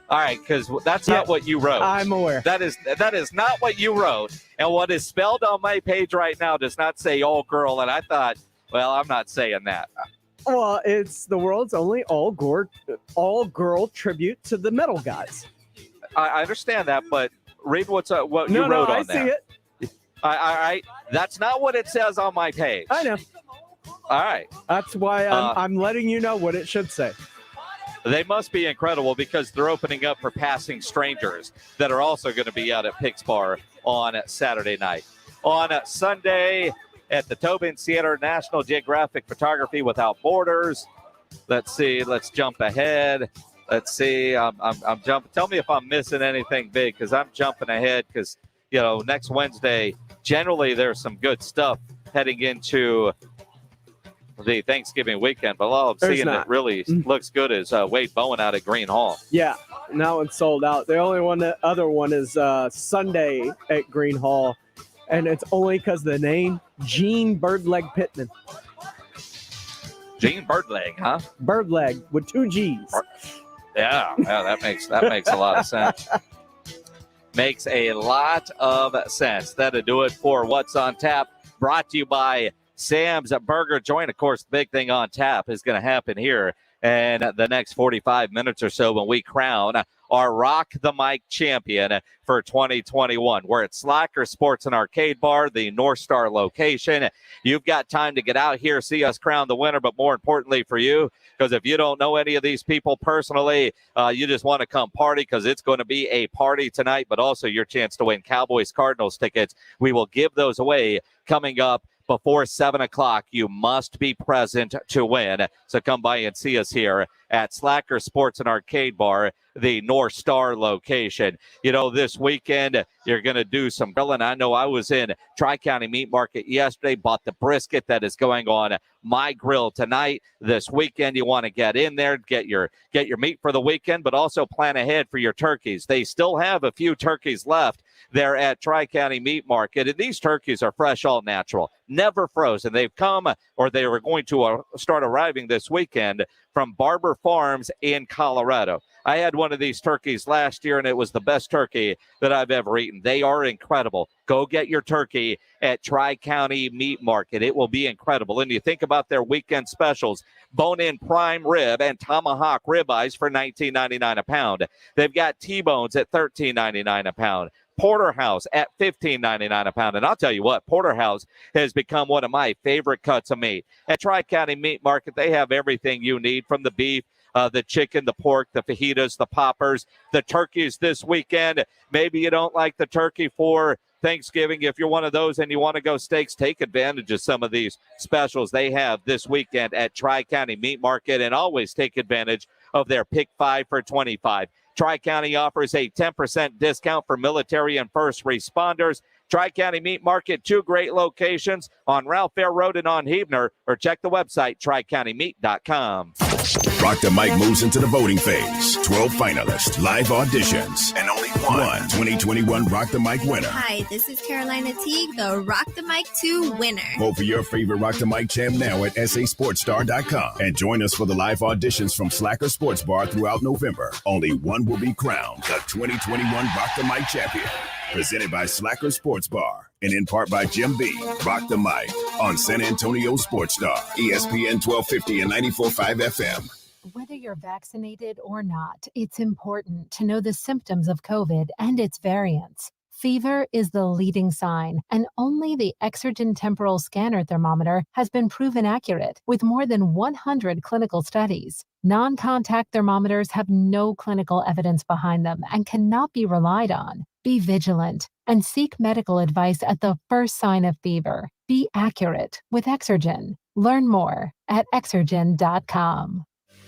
All right, because that's not what you wrote. I'm aware. That is not what you wrote. And what is spelled on my page right now does not say all girl. And I thought, well, I'm not saying that. Well, it's the world's only all girl tribute to the metal gods. I understand that, but read what you wrote on I there. see it. That's not what it says on my page. I know. All right. That's why I'm letting you know what it should say. They must be incredible because they're opening up for Passing Strangers that are also going to be out at Pigeons Bar on Saturday night. On Sunday at the Tobin Theater, National Geographic Photography Without Borders. Let's see. Let's jump ahead. Let's see. I'm jumping. Tell me if I'm missing anything big because I'm jumping ahead because, next Wednesday, generally there's some good stuff heading into the Thanksgiving weekend, but all I'm seeing that really looks good is Wade Bowen out at Green Hall. Yeah, that one's sold out. The other one is Sunday at Green Hall, and it's only because of the name Gene Birdleg Pittman. Gene Birdleg, huh? Birdleg with 2 G's. Yeah, that makes a lot of sense. Makes a lot of sense. That'll do it for What's on Tap. Brought to you by Sam's Burger Joint. Of course, the big thing on tap is going to happen here in the next 45 minutes or so when we crown our Rock the Mic champion for 2021. We're at Slacker Sports and Arcade Bar, the North Star location. You've got time to get out here, see us crown the winner, but more importantly for you, because if you don't know any of these people personally, you just want to come party because it's going to be a party tonight, but also your chance to win Cowboys Cardinals tickets. We will give those away coming up before 7 o'clock. You must be present to win. So come by and see us here at Slacker Sports and Arcade Bar, the North Star location. This weekend, you're going to do some grilling. I know I was in Tri-County Meat Market yesterday, bought the brisket that is going on my grill tonight. This weekend, you want to get in there, get your meat for the weekend, but also plan ahead for your turkeys. They still have a few turkeys left there at Tri-County Meat Market, and these turkeys are fresh, all natural, never frozen. They've come, or they were going to start arriving this weekend from Barber Farms in Colorado. I had one of these turkeys last year, and it was the best turkey that I've ever eaten. They are incredible. Go get your turkey at Tri-County Meat Market. It will be incredible. And you think about their weekend specials, bone-in prime rib and tomahawk ribeyes for $19.99 a pound. They've got T-bones at $13.99 a pound. Porterhouse at $15.99 a pound. And I'll tell you what, Porterhouse has become one of my favorite cuts of meat. At Tri-County Meat Market, they have everything you need, from the beef, the chicken, the pork, the fajitas, the poppers, the turkeys this weekend. Maybe you don't like the turkey for Thanksgiving. If you're one of those and you want to go steaks, take advantage of some of these specials they have this weekend at Tri-County Meat Market, and always take advantage of their Pick 5 for $25. Tri-County offers a 10% discount for military and first responders. Tri-County Meat Market, 2 great locations on Ralph Fair Road and on Huebner, or check the website, tricountymeat.com. Rock the Mic moves into the voting phase. 12 finalists, live auditions, and only one 2021 Rock the Mic winner. Hi, this is Carolina Teague, the Rock the Mic 2 winner. Vote for your favorite Rock the Mic champ now at sasportstar.com. And join us for the live auditions from Slacker Sports Bar throughout November. Only one will be crowned the 2021 Rock the Mic champion. Presented by Slacker Sports Bar and in part by Jim B. Rock the Mic on San Antonio Sports Star, ESPN 1250 and 94.5 FM. Whether you're vaccinated or not, it's important to know the symptoms of COVID and its variants. Fever is the leading sign, and only the Exergen temporal scanner thermometer has been proven accurate with more than 100 clinical studies. Non-contact thermometers have no clinical evidence behind them and cannot be relied on. Be vigilant and seek medical advice at the first sign of fever. Be accurate with Exergen. Learn more at Exergen.com.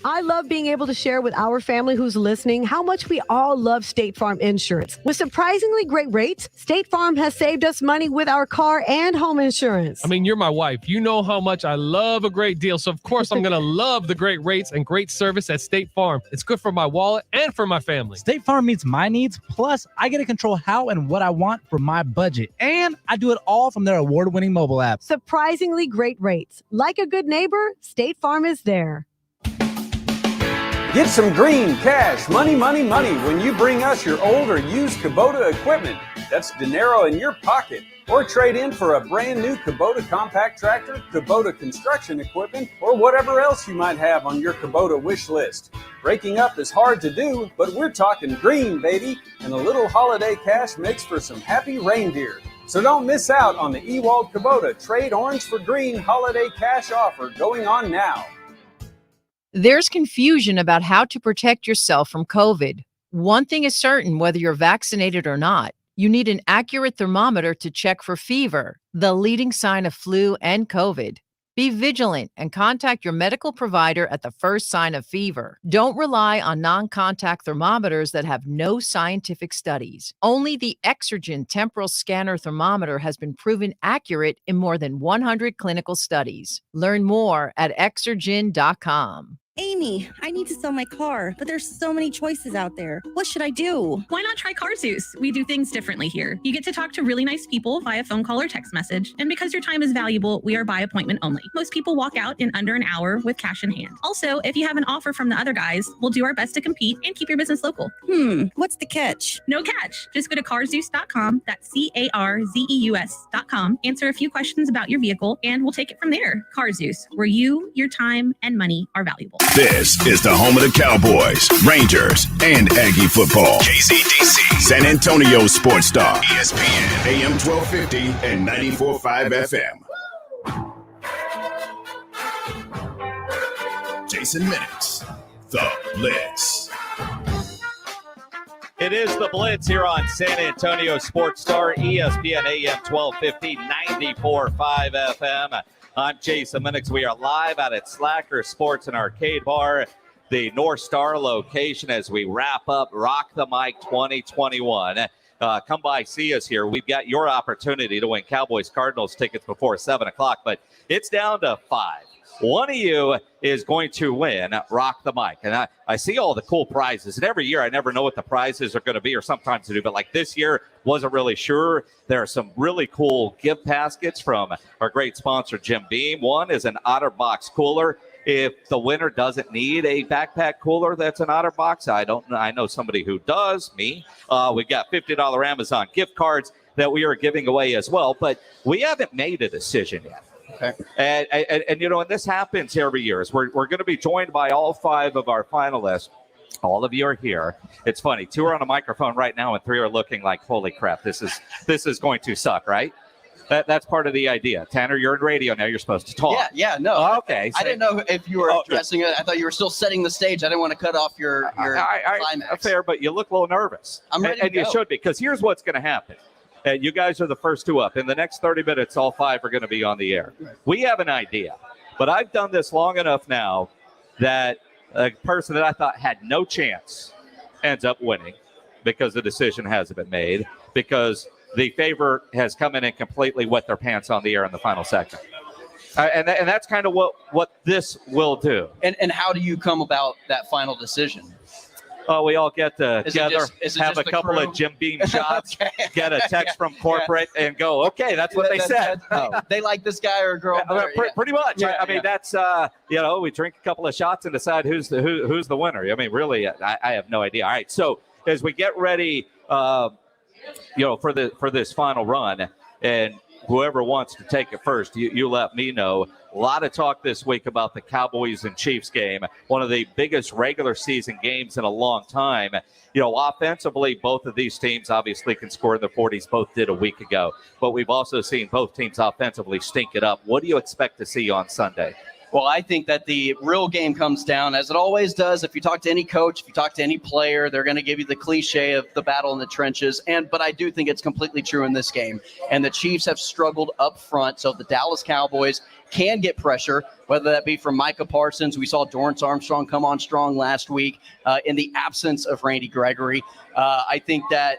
I love being able to share with our family who's listening how much we all love State Farm Insurance. With surprisingly great rates, State Farm has saved us money with our car and home insurance. I mean, you're my wife. You know how much I love a great deal. So, of course, I'm going to love the great rates and great service at State Farm. It's good for my wallet and for my family. State Farm meets my needs. Plus, I get to control how and what I want for my budget. And I do it all from their award-winning mobile app. Surprisingly great rates. Like a good neighbor, State Farm is there. Get some green cash, money, money, money when you bring us your old or used Kubota equipment. That's dinero in your pocket. Or trade in for a brand new Kubota compact tractor, Kubota construction equipment, or whatever else you might have on your Kubota wish list. Breaking up is hard to do, but we're talking green, baby, and a little holiday cash makes for some happy reindeer. So don't miss out on the Ewald Kubota Trade Orange for Green holiday cash offer going on now. There's confusion about how to protect yourself from COVID. One thing is certain, whether you're vaccinated or not, you need an accurate thermometer to check for fever, the leading sign of flu and COVID. Be vigilant and contact your medical provider at the first sign of fever. Don't rely on non-contact thermometers that have no scientific studies. Only the Exergen temporal scanner thermometer has been proven accurate in more than 100 clinical studies. Learn more at Exergen.com. Amy, I need to sell my car, but there's so many choices out there. What should I do? Why not try CarZeus? We do things differently here. You get to talk to really nice people via phone call or text message. And because your time is valuable, we are by appointment only. Most people walk out in under an hour with cash in hand. Also, if you have an offer from the other guys, we'll do our best to compete and keep your business local. What's the catch? No catch. Just go to CarZeus.com. That's CarZeus.com. Answer a few questions about your vehicle, and we'll take it from there. CarZeus, where you, your time, and money are valuable. This is the home of the Cowboys, Rangers, and Aggie football. KCDC, San Antonio Sports Star, ESPN, AM 1250 and 94.5 FM. Jason Minix, the Blitz. It is the Blitz here on San Antonio Sports Star, ESPN, AM 1250, 94.5 FM. I'm Jason Minix. We are live out at Slacker Sports and Arcade Bar, the North Star location, as we wrap up Rock the Mic 2021. Come by, see us here. We've got your opportunity to win Cowboys Cardinals tickets before 7 o'clock, but it's down to 5. One of you is going to win Rock the Mic. And I see all the cool prizes. And every year I never know what the prizes are going to be, or sometimes I do. But like this year, wasn't really sure. There are some really cool gift baskets from our great sponsor, Jim Beam. One is an OtterBox cooler. If the winner doesn't need a backpack cooler that's an OtterBox, I know somebody who does, me. We've got $50 Amazon gift cards that we are giving away as well. But we haven't made a decision yet. Okay. And you know, and this happens every year. Is we're going to be joined by all 5 of our finalists. All of you are here. It's funny. 2 are on a microphone right now, and 3 are looking like, holy crap, this is going to suck, right? That's part of the idea. Tanner, you're in radio now. You're supposed to talk. Yeah, no. Oh, okay. I didn't know if you were addressing it. I thought you were still setting the stage. I didn't want to cut off your climax. Fair, but you look a little nervous. I'm ready and to go. You should be, because here's what's going to happen. You guys are the first 2 up. In the next 30 minutes, all 5 are going to be on the air. We have an idea, but I've done this long enough now that a person that I thought had no chance ends up winning because the decision hasn't been made, because the favorite has come in and completely wet their pants on the air in the final second. And that's kind of what this will do. And how do you come about that final decision? We all get together, have a couple crew? of Jim Beam shots, Okay. get a text from corporate, and go, okay, that's what they said. They like this guy or girl. Pretty much. Yeah, I mean, that's, we drink a couple of shots and decide who's the winner. I mean, really, I have no idea. All right, so as we get ready, for this final run, and whoever wants to take it first, you let me know. A lot of talk this week about the Cowboys and Chiefs game, one of the biggest regular season games in a long time. Offensively, both of these teams obviously can score in the 40s. Both did a week ago. But we've also seen both teams offensively stink it up. What do you expect to see on Sunday? Well, I think that the real game comes down, as it always does. If you talk to any coach, if you talk to any player, they're going to give you the cliche of the battle in the trenches. But I do think it's completely true in this game. And the Chiefs have struggled up front. So the Dallas Cowboys can get pressure, whether that be from Micah Parsons. We saw Dorrance Armstrong come on strong last week in the absence of Randy Gregory. I think that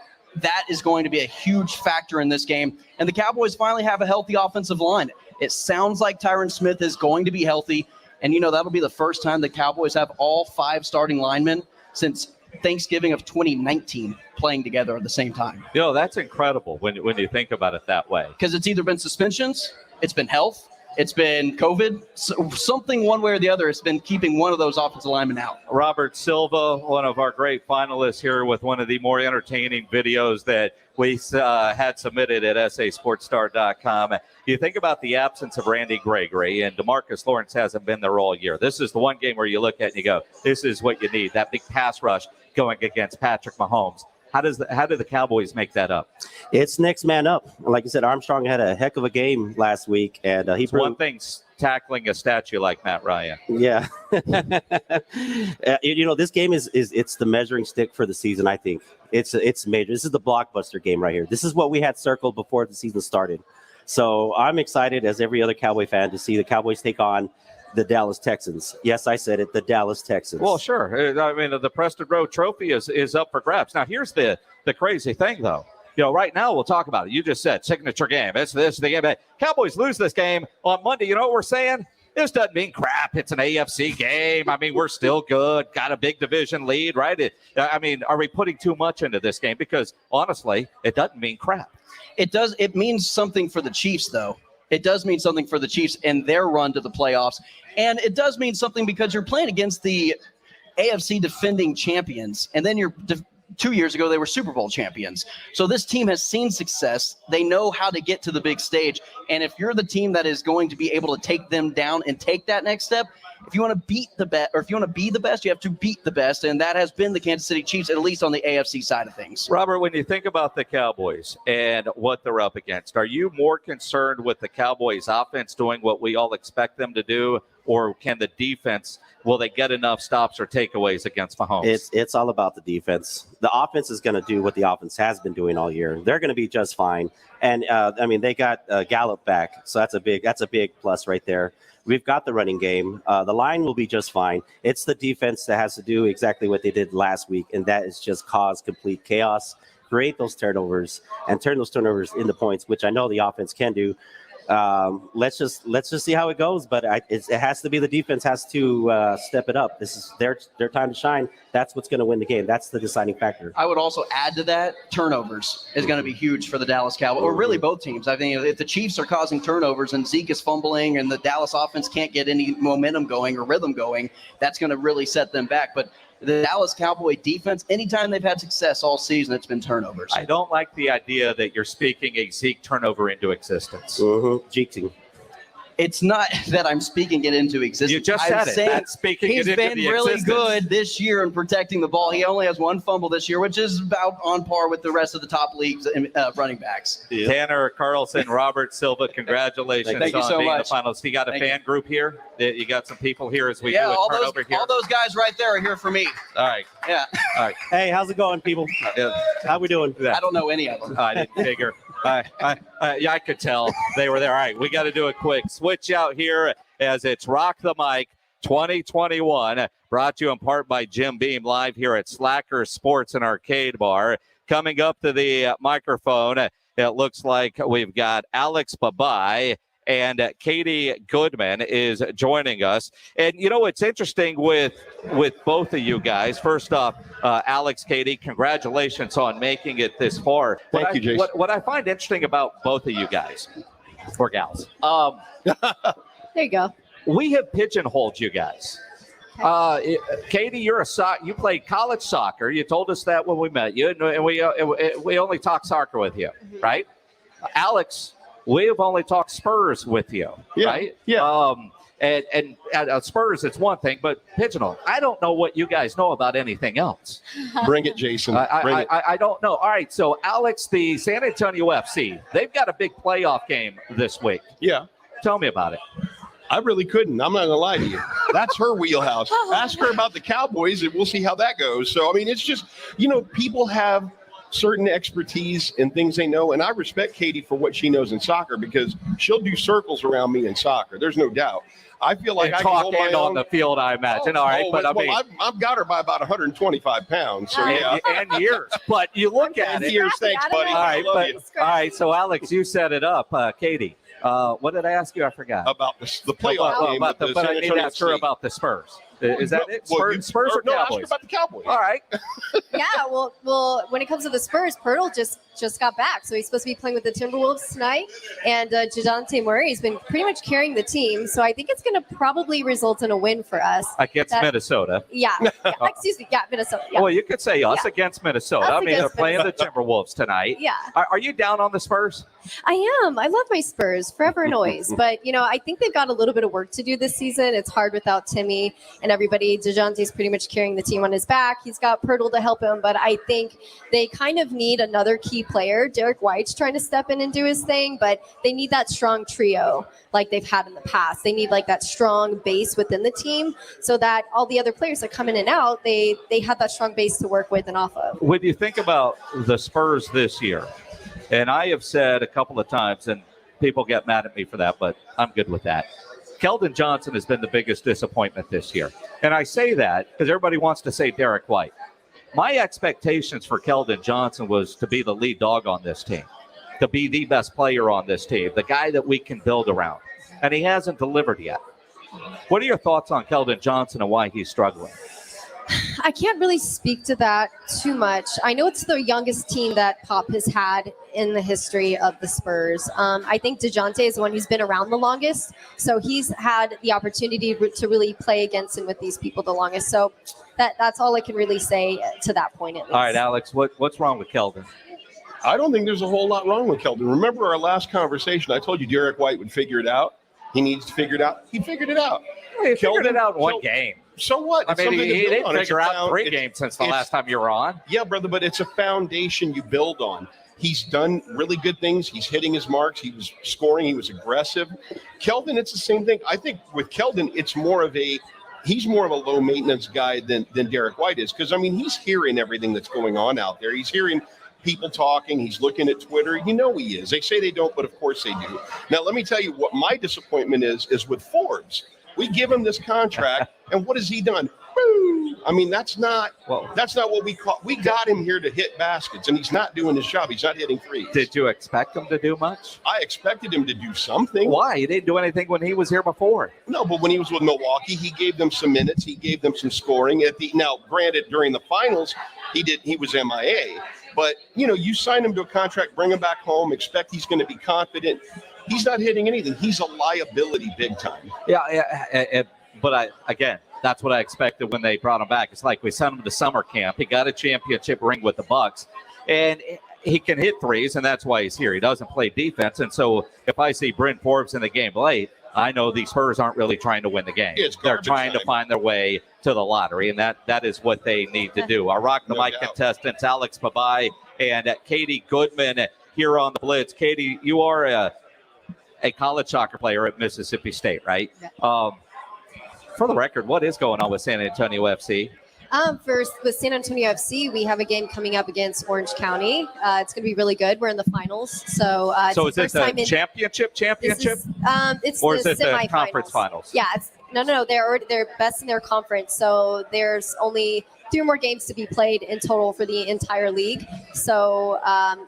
is going to be a huge factor in this game. And the Cowboys finally have a healthy offensive line. It sounds like Tyron Smith is going to be healthy. And, that'll be the first time the Cowboys have all 5 starting linemen since Thanksgiving of 2019 playing together at the same time. That's incredible when you think about it that way. Because it's either been suspensions, it's been health, it's been COVID, something one way or the other. It's been keeping one of those offensive linemen out. Robert Silva, one of our great finalists here with one of the more entertaining videos that we had submitted at sasportstar.com. You think about the absence of Randy Gregory, and DeMarcus Lawrence hasn't been there all year. This is the one game where you look at it and you go, this is what you need, that big pass rush going against Patrick Mahomes. How do the Cowboys make that up? It's next man up. Like you said, Armstrong had a heck of a game last week, and he proved... One thing's tackling a statue like Matt Ryan. Yeah. This game is it's the measuring stick for the season, I think. It's major. This is the blockbuster game right here. This is what we had circled before the season started. So I'm excited, as every other Cowboy fan, to see the Cowboys take on the Dallas Texans. Yes, I said it, the Dallas Texans. Well, sure. I mean, the Preston Road Trophy is up for grabs. Now, here's the crazy thing, though. Right now we'll talk about it. You just said signature game. It's the game. Cowboys lose this game on Monday. You know what we're saying? This doesn't mean crap. It's an AFC game. I mean, we're still good. Got a big division lead, right? Are we putting too much into this game? Because, honestly, it doesn't mean crap. It does. It means something for the Chiefs, though. It does mean something for the Chiefs and their run to the playoffs. And it does mean something because you're playing against the AFC defending champions. And then 2 years ago, they were Super Bowl champions. So this team has seen success. They know how to get to the big stage. And if you're the team that is going to be able to take them down and take that next step, if you want to beat the best, or if you want to be the best, you have to beat the best. And that has been the Kansas City Chiefs, at least on the AFC side of things. Robert, when you think about the Cowboys and what they're up against, are you more concerned with the Cowboys offense doing what we all expect them to do, or can the defense, will they get enough stops or takeaways against Mahomes? It's all about the defense. The offense is going to do what the offense has been doing all year. They're going to be just fine. And they got Gallup back, so that's a big plus right there. We've got the running game. The line will be just fine. It's the defense that has to do exactly what they did last week, and that is just cause complete chaos, create those turnovers, and turn those turnovers into points, which I know the offense can do. Let's just see how it goes. But it has to be the defense has to step it up. This is their time to shine. That's what's going to win the game. That's the deciding factor. I would also add to that, turnovers is going to be huge for the Dallas Cowboys, or really both teams. I think if the Chiefs are causing turnovers and Zeke is fumbling and the Dallas offense can't get any momentum going or rhythm going, that's going to really set them back. But the Dallas Cowboy defense, anytime they've had success all season, it's been turnovers. I don't like the idea that you're speaking a Zeke turnover into existence. Jinxing. It's not that I'm speaking it into existence. You just said it. That's speaking it into existence. He's been really good this year in protecting the ball. He only has one fumble this year, which is about on par with the rest of the top leagues running backs. Yeah. Tanner Carlson, Robert Silva, congratulations Thank you so being much. the finalist. You got a fan group here? You got some people here as we do a all turnover here? all those guys right there are here for me. All right. Yeah. All right. Hey, how's it going, people? How we doing? I don't know any of them. I didn't figure. I could tell they were there. All right, we got to do a quick switch out here as it's Rock the Mic 2021, brought to you in part by Jim Beam, live here at Slacker Sports and Arcade Bar. Coming up to the microphone, it looks like we've got Alex Babai, and Katie Goodman is joining us. And, it's interesting with both of you guys. First off, Alex, Katie, congratulations on making it this far. Thank you, Jason. What I find interesting about both of you guys, or gals, There you go. we have pigeonholed you guys. Katie, you played college soccer. You told us that when we met you, and we only talk soccer with you, right? Alex, we've only talked Spurs with you, right? Yeah. And Spurs, it's one thing, but pigeonhole, I don't know what you guys know about anything else. Bring it, Jason. I don't know. All right, so Alex, the San Antonio FC, they've got a big playoff game this week. Yeah. Tell me about it. I really couldn't. I'm not going to lie to you. That's her wheelhouse. Ask her about the Cowboys, and we'll see how that goes. So, I mean, it's just, people have certain expertise in things they know, and I respect Katie for what she knows in soccer because she'll do circles around me in soccer. There's no doubt. I feel like I can hold my own on the field, I imagine. All right, but I've got her by about 125 pounds. So yeah, and years. But you look at it. Years, thanks, buddy. All right, so Alex, you set it up, Katie. What did I ask you? I forgot about the playoff game. But I need to ask her about the Spurs. Is that it? Spurs or no, Cowboys? ask her about the Cowboys. All right. Yeah, well, when it comes to the Spurs, Pirtle just got back, so he's supposed to be playing with the Timberwolves tonight, and DeJounte Murray has been pretty much carrying the team, so I think it's going to probably result in a win for us. Against Minnesota. Yeah. Excuse me. Yeah, Minnesota. Yeah. Well, you could say us against Minnesota. I mean, they're playing the Timberwolves tonight. Yeah. Are you down on the Spurs? I am. I love my Spurs forever and always. But, I think they've got a little bit of work to do this season. It's hard without Timmy and everybody. DeJounte's pretty much carrying the team on his back. He's got Pirtle to help him. But I think they kind of need another key player. Derek White's trying to step in and do his thing. But they need that strong trio like they've had in the past. They need like that strong base within the team so that all the other players that come in and out, they have that strong base to work with and off of. When you think about the Spurs this year, and I have said a couple of times, and people get mad at me for that, but I'm good with that. Keldon Johnson has been the biggest disappointment this year. And I say that because everybody wants to say Derek White. My expectations for Keldon Johnson was to be the lead dog on this team, to be the best player on this team, the guy that we can build around. And he hasn't delivered yet. What are your thoughts on Keldon Johnson and why he's struggling? I can't really speak to that too much. I know it's the youngest team that Pop has had in the history of the Spurs. I think DeJounte is the one who's been around the longest. So he's had the opportunity to really play against and with these people the longest. So that's all I can really say to that point at least. All right, Alex, what's wrong with Keldon? I don't think there's a whole lot wrong with Keldon. Remember our last conversation? I told you Derek White would figure it out. He needs to figure it out. He figured it out. He figured it out in one game. So what? I mean, he didn't figure out 3 games since the last time you were on. Yeah, brother, but it's a foundation you build on. He's done really good things. He's hitting his marks. He was scoring. He was aggressive. Keldon, it's the same thing. I think with Keldon, he's more of a low maintenance guy than Derek White is. Because, I mean, he's hearing everything that's going on out there. He's hearing people talking. He's looking at Twitter. He is. They say they don't, but of course they do. Now, let me tell you what my disappointment is with Forbes. We give him this contract, and what has he done? Woo! I mean, that's not what we call. We got him here to hit baskets, and he's not doing his job. He's not hitting threes. Did you expect him to do much? I expected him to do something. Why? He didn't do anything when he was here before. No, but when he was with Milwaukee, he gave them some minutes. He gave them some scoring. Now, granted, during the finals, he was MIA. But, you sign him to a contract, bring him back home, expect he's going to be confident. He's not hitting anything. He's a liability big time. Yeah, but that's what I expected when they brought him back. It's like we sent him to summer camp. He got a championship ring with the Bucks, and he can hit threes, and that's why he's here. He doesn't play defense, and so if I see Bryn Forbes in the game late, I know the Spurs aren't really trying to win the game. They're trying to find their way to the lottery, and that is what they need to do. Our Rock the Mic contestants, Alex Babai and Katie Goodman here on the Blitz. Katie, you are a college soccer player at Mississippi State, right? Yeah. For the record, what is going on with San Antonio FC? First, with San Antonio FC, we have a game coming up against Orange County. It's going to be really good. We're in the finals. So is this a championship? It's or the is it the conference finals? Yeah. No. They're best in their conference. So there's only 3 more games to be played in total for the entire league. So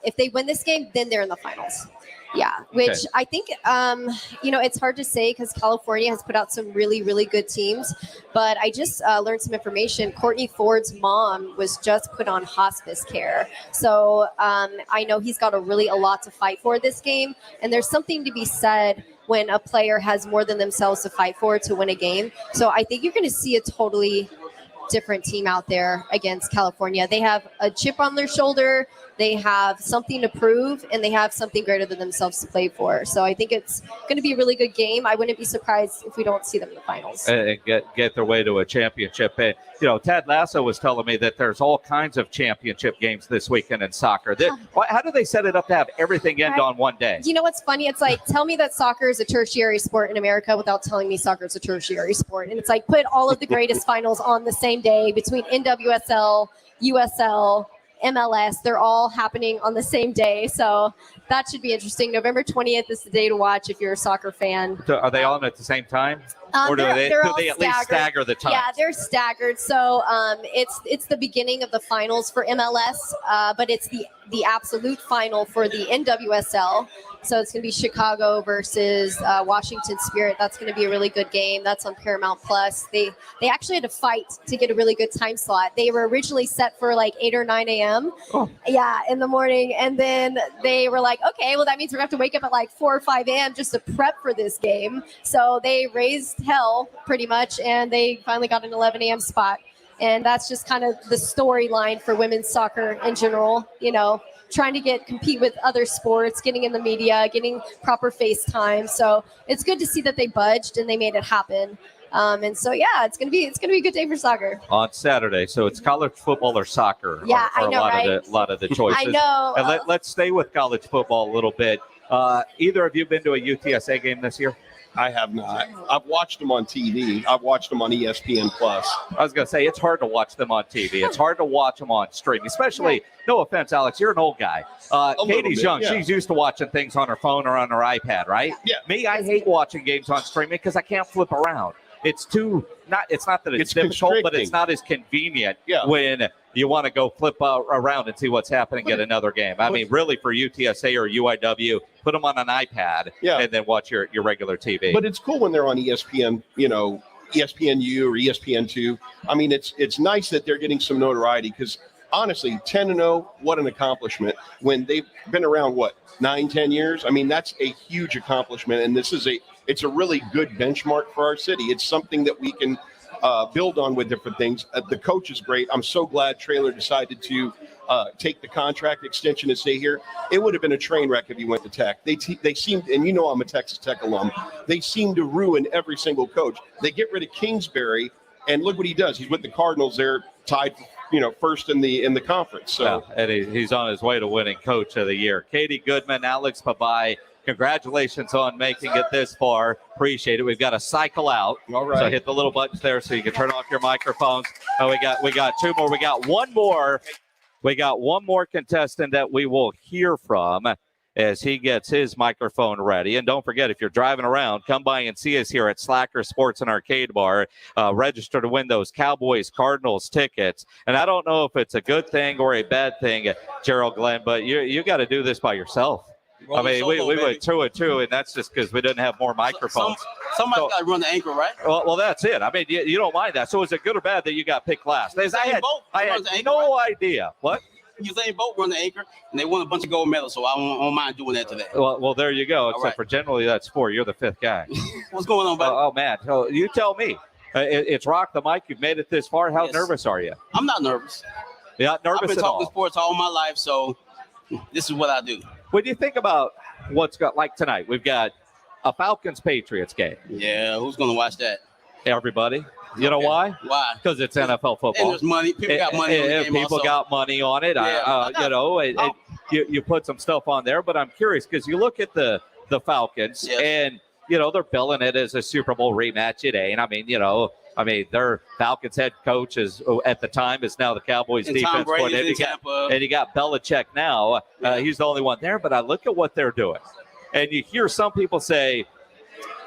if they win this game, then they're in the finals. Yeah, which I think, it's hard to say because California has put out some really, really good teams. But I just learned some information. Courtney Ford's mom was just put on hospice care. So I know he's got a lot to fight for this game. And there's something to be said when a player has more than themselves to fight for to win a game. So I think you're going to see a totally different team out there against California. They have a chip on their shoulder. They have something to prove, and they have something greater than themselves to play for. So I think it's going to be a really good game. I wouldn't be surprised if we don't see them in the finals. And get their way to a championship. And, Ted Lasso was telling me that there's all kinds of championship games this weekend in soccer. How do they set it up to have everything end on one day? You know what's funny? It's like, tell me that soccer is a tertiary sport in America without telling me soccer is a tertiary sport. And it's like, put all of the greatest finals on the same day between NWSL, USL, MLS. They're all happening on the same day. So that should be interesting. November 20th is the day to watch if you're a soccer fan. So are they on at the same time? Or do they at least stagger the time? Yeah, they're staggered. So it's the beginning of the finals for MLS, but it's the absolute final for the NWSL. So it's going to be Chicago versus Washington Spirit. That's going to be a really good game. That's on Paramount Plus. They actually had to fight to get a really good time slot. They were originally set for like 8 or 9 a.m. Oh. Yeah, in the morning. And then they were like, okay, well, that means we're going to have to wake up at like 4 or 5 a.m. just to prep for this game. So they raised hell pretty much, and they finally got an 11 a.m. spot. And that's just kind of the storyline for women's soccer in general, trying to compete with other sports, getting in the media, getting proper face time. So it's good to see that they budged and they made it happen. And so, yeah, it's gonna be a good day for soccer on Saturday. So it's college football or soccer. Yeah, are I know, right? A lot of the choices. I know. And let's stay with college football a little bit. Either of you been to a UTSA game this year? I have not. I've watched them on TV. I've watched them on ESPN Plus. I was going to say, it's hard to watch them on TV. It's hard to watch them on stream, especially, no offense, Alex, you're an old guy. Katie's young. Yeah. She's used to watching things on her phone or on her iPad, right? Yeah. Me, I hate watching games on streaming because I can't flip around. It's not that it's difficult, but it's not as convenient when you want to go flip around and see what's happening at another game. I mean, really, for UTSA or UIW, put them on an iPad and then watch your regular TV. But it's cool when they're on ESPN, ESPNU or ESPN2. I mean, it's nice that they're getting some notoriety because, honestly, 10-0, what an accomplishment. When they've been around, 9-10 years? I mean, that's a huge accomplishment, and it's a really good benchmark for our city. It's something that we can build on with different things. The coach is great. I'm so glad Traylor decided to take the contract extension and stay here. It would have been a train wreck if he went to Tech. They seemed, and I'm a Texas Tech alum, they seem to ruin every single coach. They get rid of Kingsbury, and look what he does. He's with the Cardinals. They're tied, first in the conference. So and he's on his way to winning Coach of the Year. Katie Goodman, Alex Pabai, congratulations on making it this far. Appreciate it. We've got to cycle out. All right. So hit the little buttons there so you can turn off your microphones. Oh, we got two more. We got one more. We got one more contestant that we will hear from as he gets his microphone ready. And don't forget, if you're driving around, come by and see us here at Slacker Sports and Arcade Bar. Register to win those Cowboys Cardinals tickets. And I don't know if it's a good thing or a bad thing, Gerald Glenn, but you got to do this by yourself. I mean, we went 2-2, and that's just because we didn't have more microphones. Somebody's got to run the anchor, right? Well, that's it. I mean, you don't mind that. So is it good or bad that you got picked last? I had no idea. What? Usain Bolt run the anchor, and they won a bunch of gold medals, so I don't mind doing that today. Well, there you go. Except for generally that's 4. You're the 5th guy. What's going on, buddy? Oh, man. So you tell me. It's Rock the Mic. You've made it this far. How nervous are you? I'm not nervous. Yeah, nervous I've been talking sports all my life, so this is what I do. When you think about what's got like tonight, we've got a Falcons-Patriots game. Yeah, who's going to watch that? Everybody. You know why? Why? Because it's NFL football. And there's money. People got money on the game People also. got money on it. Yeah, You put some stuff on there, but I'm curious because you look at the Falcons and, they're billing it as a Super Bowl rematch today. And I mean, their Falcons head coach at the time is now the Cowboys and defense coordinator. And you got Belichick now. He's the only one there. But I look at what they're doing. And you hear some people say,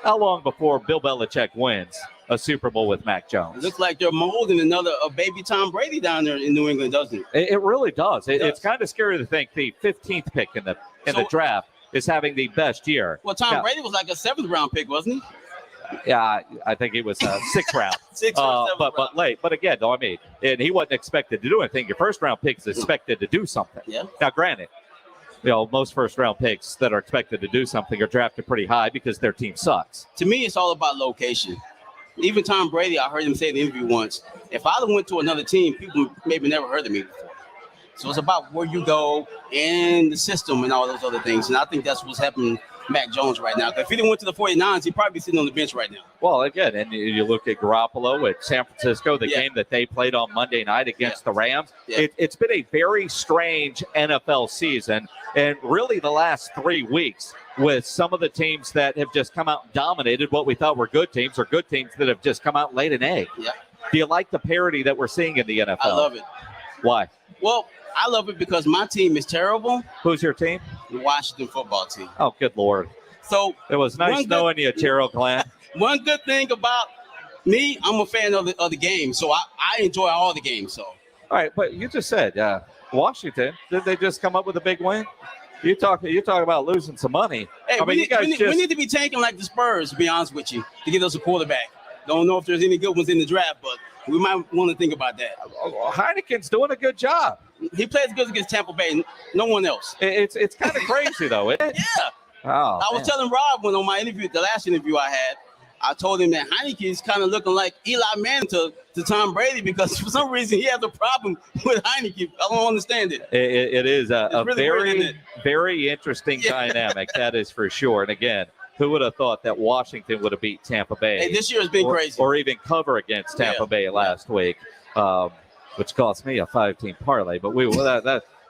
how long before Bill Belichick wins a Super Bowl with Mac Jones? It looks like they're molding a baby Tom Brady down there in New England, doesn't it? It really does. It's kind of scary to think the 15th pick in the draft is having the best year. Well, Tom Brady was like a 7th-round pick, wasn't he? Yeah, I think he was 6th round. 6th or 7th round. But late. But again, though, I mean, and he wasn't expected to do anything. Your first-round pick is expected to do something. Yeah. Now, granted, most first-round picks that are expected to do something are drafted pretty high because their team sucks. To me, it's all about location. Even Tom Brady, I heard him say in the interview once, if I went to another team, people maybe never heard of me before. So it's about where you go in the system and all those other things. And I think that's what's happening Mac Jones right now. If he didn't went to the 49ers, he'd probably be sitting on the bench right now. Well, again, and you look at Garoppolo at San Francisco, the game that they played on Monday night against the Rams. It's been a very strange NFL season, and really the last 3 weeks with some of the teams that have just come out and dominated what we thought were good teams, or good teams that have just come out and laid an egg. Do you like the parity that we're seeing in the NFL? I love it. Why? Well, I love it because my team is terrible. Who's your team? The Washington football team. Oh, good Lord. So it was nice knowing you, Gerald Glenn. One good thing about me, I'm a fan of the game, so I enjoy all the games. So. All right, but you just said Washington. Did they just come up with a big win? You talk about losing some money. Hey, I mean, we need to be tanking like the Spurs, to be honest with you, to get us a quarterback. Don't know if there's any good ones in the draft, but we might want to think about that. Heineken's doing a good job. He plays good against Tampa Bay. No one else. It's kind of crazy, though, isn't it? Yeah. Oh, I was telling Rob when on my interview, the last interview I had, I told him that Heineke is kind of looking like Eli Manning to Tom Brady, because for some reason he has a problem with Heineke. I don't understand it. It is a really very, weird, very interesting dynamic. That is for sure. And again, who would have thought that Washington would have beat Tampa Bay? Hey, this year has been crazy. Or even cover against Tampa Bay last week, which cost me a 5-team parlay. But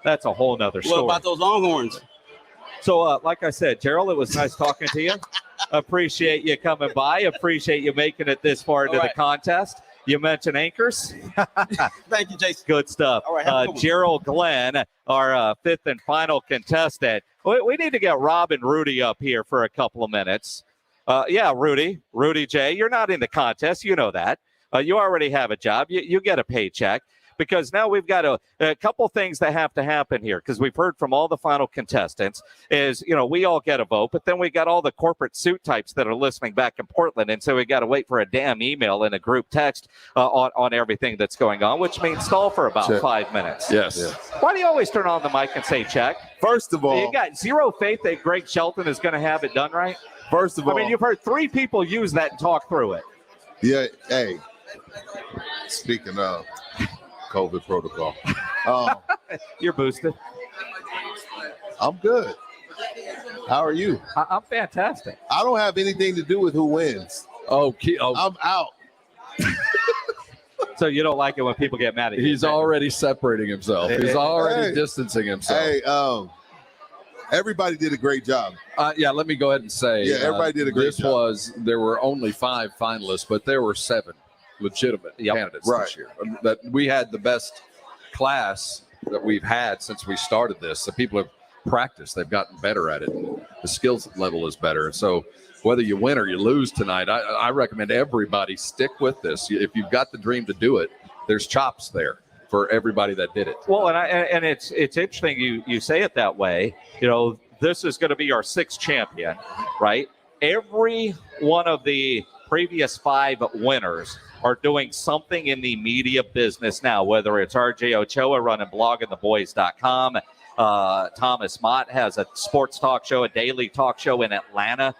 that's a whole nother story. What about those Longhorns? So, like I said, Gerald, it was nice talking to you. Appreciate you coming by. Appreciate you making it this far into the contest. You mentioned anchors. Thank you, Jason. Good stuff. All right, have a good one. Gerald Glenn, our fifth and final contestant. We need to get Rob and Rudy up here for a couple of minutes. Rudy J., you're not in the contest. You know that. You already have a job. You get a paycheck. Because now we've got a couple things that have to happen here, because we've heard from all the final contestants is, we all get a vote, but then we got all the corporate suit types that are listening back in Portland. And so we got to wait for a damn email and a group text on everything that's going on, which means stall for about 5 minutes. Yes. Why do you always turn on the mic and say check? First of all, you got zero faith that Greg Shelton is going to have it done right? First of all, I mean, you've heard 3 people use that and talk through it. Yeah. Hey, speaking of COVID protocol. You're boosted. I'm good. How are you? I'm fantastic. I don't have anything to do with who wins. I'm out. So you don't like it when people get mad at you? He's already separating himself. He's already distancing himself. Hey, everybody did a great job. Let me go ahead and say. Yeah, everybody did a great job. There were only 5 finalists, but there were 7 legitimate candidates this year. That we had the best class that we've had since we started this. The people have practiced, they've gotten better at it. The skills level is better. So whether you win or you lose tonight, I recommend everybody stick with this. If you've got the dream to do it, there's chops there for everybody that did it. Well, and it's interesting you say it that way. This is going to be our 6th champion, right? Every one of the previous 5 winners are doing something in the media business now, whether it's RJ Ochoa running bloggingtheboys.com. Thomas Mott has a sports talk show, a daily talk show in Atlanta.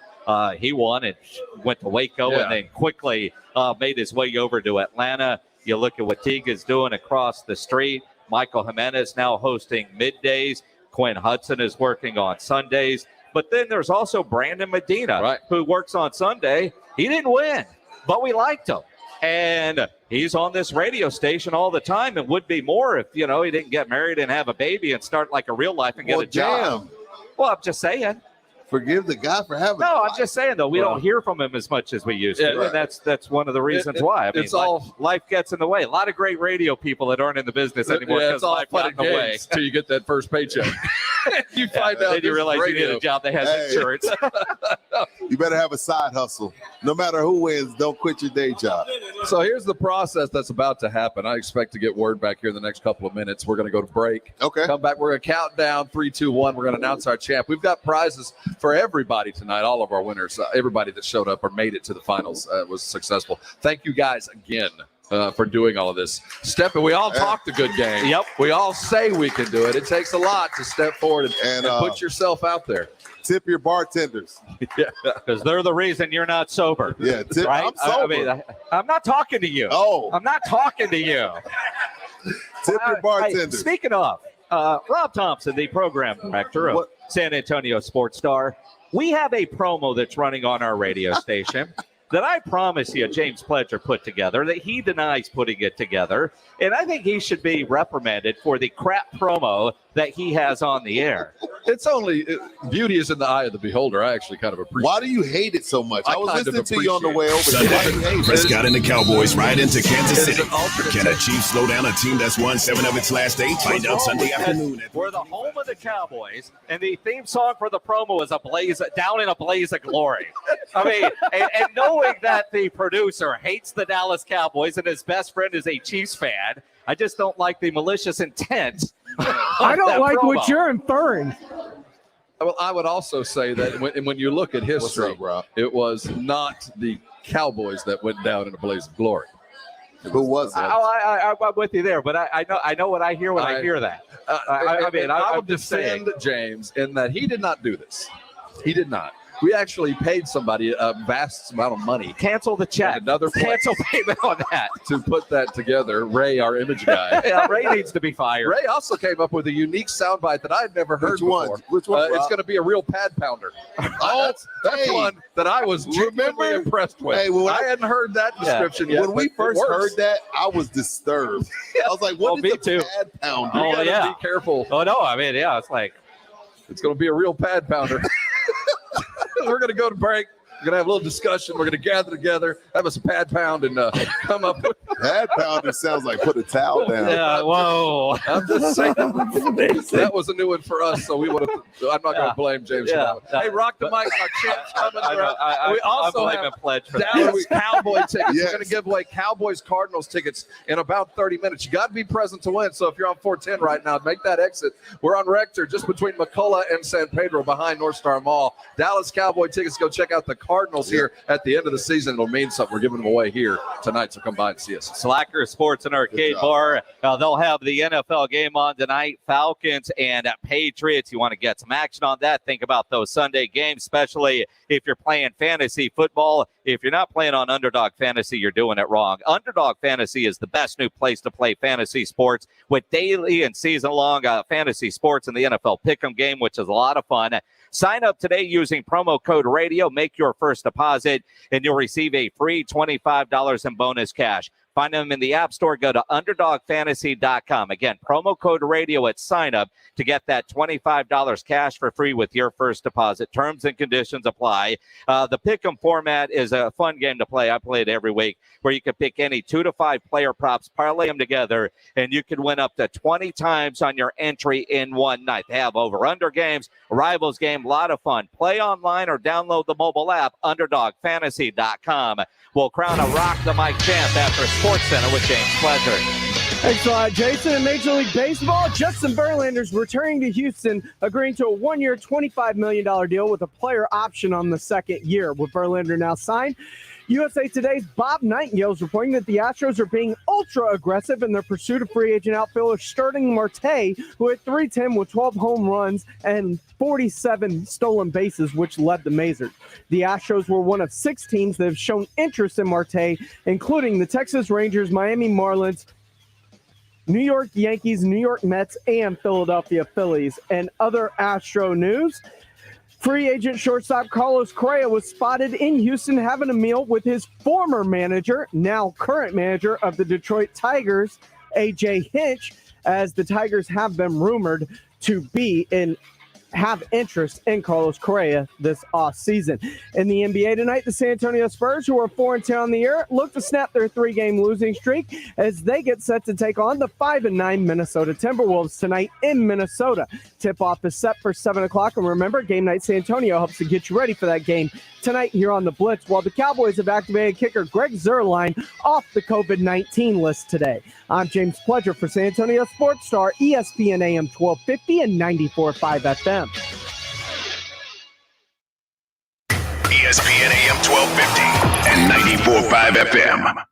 He won and went to Waco and then quickly made his way over to Atlanta. You look at what Teague's doing across the street. Michael Jimenez now hosting middays. Quinn Hudson is working on Sundays. But then there's also Brandon Medina, who works on Sunday. He didn't win, but we liked him. And he's on this radio station all the time, and would be more if, he didn't get married and have a baby and start like a real life and get a job. Well, I'm just saying. Forgive the guy for having. No, I'm just saying though, we don't hear from him as much as we used to, and that's one of the reasons why. I mean, life gets in the way. A lot of great radio people that aren't in the business anymore because life got in the way. Till you get that first paycheck, you find out. Then you realize you need a job that has insurance. You better have a side hustle. No matter who wins, don't quit your day job. So here's the process that's about to happen. I expect to get word back here in the next couple of minutes. We're going to go to break. Okay. Come back. We're going to count down 3, 2, 1. We're going to announce our champ. We've got prizes for everybody tonight. All of our winners, everybody that showed up or made it to the finals was successful. Thank you guys again for doing all of this. We all talk the good game. Yep. We all say we can do it. It takes a lot to step forward and put yourself out there. Tip your bartenders. Yeah, because they're the reason you're not sober. Yeah, tip, right? I'm sober. I'm not talking to you. Oh. I'm not talking to you. Tip your bartenders. Speaking of, Rob Thompson, the program director of San Antonio Sports Star. We have a promo that's running on our radio station that I promise you James Pledger put together, that he denies putting it together. And I think he should be reprimanded for the crap promo that he has on the air. It's only beauty is in the eye of the beholder. I actually kind of appreciate. Why do you hate it so much? I was listening to you on the way over Sunday, Prescott and the Cowboys ride into Kansas City. Can a Chiefs slow down a team that's won 7 of its last 8? Find out Sunday afternoon. We're the home of the Cowboys, and the theme song for the promo is Down in a Blaze of Glory. I mean, and knowing that the producer hates the Dallas Cowboys and his best friend is a Chiefs fan, I just don't like the malicious intent. I don't like promo. What you're inferring. Well, I would also say that when you look at history, it was not the Cowboys that went down in a blaze of glory. Who was that? I'm with you there, but I know what I hear when I hear that. I would defend James in that he did not do this. He did not. We actually paid somebody a vast amount of money. Cancel the check. Another cancel payment on that. To put that together. Ray, our image guy. Yeah, Ray needs to be fired. Ray also came up with a unique soundbite that I'd never heard before. Which one? It's going to be a real pad pounder. That's one that I was genuinely impressed with. Hey, I hadn't heard that description yet. When we first heard that, I was disturbed. I was like, what is a pad pounder? You gotta be careful. Oh, no. I mean, yeah, it's like. It's going to be a real pad pounder. We're going to go to break. We're going to have a little discussion. We're going to gather together, have us a pad pound, and come up with pad pounder sounds like put a towel down. Yeah, whoa. I'm just saying that was a new one for us, so we would have. I'm not going to blame James for that. Hey, rock the mic. Our champ's coming. We also have Dallas Cowboy tickets. We're going to give away Cowboys Cardinals tickets in about 30 minutes. You got to be present to win. So if you're on 410 right now, make that exit. We're on Rector, just between McCullough and San Pedro, behind North Star Mall. Dallas Cowboy tickets. Go check out the Cardinals here at the end of the season. It'll mean something. We're giving them away here tonight, so come by and see us. Slacker Sports and Arcade Bar. They'll have the NFL game on tonight. Falcons and Patriots. You want to get some action on that? Think about those Sunday games, especially if you're playing fantasy football. If you're not playing on Underdog Fantasy, you're doing it wrong. Underdog Fantasy is the best new place to play fantasy sports with daily and season-long fantasy sports in the NFL Pick'em game, which is a lot of fun. Sign up today using promo code RADIO. Make your first deposit, and you'll receive a free $25 in bonus cash. Find them in the App Store. Go to UnderdogFantasy.com. Again, promo code RADIO at sign up to get that $25 cash for free with your first deposit. Terms and conditions apply. The Pick'em format is a fun game to play. I play it every week, where you can pick any 2 to 5 player props, parlay them together, and you can win up to 20 times on your entry in one night. They have over-under games, rivals game, a lot of fun. Play online or download the mobile app, UnderdogFantasy.com. We'll crown a Rock the Mic champ after Sports Center with James Pledger. Thanks a lot, Jason. In Major League Baseball, Justin Verlander's returning to Houston, agreeing to a 1-year, $25 million deal with a player option on the second year. With Verlander now signed, USA Today's Bob Nightingale is reporting that the Astros are being ultra-aggressive in their pursuit of free agent outfielder Sterling Marte, who hit .310 with 12 home runs and 47 stolen bases, which led the Mazers. The Astros were one of 6 teams that have shown interest in Marte, including the Texas Rangers, Miami Marlins, New York Yankees, New York Mets, and Philadelphia Phillies. And other Astro news, free agent shortstop Carlos Correa was spotted in Houston having a meal with his former manager, now current manager of the Detroit Tigers, A.J. Hinch, as the Tigers have been rumored to be have interest in Carlos Correa this offseason. In the NBA tonight, the San Antonio Spurs, who are 4-10 on the year, look to snap their 3-game losing streak as they get set to take on the 5-9 Minnesota Timberwolves tonight in Minnesota. Tip-off is set for 7 o'clock, and remember, Game Night San Antonio helps to get you ready for that game tonight here on the Blitz, while the Cowboys have activated kicker Greg Zuerlein off the COVID-19 list today. I'm James Pledger for San Antonio Sports Star, ESPN AM 1250 and 94.5 FM. ESPN AM 1250 and 94.5 FM.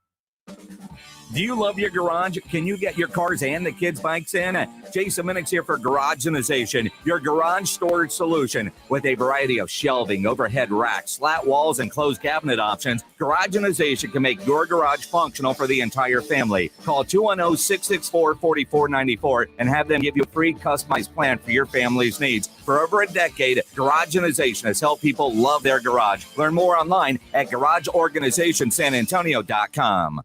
Do you love your garage? Can you get your cars and the kids' bikes in? Jason Minix here for Garageization, your garage storage solution. With a variety of shelving, overhead racks, slat walls, and closed cabinet options, Garageization can make your garage functional for the entire family. Call 210-664-4494 and have them give you a free customized plan for your family's needs. For over a decade, Garageization has helped people love their garage. Learn more online at GarageOrganizationSanAntonio.com.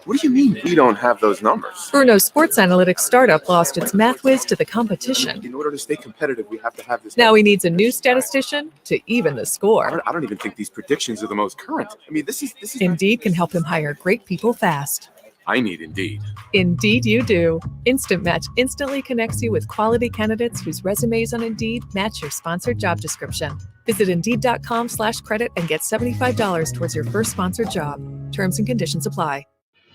What do you mean we don't have those numbers? Bruno's sports analytics startup lost its math whiz to the competition. In order to stay competitive, we have to have this. Now he needs a new statistician to even the score. I don't even think these predictions are the most current. I mean, this is. Indeed can help him hire great people fast. I need Indeed. Indeed you do. Instant Match instantly connects you with quality candidates whose resumes on Indeed match your sponsored job description. Visit Indeed.com/credit and get $75 towards your first sponsored job. Terms and conditions apply.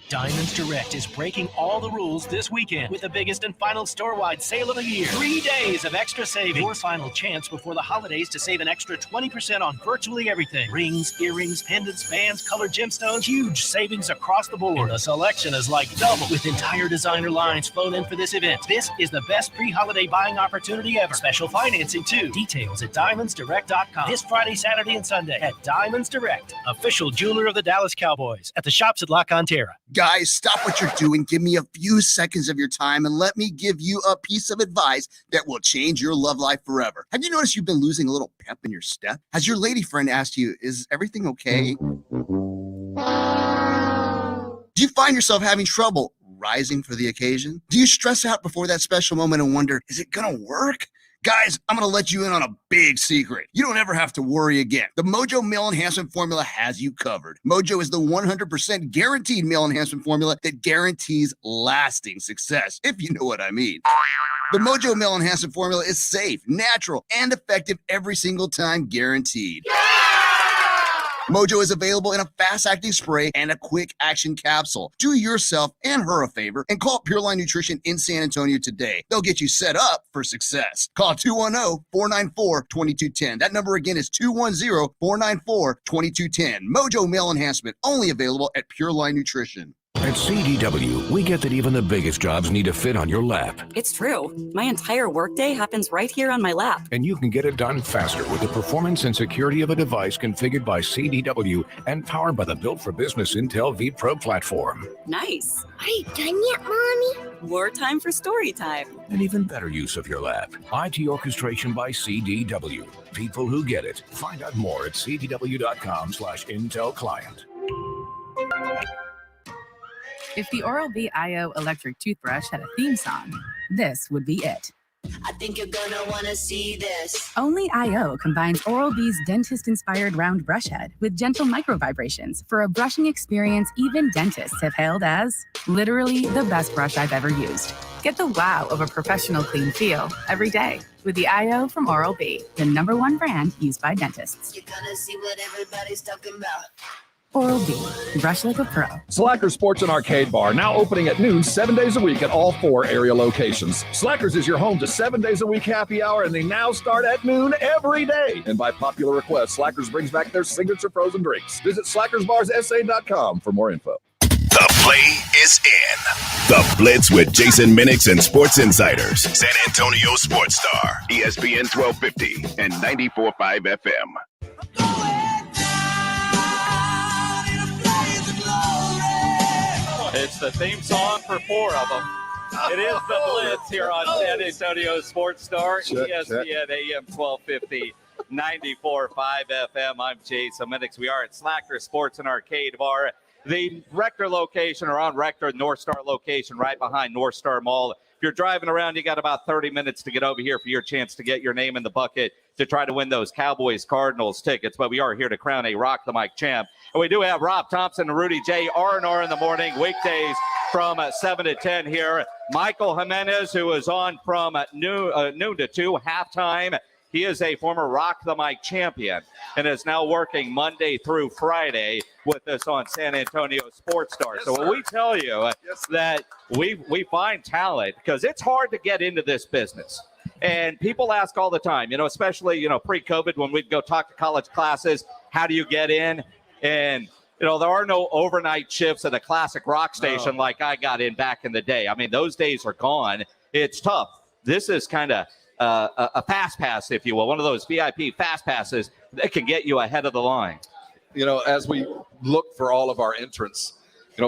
Diamonds Direct is breaking all the rules this weekend with the biggest and final store-wide sale of the year. 3 days of extra savings. Your final chance before the holidays to save an extra 20% on virtually everything. Rings, earrings, pendants, bands, colored gemstones. Huge savings across the board. And the selection is like double with entire designer lines flown in for this event. This is the best pre-holiday buying opportunity ever. Special financing too. Details at diamondsdirect.com. This Friday, Saturday, and Sunday at Diamonds Direct, official jeweler of the Dallas Cowboys, at the shops at La Cantera. Guys, stop what you're doing. Give me a few seconds of your time and let me give you a piece of advice that will change your love life forever. Have you noticed you've been losing a little pep in your step? Has your lady friend asked you, is everything okay? Do you find yourself having trouble rising for the occasion? Do you stress out before that special moment and wonder, is it gonna work? Guys, I'm going to let you in on a big secret. You don't ever have to worry again. The Mojo Male Enhancement Formula has you covered. Mojo is the 100% guaranteed male enhancement formula that guarantees lasting success, if you know what I mean. The Mojo Male Enhancement Formula is safe, natural, and effective every single time, guaranteed. Mojo is available in a fast-acting spray and a quick-action capsule. Do yourself and her a favor and call Pure Line Nutrition in San Antonio today. They'll get you set up for success. Call 210-494-2210. That number again is 210-494-2210. Mojo Male Enhancement, only available at Pure Line Nutrition. At CDW, we get that even the biggest jobs need to fit on your lap. It's true. My entire workday happens right here on my lap. And you can get it done faster with the performance and security of a device configured by CDW and powered by the Built for Business Intel V Pro platform. Nice. Are you done yet, Mommy? More time for story time. An even better use of your lap. IT orchestration by CDW. People who get it. Find out more at cdw.com/Intel client. If the Oral-B IO electric toothbrush had a theme song, this would be it. I think you're gonna wanna see this. Only IO combines Oral-B's dentist-inspired round brush head with gentle micro vibrations for a brushing experience even dentists have hailed as literally the best brush I've ever used. Get the wow of a professional clean feel every day with the IO from Oral-B, the #1 brand used by dentists. You're gonna see what everybody's talking about. Oral-B, brush like a pro. Slackers Sports and Arcade Bar, now opening at noon 7 days a week at all 4 area locations. Slackers is your home to 7 days a week happy hour, and they now start at noon every day. And by popular request, Slackers brings back their signature frozen drinks. Visit slackersbarsa.com for more info. The play is in. The Blitz with Jason Minix and Sports Insiders. San Antonio Sports Star, ESPN 1250 and 94.5 FM. It's the theme song for 4 of them. It is the Blitz here on San Antonio Sports Star, ESPN AM 1250, 94.5 FM. I'm Jason Minix. We are at Slacker Sports and Arcade Bar, the Rector location, or on Rector North Star location, right behind North Star Mall. If you're driving around, you got about 30 minutes to get over here for your chance to get your name in the bucket to try to win those Cowboys Cardinals tickets. But we are here to crown a Rock the Mic champ. And we do have Rob Thompson and Rudy J. R&R in the morning, weekdays from 7 to 10 here. Michael Jimenez, who is on from noon to 2, halftime. He is a former Rock the Mic champion and is now working Monday through Friday with us on San Antonio Sports Star. So when we tell you that we find talent, because it's hard to get into this business. And people ask all the time, especially, pre-COVID when we'd go talk to college classes, how do you get in? And there are no overnight shifts at a classic rock station like I got in back in the day. I mean, those days are gone. It's tough. This is kind of a fast pass, if you will, one of those VIP fast passes that can get you ahead of the line. As we look for all of our entrants,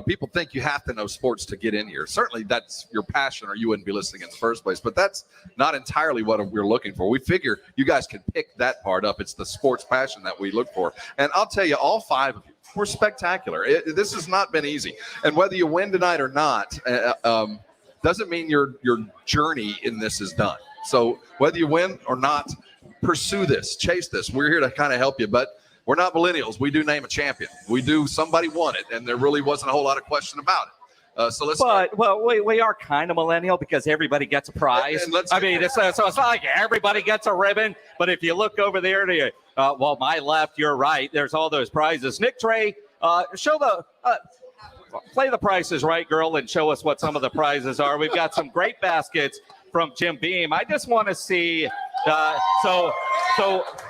people think you have to know sports to get in here. Certainly that's your passion or you wouldn't be listening in the first place, but that's not entirely what we're looking for. We figure you guys can pick that part up. It's the sports passion that we look for. And I'll tell you, all 5 of you were spectacular. This has not been easy. And whether you win tonight or not, doesn't mean your journey in this is done. So whether you win or not, pursue this, chase this. We're here to kind of help you, but we're not millennials. We do name a champion. Somebody won it, and there really wasn't a whole lot of question about it. So let's start. Well, we are kind of millennial because everybody gets a prize. And it's not like everybody gets a ribbon, but if you look over there to my left, your right, there's all those prizes. Nick Trey, play the prices right, girl, and show us what some of the prizes are. We've got some great baskets from Jim Beam. I just want to see, so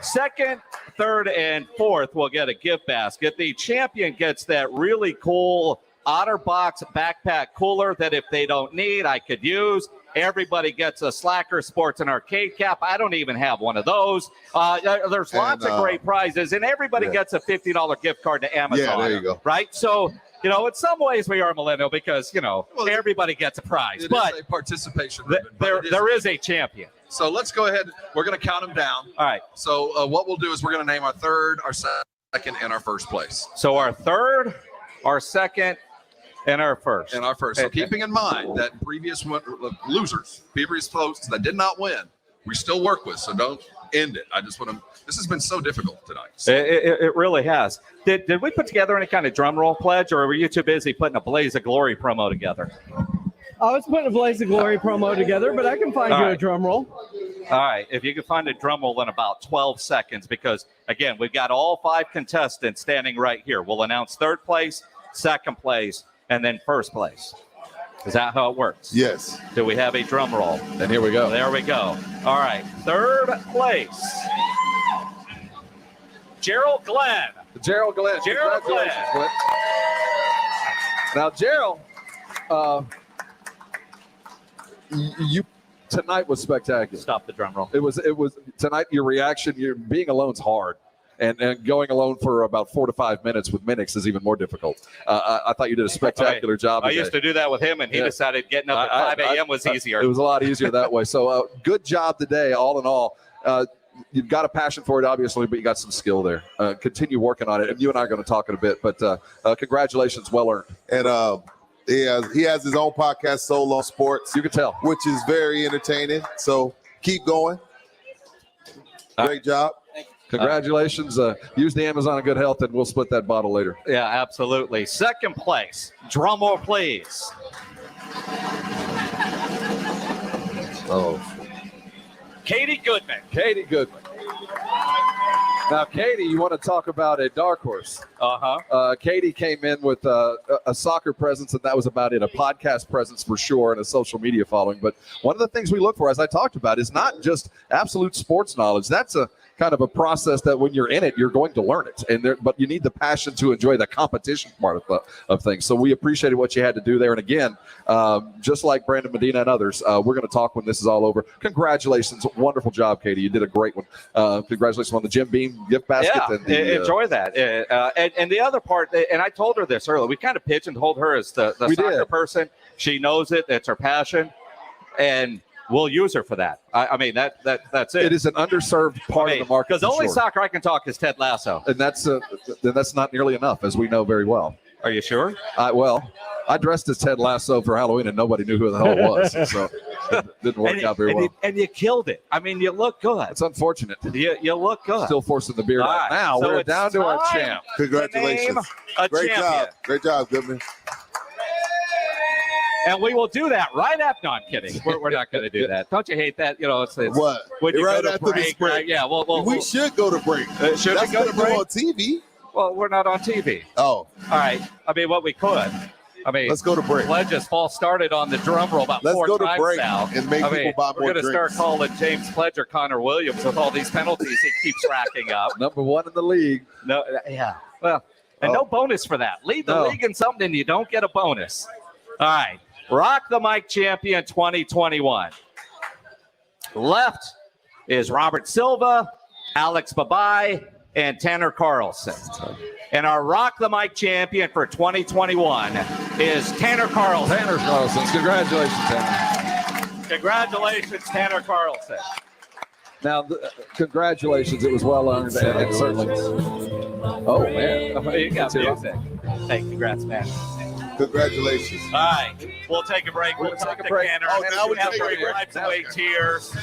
second, third, and fourth will get a gift basket. The champion gets that really cool OtterBox backpack cooler that if they don't need, I could use. Everybody gets a Slacker Sports and Arcade cap. I don't even have one of those. There's lots of great prizes, and everybody gets a $50 gift card to Amazon. Yeah, there you go. Right? So, in some ways we are millennial because, everybody gets a prize. But is a participation. There is a champion. So let's go ahead. We're going to count them down. All right. So what we'll do is we're going to name our third, our second, and our first place. So our third, our second, and our first. So keeping in mind that previous losers, previous folks that did not win, we still work with. So don't end it. I just want to. This has been so difficult tonight. So. It really has. Did we put together any kind of drum roll pledge, or were you too busy putting a Blaze of Glory promo together? I was putting a Blaze of Glory promo together, but I can find you a drum roll. All right. If you can find a drum roll in about 12 seconds, because, again, we've got all 5 contestants standing right here. We'll announce third place, second place, and then first place. Is that how it works? Yes. Do we have a drum roll? And here we go. There we go. All right. Third place. Gerald Glenn. Gerald Glenn. Now, Gerald, you tonight was spectacular. Stop the drum roll. It was tonight. Your reaction, being alone's hard, and going alone for about 4 to 5 minutes with Minix is even more difficult. I thought you did a spectacular job. I used to do that with him, and he decided getting up at 5 a.m. was easier. It was a lot easier that way. So good job today, all in all. You've got a passion for it, obviously, but you got some skill there. Continue working on it, and you and I are going to talk in a bit. But congratulations, well earned. And he has his own podcast, Soul on Sports. You can tell, which is very entertaining. So keep going. Great job. Congratulations. Use the Amazon of Good Health, and we'll split that bottle later. Yeah, absolutely. Second place. Drum roll, please. Katie Goodman. Now, Katie, you want to talk about a dark horse. Katie came in with a soccer presence, and that was about it. A podcast presence for sure, and a social media following. But one of the things we look for, as I talked about, is not just absolute sports knowledge. That's a kind of a process that when you're in it, you're going to learn it. But you need the passion to enjoy the competition part of things. So we appreciated what you had to do there. And again, just like Brandon Medina and others, we're going to talk when this is all over. Congratulations. Wonderful job, Katie. You did a great one. Congratulations on the Jim Beam gift basket. Yeah, enjoy that. And the other part, and I told her this earlier, we kind of pigeonholed her as the soccer person. She knows it. That's her passion. And we'll use her for that. I mean, that's it. It is an underserved part of the market. Because the only soccer I can talk is Ted Lasso. And that's not nearly enough, as we know very well. Are you sure? I dressed as Ted Lasso for Halloween, and nobody knew who the hell it was. So it didn't work out very well. And you killed it. I mean, you look good. It's unfortunate. You look good. Still forcing the beard out. Now we're down to our champ. Congratulations. Great job. Great job, Goodman. And we will do that right after. No, I'm kidding. We're not going to do that. Don't you hate that? It's what? When you right go to after break, this break. right? Yeah. We should go to break. Should we go to break? On TV. Well, we're not on TV. Oh. All right. I mean, what we could. I mean, let's go to break. Pledges false started on the drum roll about 4 times now. Let's go to break and make people buy more We're going to start drinks. calling James Pledge or Connor Williams with all these penalties he keeps racking up. Number 1 in the league. No, yeah. Well, And no bonus for that. Lead the league in something, you don't get a bonus. All right. Rock the Mic champion 2021. Left is Robert Silva, Alex Babai, and Tanner Carlson. And our Rock the Mic champion for 2021 is Tanner Carlson. Tanner Carlson. Congratulations, Tanner. Congratulations, Tanner Carlson. Now, congratulations. It was well earned. And certainly. Oh, man. You got music. Hey, congrats, man. Congratulations. All right. We'll take a break. We'll talk to Tanner. Oh, now we have take a break. away tears.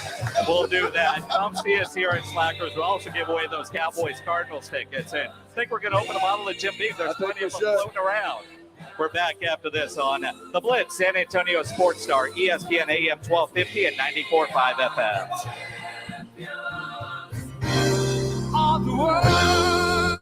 We'll do that. Come see us here in Slackers. We'll also give away those Cowboys Cardinals tickets. And I think we're going to open a bottle of Jim Beam. There's plenty of them floating around. We're back after this on The Blitz, San Antonio Sports Star, ESPN AM 1250 and 94.5 FM. On the world.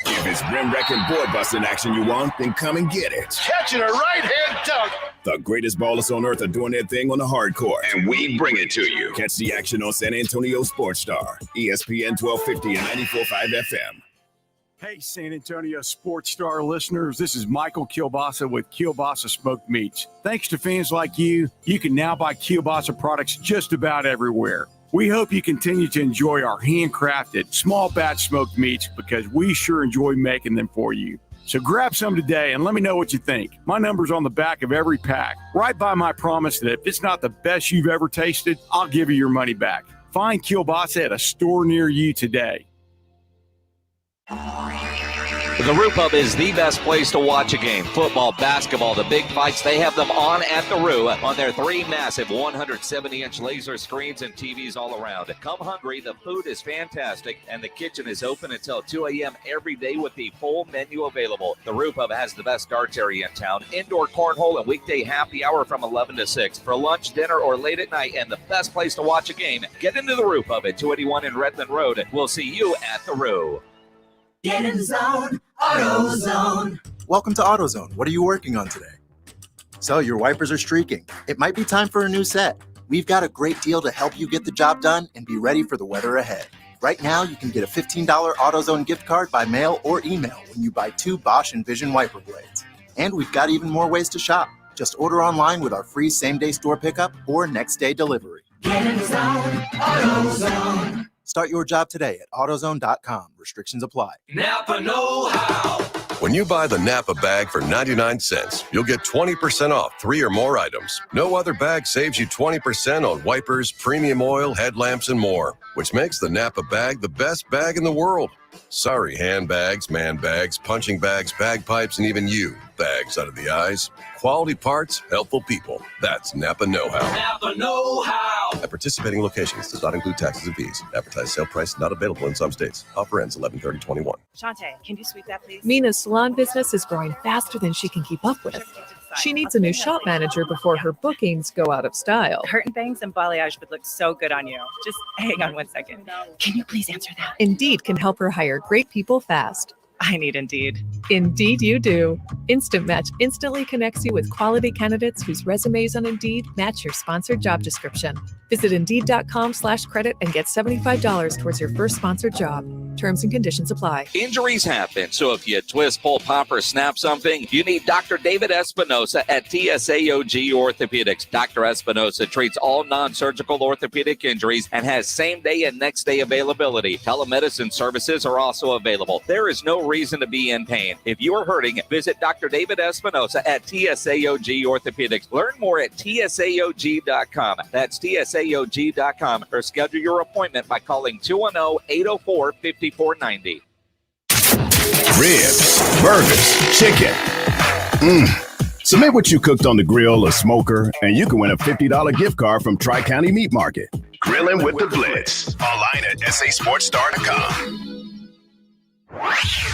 If it's rim wrecking board busting action you want, then come and get it. Catching a right-hand dunk. The greatest ballers on earth are doing their thing on the hard court, and we bring it to you. Catch the action on San Antonio Sports Star, ESPN 1250 and 94.5 FM. Hey, San Antonio Sports Star listeners, this is Michael Kielbasa with Kielbasa Smoked Meats. Thanks to fans like you, you can now buy Kielbasa products just about everywhere. We hope you continue to enjoy our handcrafted, small batch smoked meats because we sure enjoy making them for you. So grab some today and let me know what you think. My number's on the back of every pack. Right by my promise that if it's not the best you've ever tasted, I'll give you your money back. Find Kielbasa at a store near you today. The Roo Pub is the best place to watch a game. Football, basketball, the big fights, they have them on at the Roo on their 3 massive 170-inch laser screens and TVs all around. Come hungry, the food is fantastic, and the kitchen is open until 2 a.m. every day with the full menu available. The Roo Pub has the best darts area in town, indoor cornhole and weekday happy hour from 11 to 6. For lunch, dinner, or late at night, and the best place to watch a game, get into the Roo Pub at 281 in Redmond Road. We'll see you at the Roo. Get in the zone, AutoZone. Welcome to AutoZone. What are you working on today? So your wipers are streaking. It might be time for a new set. We've got a great deal to help you get the job done and be ready for the weather ahead. Right now, you can get a $15 AutoZone gift card by mail or email when you buy 2 Bosch Envision wiper blades. And we've got even more ways to shop. Just order online with our free same-day store pickup or next-day delivery. Get in the zone, AutoZone. Start your job today at AutoZone.com. Restrictions apply. Napa know-how. When you buy the Napa bag for 99 cents, you'll get 20% off 3 or more items. No other bag saves you 20% on wipers, premium oil, headlamps, and more, which makes the Napa bag the best bag in the world. Sorry, handbags, man bags, punching bags, bagpipes, and even you, bags out of the eyes. Quality parts, helpful people. That's Napa know-how. Napa know-how. At participating locations, does not include taxes and fees. Advertised sale price not available in some states. Offer ends 11/30/21. Shantae, can you sweep that, please? Mina's salon business is growing faster than she can keep up with. She needs a new shop manager before her bookings go out of style. Curtain bangs and balayage would look so good on you. Just hang on one second. Can you please answer that? Indeed can help her hire great people fast. I need Indeed. Indeed you do. Instant Match instantly connects you with quality candidates whose resumes on Indeed match your sponsored job description. Visit Indeed.com/credit and get $75 towards your first sponsored job. Terms and conditions apply. Injuries happen, so if you twist, pull, pop, or snap something, you need Dr. David Espinosa at TSAOG Orthopedics. Dr. Espinosa treats all non-surgical orthopedic injuries and has same-day and next-day availability. Telemedicine services are also available. There is no reason to be in pain. If you are hurting, visit Dr. David Espinosa at TSAOG Orthopedics. Learn more at TSAOG.com. That's TSAOG.com, or schedule your appointment by calling 210-804-5490. Ribs, burgers, chicken. Submit what you cooked on the grill or smoker, and you can win a $50 gift card from Tri-County Meat Market. Grilling with the Blitz. Online at sasportstar.com.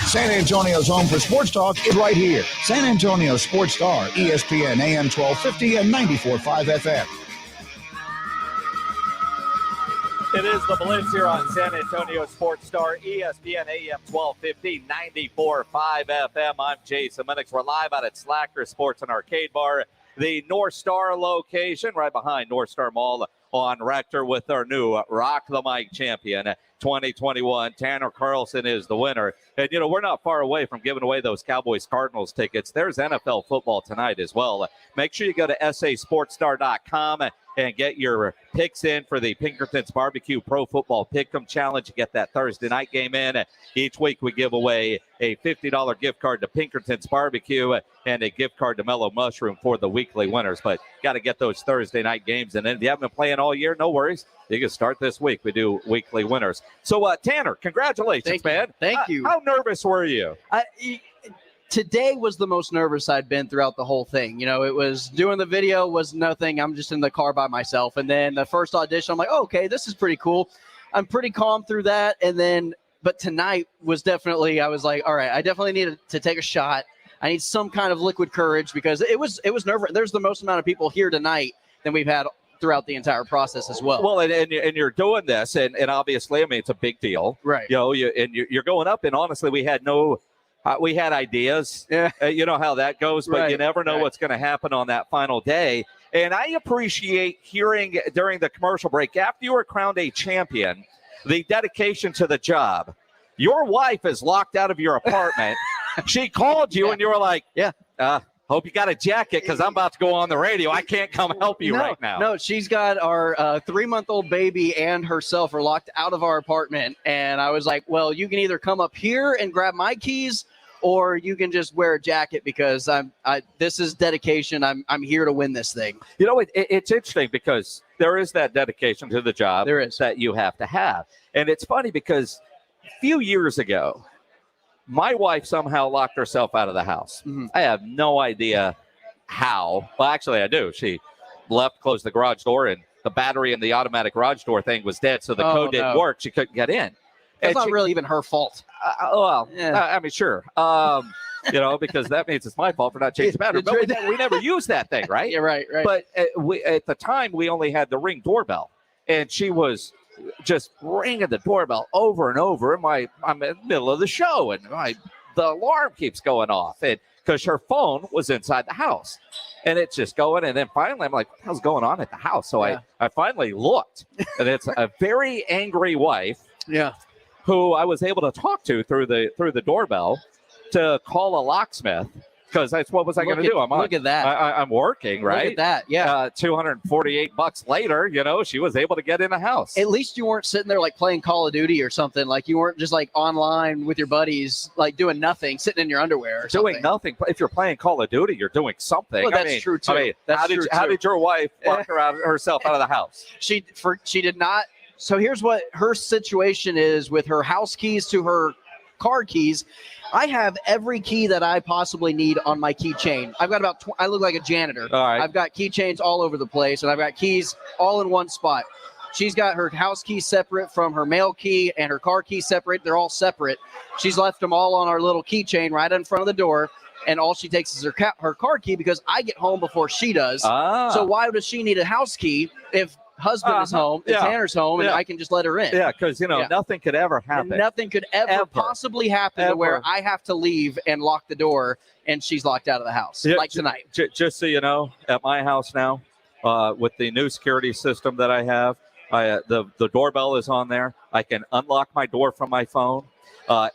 San Antonio's home for sports talk is right here. San Antonio Sports Star, ESPN AM 1250 and 94.5 FM. It is the Blitz here on San Antonio Sports Star, ESPN AM 1250, 94.5 FM. I'm Jason Minix. We're live out at Slacker Sports and Arcade Bar, the North Star location right behind North Star Mall on Rector with our new Rock the Mic champion 2021. Tanner Carlson is the winner. And, we're not far away from giving away those Cowboys Cardinals tickets. There's NFL football tonight as well. Make sure you go to sasportstar.com and get your picks in for the Pinkerton's Barbecue Pro Football Pick'em Challenge. You get that Thursday night game in. Each week we give away a $50 gift card to Pinkerton's Barbecue and a gift card to Mellow Mushroom for the weekly winners. But got to get those Thursday night games. And then if you haven't been playing all year, no worries. You can start this week. We do weekly winners. So, Tanner, congratulations, man. Thank you. How nervous were you? Today was the most nervous I'd been throughout the whole thing. It was doing the video was nothing. I'm just in the car by myself. And then the first audition, I'm like, oh, okay, this is pretty cool. I'm pretty calm through that. And then, but tonight was definitely, I was like, all right, I definitely need to take a shot. I need some kind of liquid courage because it was nerve-wracking. There's the most amount of people here tonight than we've had throughout the entire process as well. Well, and you're doing this, and obviously, I mean, it's a big deal. Right. You're going up, and honestly, we had ideas. Yeah. You know how that goes, but you never know what's going to happen on that final day. And I appreciate hearing during the commercial break, after you were crowned a champion, the dedication to the job. Your wife is locked out of your apartment. She called you and you were like, hope you got a jacket because I'm about to go on the radio. I can't come help you right now. No, she's got our 3-month-old baby and herself are locked out of our apartment. And I was like, well, you can either come up here and grab my keys or you can just wear a jacket because this is dedication. I'm here to win this thing. It's interesting because there is that dedication to the job that you have to have. And it's funny because a few years ago, my wife somehow locked herself out of the house. Mm-hmm. I have no idea how. Well, actually, I do. She left, closed the garage door, and the battery in the automatic garage door thing was dead, so the code didn't work. She couldn't get in. It's not really even her fault. I mean, sure. Because that means it's my fault for not changing the battery. But we never used that thing, right? Yeah, right. But at the time, we only had the Ring doorbell, and she was just ringing the doorbell over and over. I'm in the middle of the show, and the alarm keeps going off, and because her phone was inside the house, and it's just going. And then finally, I'm like, what the hell's going on at the house? So I finally looked, and it's a very angry wife. Yeah. Who I was able to talk to through the doorbell to call a locksmith because that's what was I going to do? Look at that. I'm working, right? Look at that. Yeah. $248 later, she was able to get in the house. At least you weren't sitting there like playing Call of Duty or something. Like you weren't just like online with your buddies, like doing nothing, sitting in your underwear or something. Doing nothing. If you're playing Call of Duty, you're doing something. Well, that's true too. How did your wife lock herself out of the house? She did not. So here's what her situation is with her house keys to her car keys. I have every key that I possibly need on my keychain. I've got about I look like a janitor. All right. I've got keychains all over the place, and I've got keys all in one spot. She's got her house key separate from her mail key and her car key separate. They're all separate. She's left them all on our little keychain right in front of the door, and all she takes is her car key because I get home before she does. So why does she need a house key if husband is home, and Tanner's home, and I can just let her in? Yeah, because, nothing could ever happen. And nothing could ever possibly happen to where I have to leave and lock the door, and she's locked out of the house, like tonight. Just so you know, at my house now, with the new security system that I have, the doorbell is on there. I can unlock my door from my phone.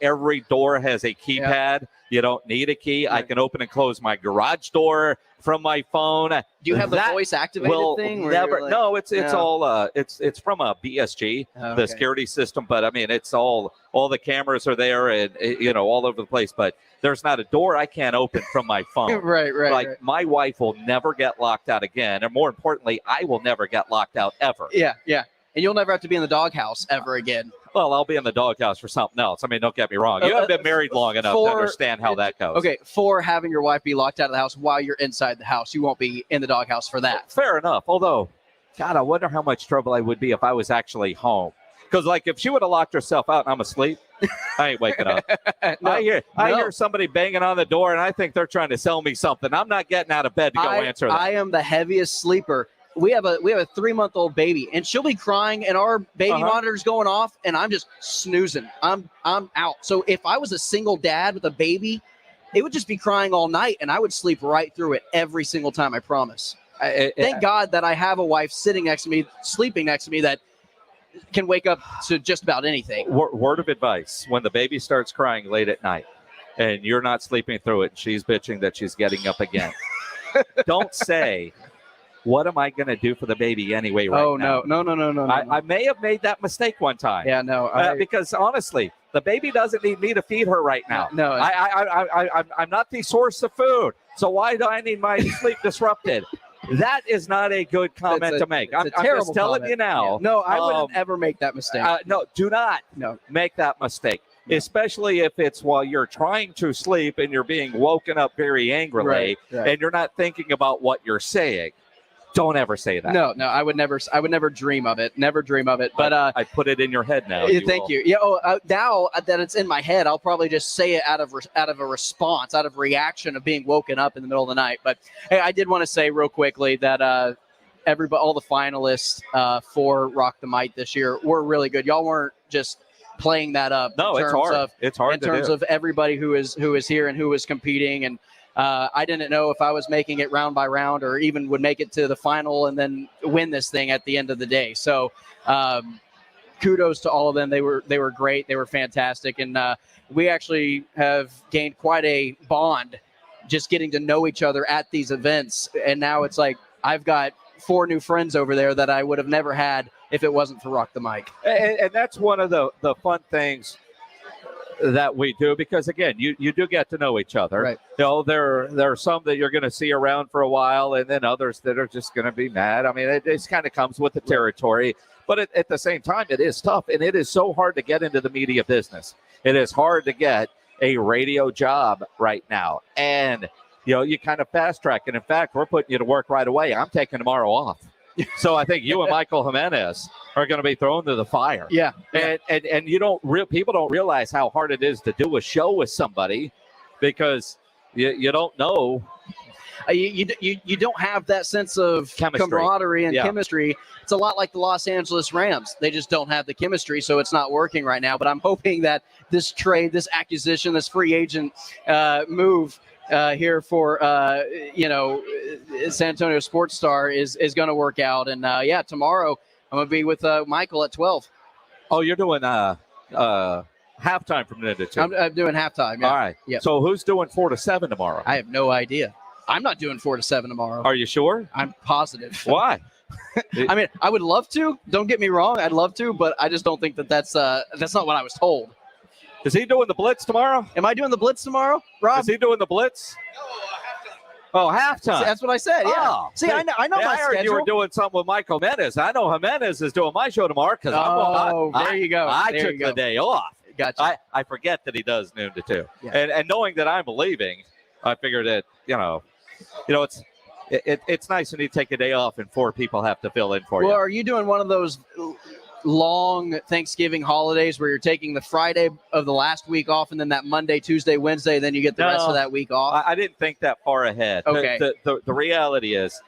Every door has a keypad. Yeah. You don't need a key. Right. I can open and close my garage door from my phone. Do you have the voice activated thing? No, it's all it's from a BSG, the security system. But I mean, it's all the cameras are there and all over the place. But there's not a door I can't open from my phone. Right. Like my wife will never get locked out again, and more importantly, I will never get locked out ever. Yeah. And you'll never have to be in the doghouse ever again. Well, I'll be in the doghouse for something else. I mean, don't get me wrong. You haven't been married long enough to understand how that goes. Okay, for having your wife be locked out of the house while you're inside the house, you won't be in the doghouse for that. Fair enough. Although, God, I wonder how much trouble I would be if I was actually home. Because, if she would have locked herself out and I'm asleep, I ain't waking up. I hear somebody banging on the door, and I think they're trying to sell me something. I'm not getting out of bed to go answer that. I am the heaviest sleeper. We have a 3-month-old baby, and she'll be crying, and our baby monitor's going off, and I'm just snoozing. I'm out. So if I was a single dad with a baby, it would just be crying all night, and I would sleep right through it every single time, I promise. Thank God that I have a wife sitting next to me, sleeping next to me, that can wake up to just about anything. Word of advice: when the baby starts crying late at night and you're not sleeping through it, and she's bitching that she's getting up again, don't say, what am I going to do for the baby anyway now? No. I may have made that mistake one time. Yeah, no. Because honestly, the baby doesn't need me to feed her right now. No. I'm not the source of food. So why do I need my sleep disrupted? That is not a good comment to make. I'm just telling you now. Yeah. No, I wouldn't ever make that mistake. No, do not make that mistake. No. Especially if it's while you're trying to sleep and you're being woken up very angrily and you're not thinking about what you're saying. Don't ever say that. No, I would never dream of it. Never dream of it. But I put it in your head now. Thank you. Yeah. Now that it's in my head, I'll probably just say it out of a response, out of reaction of being woken up in the middle of the night. But hey, I did want to say real quickly that all the finalists for Rock the Mic this year were really good. Y'all weren't just playing that up. No, it's hard. It's hard in terms of everybody who is here and who is competing. And I didn't know if I was making it round by round or even would make it to the final and then win this thing at the end of the day. So kudos to all of them. They were great. They were fantastic. And we actually have gained quite a bond just getting to know each other at these events. And now it's like I've got 4 new friends over there that I would have never had if it wasn't for Rock the Mic. And that's one of the fun things that we do, because again, you do get to know each other. Right. You know, there are some that you're going to see around for a while, and then others that are just going to be mad. I mean, it just kind of comes with the territory. But at the same time, it is tough, and it is so hard to get into the media business. It is hard to get a radio job right now, and you kind of fast track. And in fact, we're putting you to work right away. I'm taking tomorrow off. So I think you and Michael Jimenez are going to be thrown to the fire. Yeah. And people don't realize how hard it is to do a show with somebody, because you don't know. You don't have that sense of camaraderie and chemistry. It's a lot like the Los Angeles Rams. They just don't have the chemistry, so it's not working right now. But I'm hoping that this trade, this acquisition, this free agent move here for San Antonio Sports Star is going to work out. And tomorrow I'm going to be with Michael at 12. Oh, you're doing halftime from noon to 2. I'm doing halftime. Yeah. All right. Yep. So who's doing 4 to 7 tomorrow? I have no idea. I'm not doing 4 to 7 tomorrow. Are you sure? I'm positive. Why? I mean, I would love to. Don't get me wrong. I'd love to, but I just don't think that's not what I was told. Is he doing the Blitz tomorrow? Am I doing the Blitz tomorrow, Rob? Is he doing the Blitz? Oh, halftime. That's what I said. Yeah. Oh, see, I know my I heard schedule. you were doing something with Michael Jimenez. I know Jimenez is doing my show tomorrow because there you go. I took the day off. Gotcha. I forget that he does noon to 2. Yeah. And knowing that I'm leaving, I figured that it's nice when you take a day off and 4 people have to fill in for you. Well, are you doing one of those long Thanksgiving holidays where you're taking the Friday of the last week off and then that Monday, Tuesday, Wednesday, then you get the rest of that week off? I didn't think that far ahead. Okay. The reality is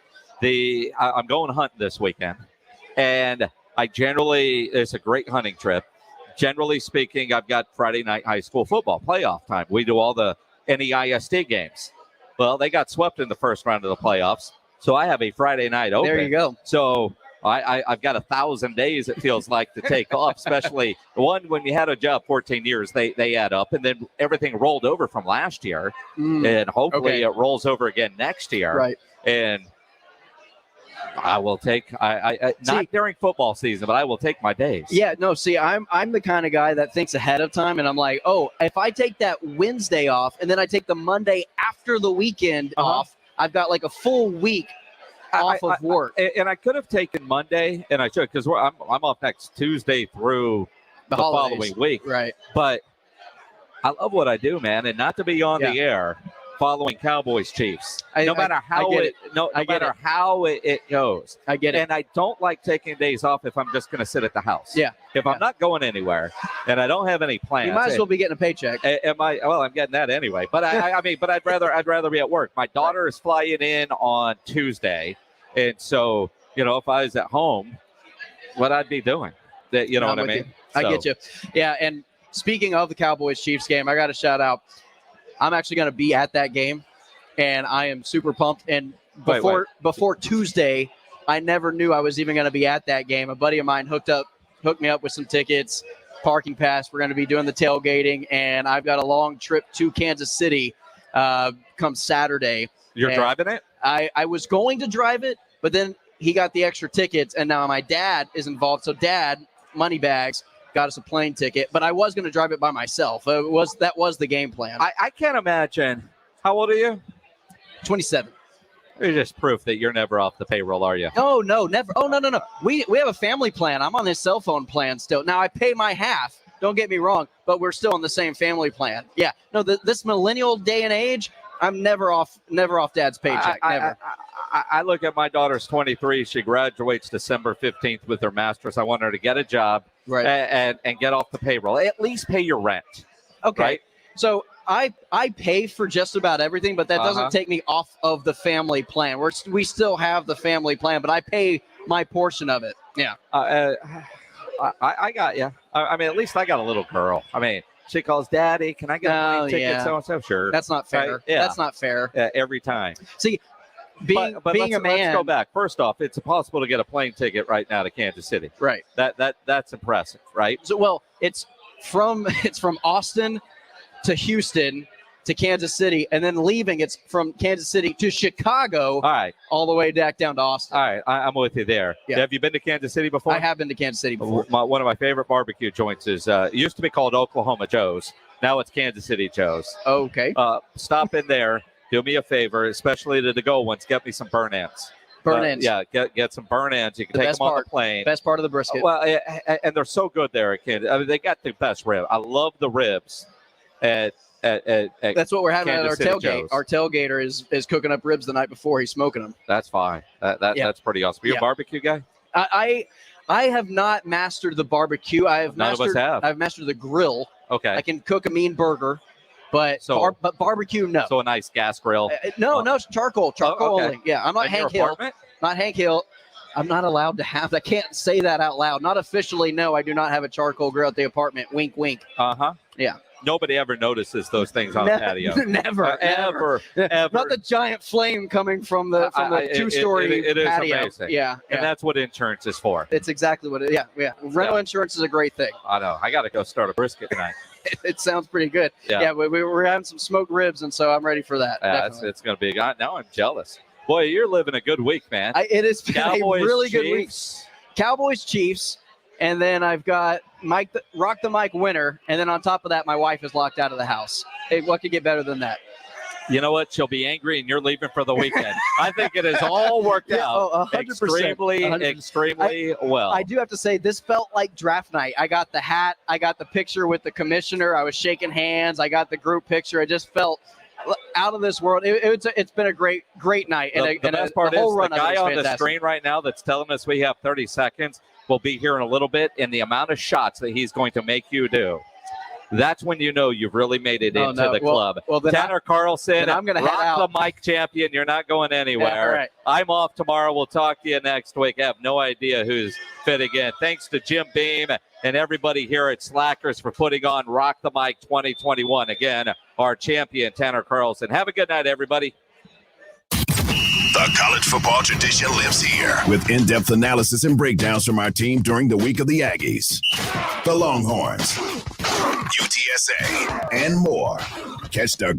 I'm going hunting this weekend, and it's a great hunting trip. Generally speaking, I've got Friday night high school football playoff time. We do all the NEISD games. Well, they got swept in the first round of the playoffs, so I have a Friday night open. There you go. So I've got 1,000 days, it feels like, to take off, especially when you had a job 14 years, they add up, and then everything rolled over from last year, and hopefully it rolls over again next year. Right. And I will take not during football season, but I will take my days. Yeah, no, see, I'm the kind of guy that thinks ahead of time, and I'm like, oh, if I take that Wednesday off and then I take the Monday after the weekend off, I've got like a full week off of work. And I could have taken Monday, and I should, because I'm off next Tuesday through the following week. Right. But I love what I do, man, and not to be on the air following Cowboys Chiefs. No matter how it goes. I get it. And I don't like taking days off if I'm just going to sit at the house. Yeah. If I'm not going anywhere and I don't have any plans. You might as well be getting a paycheck. I'm getting that anyway. But but I'd rather be at work. My daughter is flying in on Tuesday, and so if I was at home, what I'd be doing. You know what I mean? I get you. Yeah. And speaking of the Cowboys Chiefs game, I got to shout out. I'm actually going to be at that game, and I am super pumped. And before Tuesday, I never knew I was even going to be at that game. A buddy of mine hooked me up with some tickets, parking pass. We're going to be doing the tailgating, and I've got a long trip to Kansas City come Saturday. You're driving it? I was going to drive it, but then he got the extra tickets, and now my dad is involved. So Dad, Moneybags, got us a plane ticket, but I was going to drive it by myself. That was the game plan. I can't imagine. How old are you? 27. You're just proof that you're never off the payroll, are you? No, never. Oh, no. We have a family plan. I'm on this cell phone plan still. Now, I pay my half. Don't get me wrong, but we're still on the same family plan. Yeah. No, this millennial day and age, I'm never off Dad's paycheck. Never. I look at my daughter's 23. She graduates December 15th with her master's. I want her to get a job and get off the payroll. At least pay your rent. Okay. Right? So I pay for just about everything, but that doesn't take me off of the family plan. We still have the family plan, but I pay my portion of it. Yeah. I got you. I mean, at least I got a little girl. I mean, she calls Daddy. Can I get a ticket? Yeah. So sure. That's not fair. Right? Yeah. That's not fair. Every time. See, being a man. Let's go back. First off, it's possible to get a plane ticket right now to Kansas City. Right. That's impressive, right? So, well, it's from Austin to Houston to Kansas City, and then leaving, it's from Kansas City to Chicago. All right. All the way back down to Austin. All right. I'm with you there. Yeah. Have you been to Kansas City before? I have been to Kansas City before. One of my favorite barbecue joints is it used to be called Oklahoma Joe's. Now it's Kansas City Joe's. Okay. Stop in there. Do me a favor, especially the to-go ones. Get me some burn ends. Burn ends. Yeah, get some burn ends. You can take them on the plane. Best part of the brisket. Well, and they're so good there at Kansas. I mean, they got the best rib. I love the ribs at that's what we're having Kansas at our City tailgate. Joe's. Our tailgater is cooking up ribs the night before. He's smoking them. That's fine. That's pretty awesome. You a barbecue guy? I have not mastered the barbecue. None of us have. I've mastered the grill. Okay. I can cook a mean burger, but barbecue, no. So a nice gas grill. No, it's charcoal okay. only. Yeah, I'm not In Hank your Hill. apartment? Not Hank Hill. I'm not allowed to have. I can't say that out loud. Not officially. No, I do not have a charcoal grill at the apartment. Wink, wink. Yeah. Nobody ever notices those things on the patio. Never, ever. Not the giant flame coming from the two-story it is patio. amazing. Yeah, and that's what insurance is for. It's exactly what it. Yeah. Rental insurance is a great thing. I know. I got to go start a brisket tonight. It sounds pretty good. Yeah. We're having some smoked ribs, and so I'm ready for that. It's going to be. Now I'm jealous. Boy, you're living a good week, man. It has been Cowboys, a really good Chiefs. week. Cowboys, Chiefs, and then I've got Rock the Mic winner, and then on top of that, my wife is locked out of the house. Hey, what could get better than that? You know what? She'll be angry, and you're leaving for the weekend. I think it has all worked out 100%, extremely well. I do have to say, this felt like draft night. I got the hat. I got the picture with the commissioner. I was shaking hands. I got the group picture. I just felt out of this world. It's been a great night. The best part is the guy on the screen right now that's telling us we have 30 seconds will be here in a little bit, and the amount of shots that he's going to make you do. That's when you know you've really made it into the club. Well, Tanner Carlson, I'm going to head Rock out. the Mic champion. You're not going anywhere. Yeah, all right. I'm off tomorrow. We'll talk to you next week. I have no idea who's fit again. Thanks to Jim Beam and everybody here at Slackers for putting on Rock the Mic 2021. Again, our champion, Tanner Carlson. Have a good night, everybody. The college football tradition lives here with in-depth analysis and breakdowns from our team during the week of the Aggies, the Longhorns, UTSA, and more. Catch the